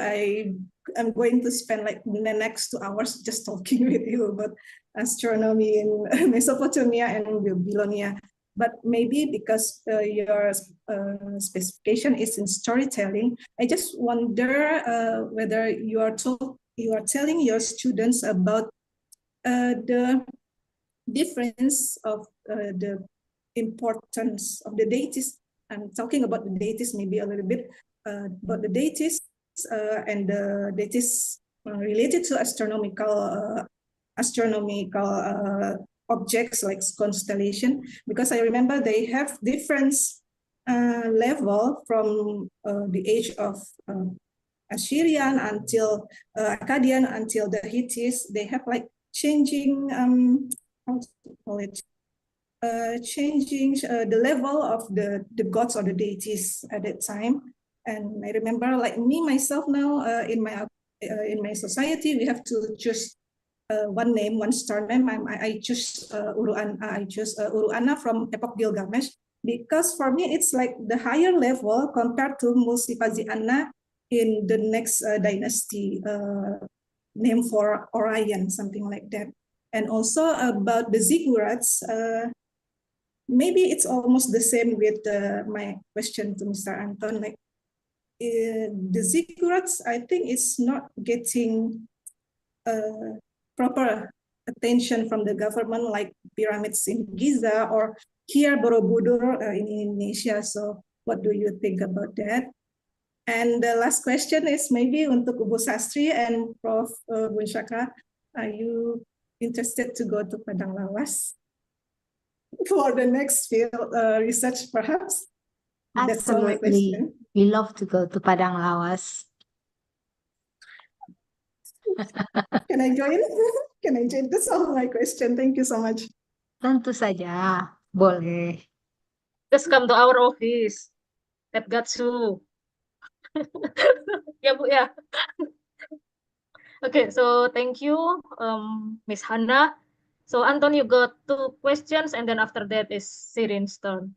Speaker 12: I'm going to spend like the next 2 hours just talking with you about astronomy in Mesopotamia and Babylonia. But maybe because your specification is in storytelling, I just wonder whether you are telling your students about the difference of the importance of the deities. I'm talking about the deities maybe a little bit, about the deities and the deities related to astronomical objects like constellation, because I remember they have different level from the age of Assyrian until Akkadian until the Hittites. They have like changing how to call it, changing the level of the gods or the deities at that time. And I remember, like me myself now, in my society, we have to choose one name, one star name. I choose Uruana from Epoch Gilgamesh, because for me it's like the higher level compared to Mulsipaziana in the next dynasty, name for Orion, something like that. And also about the ziggurats, maybe it's almost the same with my question to Mr. Anton. Like the ziggurats, I think it's not getting proper attention from the government, like pyramids in Giza or here Borobudur in Indonesia. So what do you think about that? And the last question is maybe untuk Ibu Sastri and Prof. Bunshaka. Are you interested to go to Padang Lawas for the next field research, perhaps? That's all my
Speaker 1: Absolutely.
Speaker 12: question.
Speaker 1: We love to go to Padang Lawas.
Speaker 12: Can I join? Can I join? That's all my question. Thank you so much.
Speaker 1: Tentu saja, boleh.
Speaker 2: Just come to our office at Gatsu. Ya Bu ya. Okay, so thank you, Miss Hannah. So Anton, you got 2 questions, and then after that is Sirin's turn.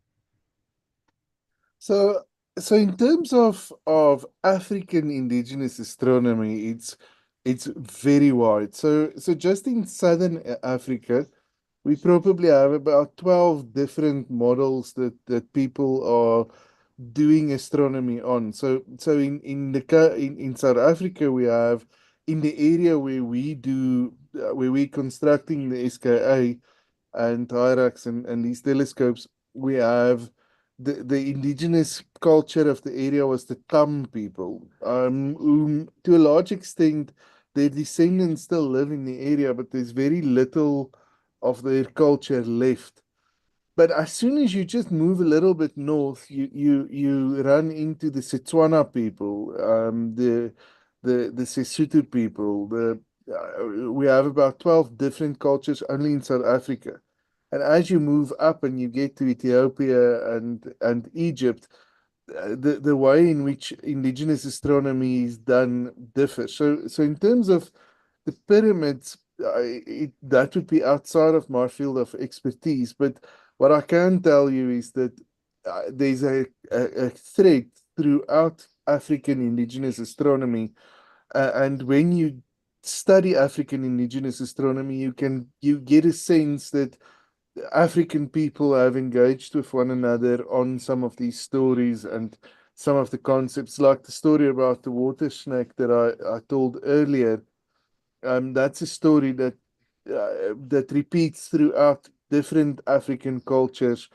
Speaker 7: So in terms of African indigenous astronomy, it's very wide. So just in Southern Africa, we probably have about 12 different models that people are doing astronomy on. So in South Africa, we have in the area where we're constructing the SKA and Hyrax and these telescopes, we have the indigenous culture of the area was the Kam people, whom to a large extent their descendants still live in the area, but there's very little of their culture left. But as soon as you just move a little bit north, you run into the Setswana people, the Sesotho people. We have about 12 different cultures only in South Africa. And as you move up and you get to Ethiopia and Egypt, the way in which indigenous astronomy is done differs. So in terms of the pyramids, that would be outside of my field of expertise. But what I can tell you is that there's a thread throughout African indigenous astronomy, and when you study African indigenous astronomy, you get a sense that African people have engaged with one another on some of these stories and some of the concepts, like the story about the water snake that I told earlier. That's a story that repeats throughout different African cultures.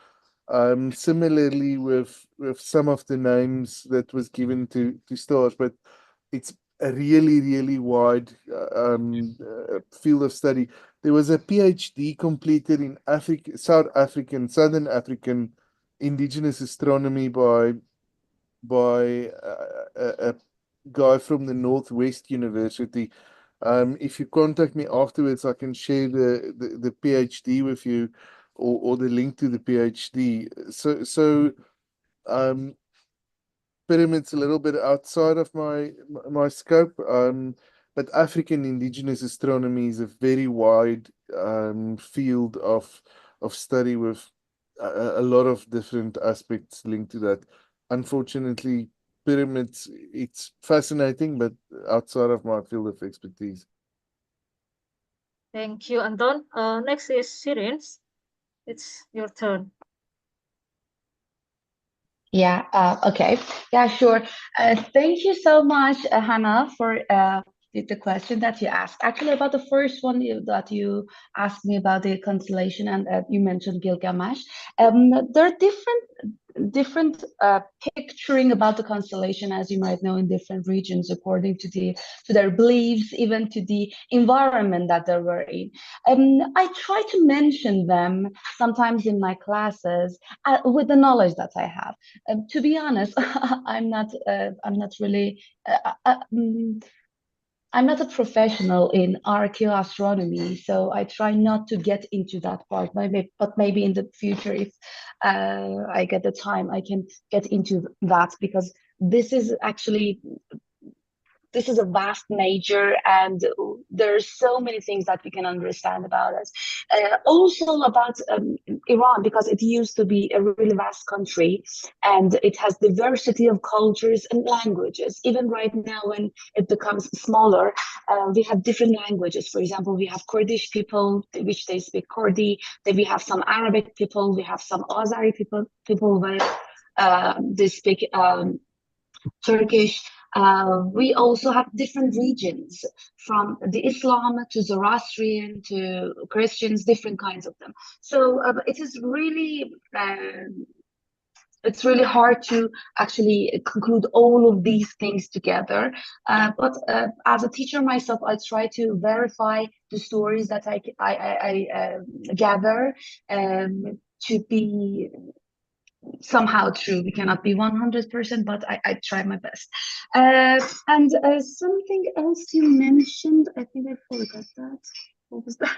Speaker 7: Similarly with some of the names that was given to stars, but it's a really, really wide field of study. There was a PhD completed in Southern African indigenous astronomy by a guy from the Northwest University. If you contact me afterwards, I can share the PhD with you, or the link to the PhD. So pyramids a little bit outside of my scope, but African indigenous astronomy is a very wide field of study with a lot of different aspects linked to that. Unfortunately, pyramids, it's fascinating, but outside of my field of expertise.
Speaker 2: Thank you, Anton. Next is Sirin's. It's your turn.
Speaker 3: Yeah, okay. Yeah, sure. Thank you so much, Hannah, for the question that you asked. Actually, about the first one that you asked me about the constellation, and you mentioned Gilgamesh. There are different picturing about the constellation, as you might know, in different regions according to their beliefs, even to the environment that they were in. I try to mention them sometimes in my classes with the knowledge that I have. To be honest, I'm not really. I'm not a professional in archaeoastronomy, so I try not to get into that part. But maybe in the future, if I get the time, I can get into that, because this is a vast major, and there's so many things that we can understand about it. Also about Iran, because it used to be a really vast country, and it has diversity of cultures and languages. Even right now, when it becomes smaller, we have different languages. For example, we have Kurdish people, which they speak Kurdi. Then we have some Arabic people. We have some Azeri people where they speak Turkish. We also have different regions, from the Islam to Zoroastrian to Christians, different kinds of them. So it is really it's really hard to actually conclude all of these things together. But as a teacher myself, I try to verify the stories that I gather to be somehow true. We cannot be 100%, but I try my best. And something else you mentioned, I think I forgot that. What was that?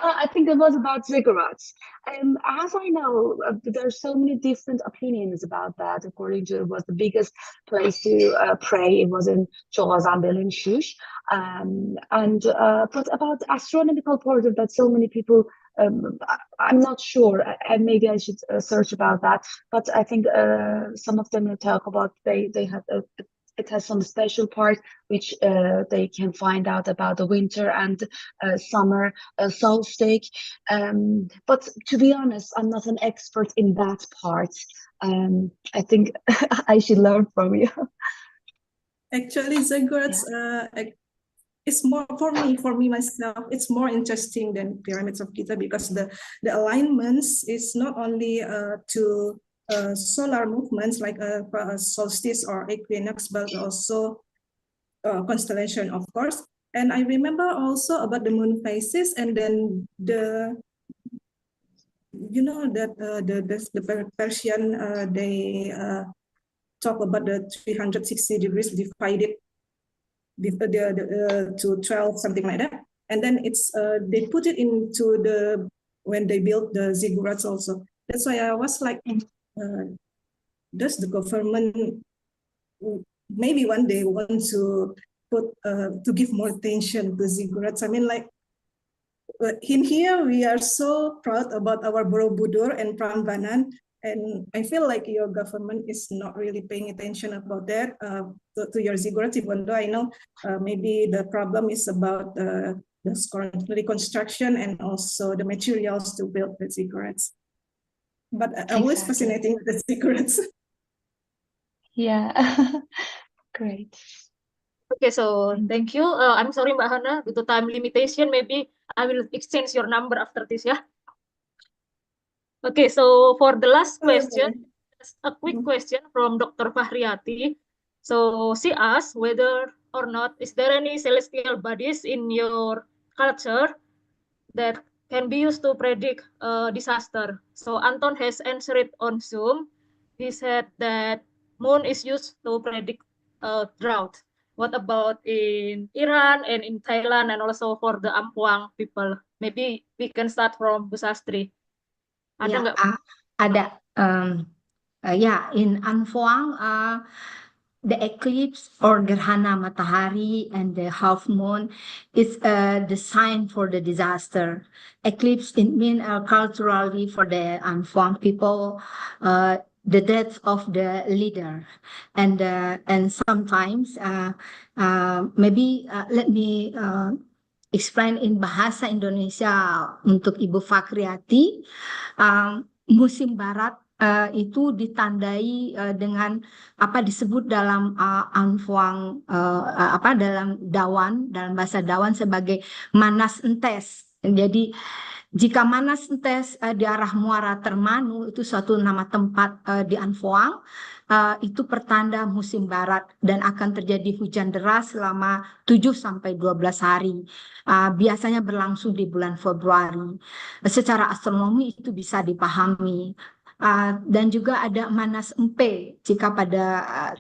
Speaker 3: I think it was about ziggurats. As I know, there are so many different opinions about that. According to it was the biggest place to pray. It was in Cholazambel in Shush. But about the astronomical part of that, so many people. I'm not sure, and maybe I should search about that. But I think some of them will talk about they have it has some special part which they can find out about the winter and summer solstice. But to be honest, I'm not an expert in that part. I think I should learn from you.
Speaker 12: Actually, ziggurats, it's more for me myself. It's more interesting than pyramids of Giza, because the alignments is not only to solar movements like solstice or equinox, but also constellation, of course. And I remember also about the moon phases, and then the Persian they talk about the 360 degrees divided to 12, something like that. And then it's they put it into when they built the ziggurats also. That's why I was like, does the government maybe one day want to put to give more attention to ziggurats? I mean, like in here we are so proud about our Borobudur and Prambanan, and I feel like your government is not really paying attention about that to your ziggurats, even though I know maybe the problem is about the reconstruction and also the materials to build the ziggurats. But always fascinating with the ziggurats.
Speaker 3: Yeah, great.
Speaker 2: Okay, so thank you. I'm sorry, Mbak Hana, due to time limitation, maybe I will exchange your number after this, yeah? Okay, so for the last question, just a quick question from Dr. Fahriati. So she asked whether or not is there any celestial bodies in your culture that can be used to predict disaster. So Anton has answered on Zoom. He said that moon is used to predict drought. What about in Iran and in Thailand, and also for the Ampuang people? Maybe we can start from Bu Sastri. Ada nggak?
Speaker 1: Ada. In Ampuang, the eclipse or gerhana matahari and the half moon is the sign for the disaster. Eclipse, it means culturally for the Ampuang people, the death of the leader, and sometimes maybe let me explain in bahasa Indonesia untuk Ibu Fakriati. Musim barat itu ditandai dengan apa disebut dalam anfuang dalam bahasa Dawan sebagai manas entes. Jadi jika manas entes di arah muara Termanu itu suatu nama tempat di Anfoang, itu pertanda musim barat dan akan terjadi hujan deras selama 7 sampai 12 hari. Biasanya berlangsung di bulan Februari. Secara astronomi itu bisa dipahami. Dan juga ada manas empe jika pada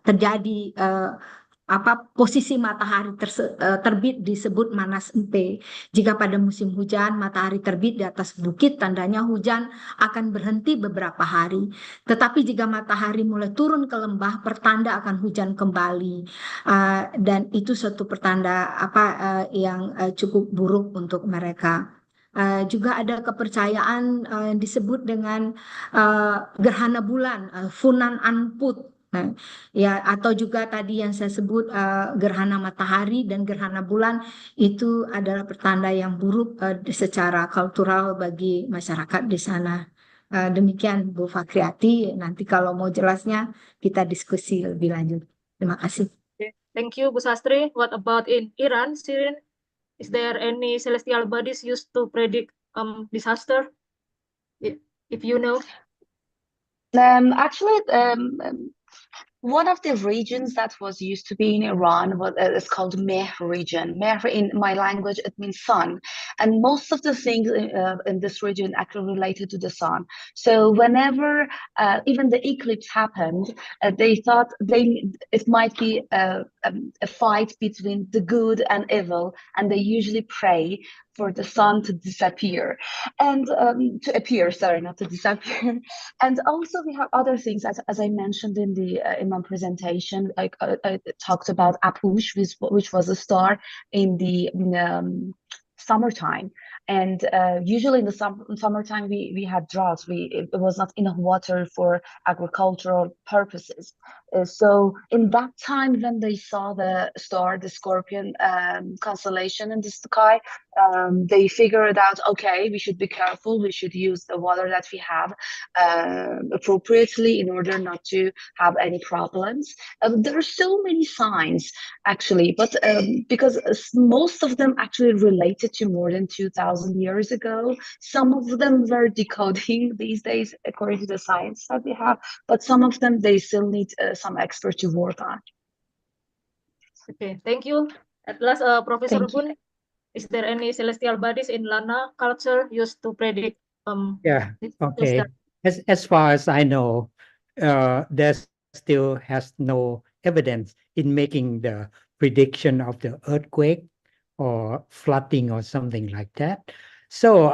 Speaker 1: terjadi posisi matahari terbit disebut manas empe. Jika pada musim hujan matahari terbit di atas bukit tandanya hujan akan berhenti beberapa hari. Tetapi jika matahari mulai turun ke lembah pertanda akan hujan kembali. Dan itu suatu pertanda yang cukup buruk untuk mereka. Juga ada kepercayaan yang disebut dengan gerhana bulan, Funan Anput. Nah, ya atau juga tadi yang saya sebut gerhana matahari dan gerhana bulan itu adalah pertanda yang buruk secara kultural bagi masyarakat di sana. Demikian Bu Fakriati. Nanti kalau mau jelasnya kita diskusi lebih lanjut. Terima kasih.
Speaker 2: Thank you, Bu Sastri. What about in Iran, Syrian? Is there any celestial bodies used to predict disaster? If you know.
Speaker 3: Actually, one of the regions that was used to be in Iran is called Mehr region. Mehr in my language, it means sun. And most of the things in this region actually related to the sun. So whenever even the eclipse happened, they thought it might be a fight between the good and evil. And they usually pray for the sun to disappear and to appear, sorry, not to disappear. And also we have other things, as I mentioned in my presentation, like I talked about Apush, which was a star in the summertime. And usually in the summertime we had droughts. It was not enough water for agricultural purposes. So in that time when they saw the star, the Scorpion constellation in the sky, they figured out, okay, we should be careful. We should use the water that we have appropriately in order not to have any problems. There are so many signs actually, but because most of them actually related to more than 2,000 years ago. Some of them were decoding these days according to the science that we have, but some of them they still need some expert to work on.
Speaker 2: Okay, thank you. At last, Professor Bun, is there any celestial bodies in Lana culture used to predict?
Speaker 4: Yeah. Okay. As far as I know, there still has no evidence in making the prediction of the earthquake or flooding or something like that. So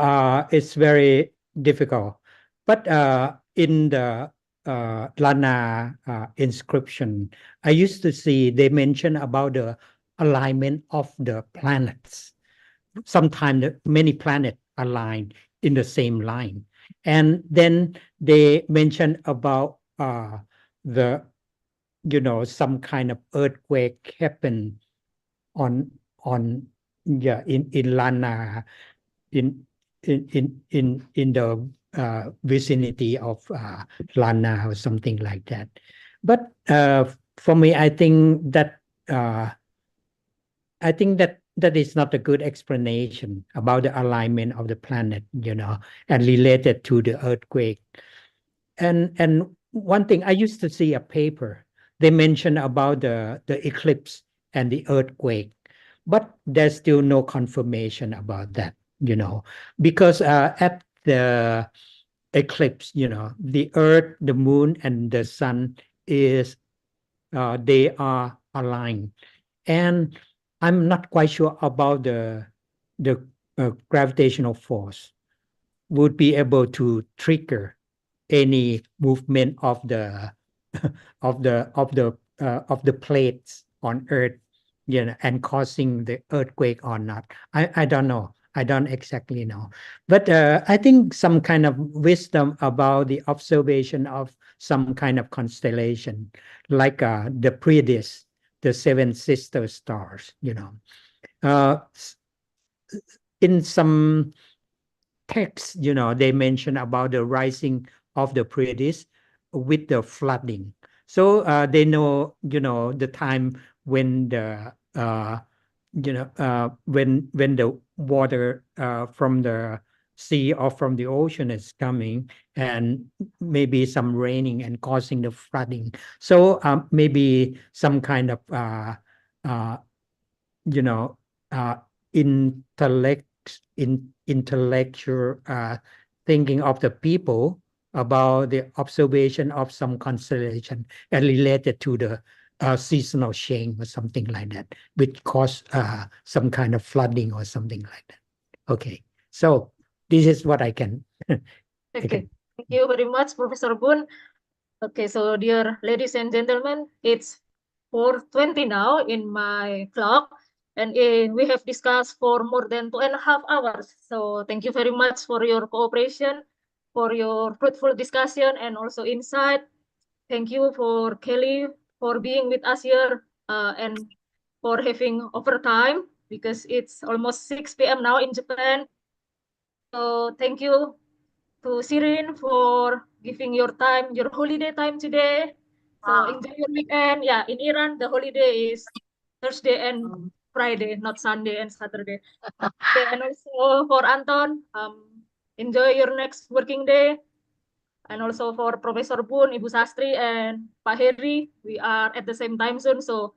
Speaker 4: it's very difficult. But in the Lana inscription, I used to see they mention about the alignment of the planets. Sometimes many planets align in the same line. And then they mention about some kind of earthquake happen in Lana in the vicinity of Lana or something like that. But for me, I think that that is not a good explanation about the alignment of the planet, and related to the earthquake. And one thing, I used to see a paper, they mentioned about the eclipse and the earthquake, but there's still no confirmation about that, because at the eclipse, the earth, the moon, and the sun they are aligned. And I'm not quite sure about the gravitational force would be able to trigger any movement of the plates on Earth, and causing the earthquake or not. I don't know. I don't exactly know. But I think some kind of wisdom about the observation of some kind of constellation, like the Pleiades, the seven sister stars, in some texts, they mention about the rising of the Pleiades with the flooding. So they know, the time when the when the water from the sea or from the ocean is coming, and maybe some raining and causing the flooding. So maybe some kind of intellectual thinking of the people about the observation of some constellation and related to the seasonal change or something like that, which cause some kind of flooding or something like that. Okay, so this is what I can.
Speaker 2: Okay, thank you very much, Professor Boon. Okay, so dear ladies and gentlemen, it's 4:20 now in my clock, and we have discussed for more than 2.5 hours. So thank you very much for your cooperation, for your fruitful discussion, and also insight. Thank you for Kelly for being with us here and for having overtime because it's almost 6 p.m. now in Japan. So thank you to Sirin for giving your time, your holiday time today. So enjoy your weekend. Yeah, in Iran, the holiday is Thursday and Friday, not Sunday and Saturday. Okay, and also for Anton, enjoy your next working day. And also for Professor Boon, Ibu Sastri, and Pak Heri, we are at the same time zone, so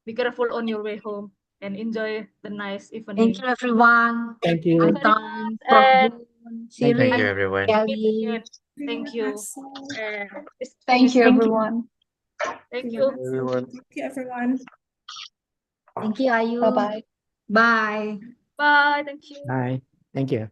Speaker 2: be careful on your way home and enjoy the nice evening.
Speaker 1: Thank you, everyone.
Speaker 4: Thank you.
Speaker 1: Anton,
Speaker 2: And
Speaker 10: Thank you,
Speaker 1: Sirin,
Speaker 10: everyone.
Speaker 1: Kelly.
Speaker 2: thank you. And
Speaker 3: Thank you,
Speaker 1: Thank you.
Speaker 3: everyone.
Speaker 2: Thank you.
Speaker 7: Everyone.
Speaker 12: Thank you, everyone.
Speaker 1: Thank you, Ayu.
Speaker 3: Bye-bye.
Speaker 1: Bye.
Speaker 2: Bye. Thank you.
Speaker 4: Bye. Thank you.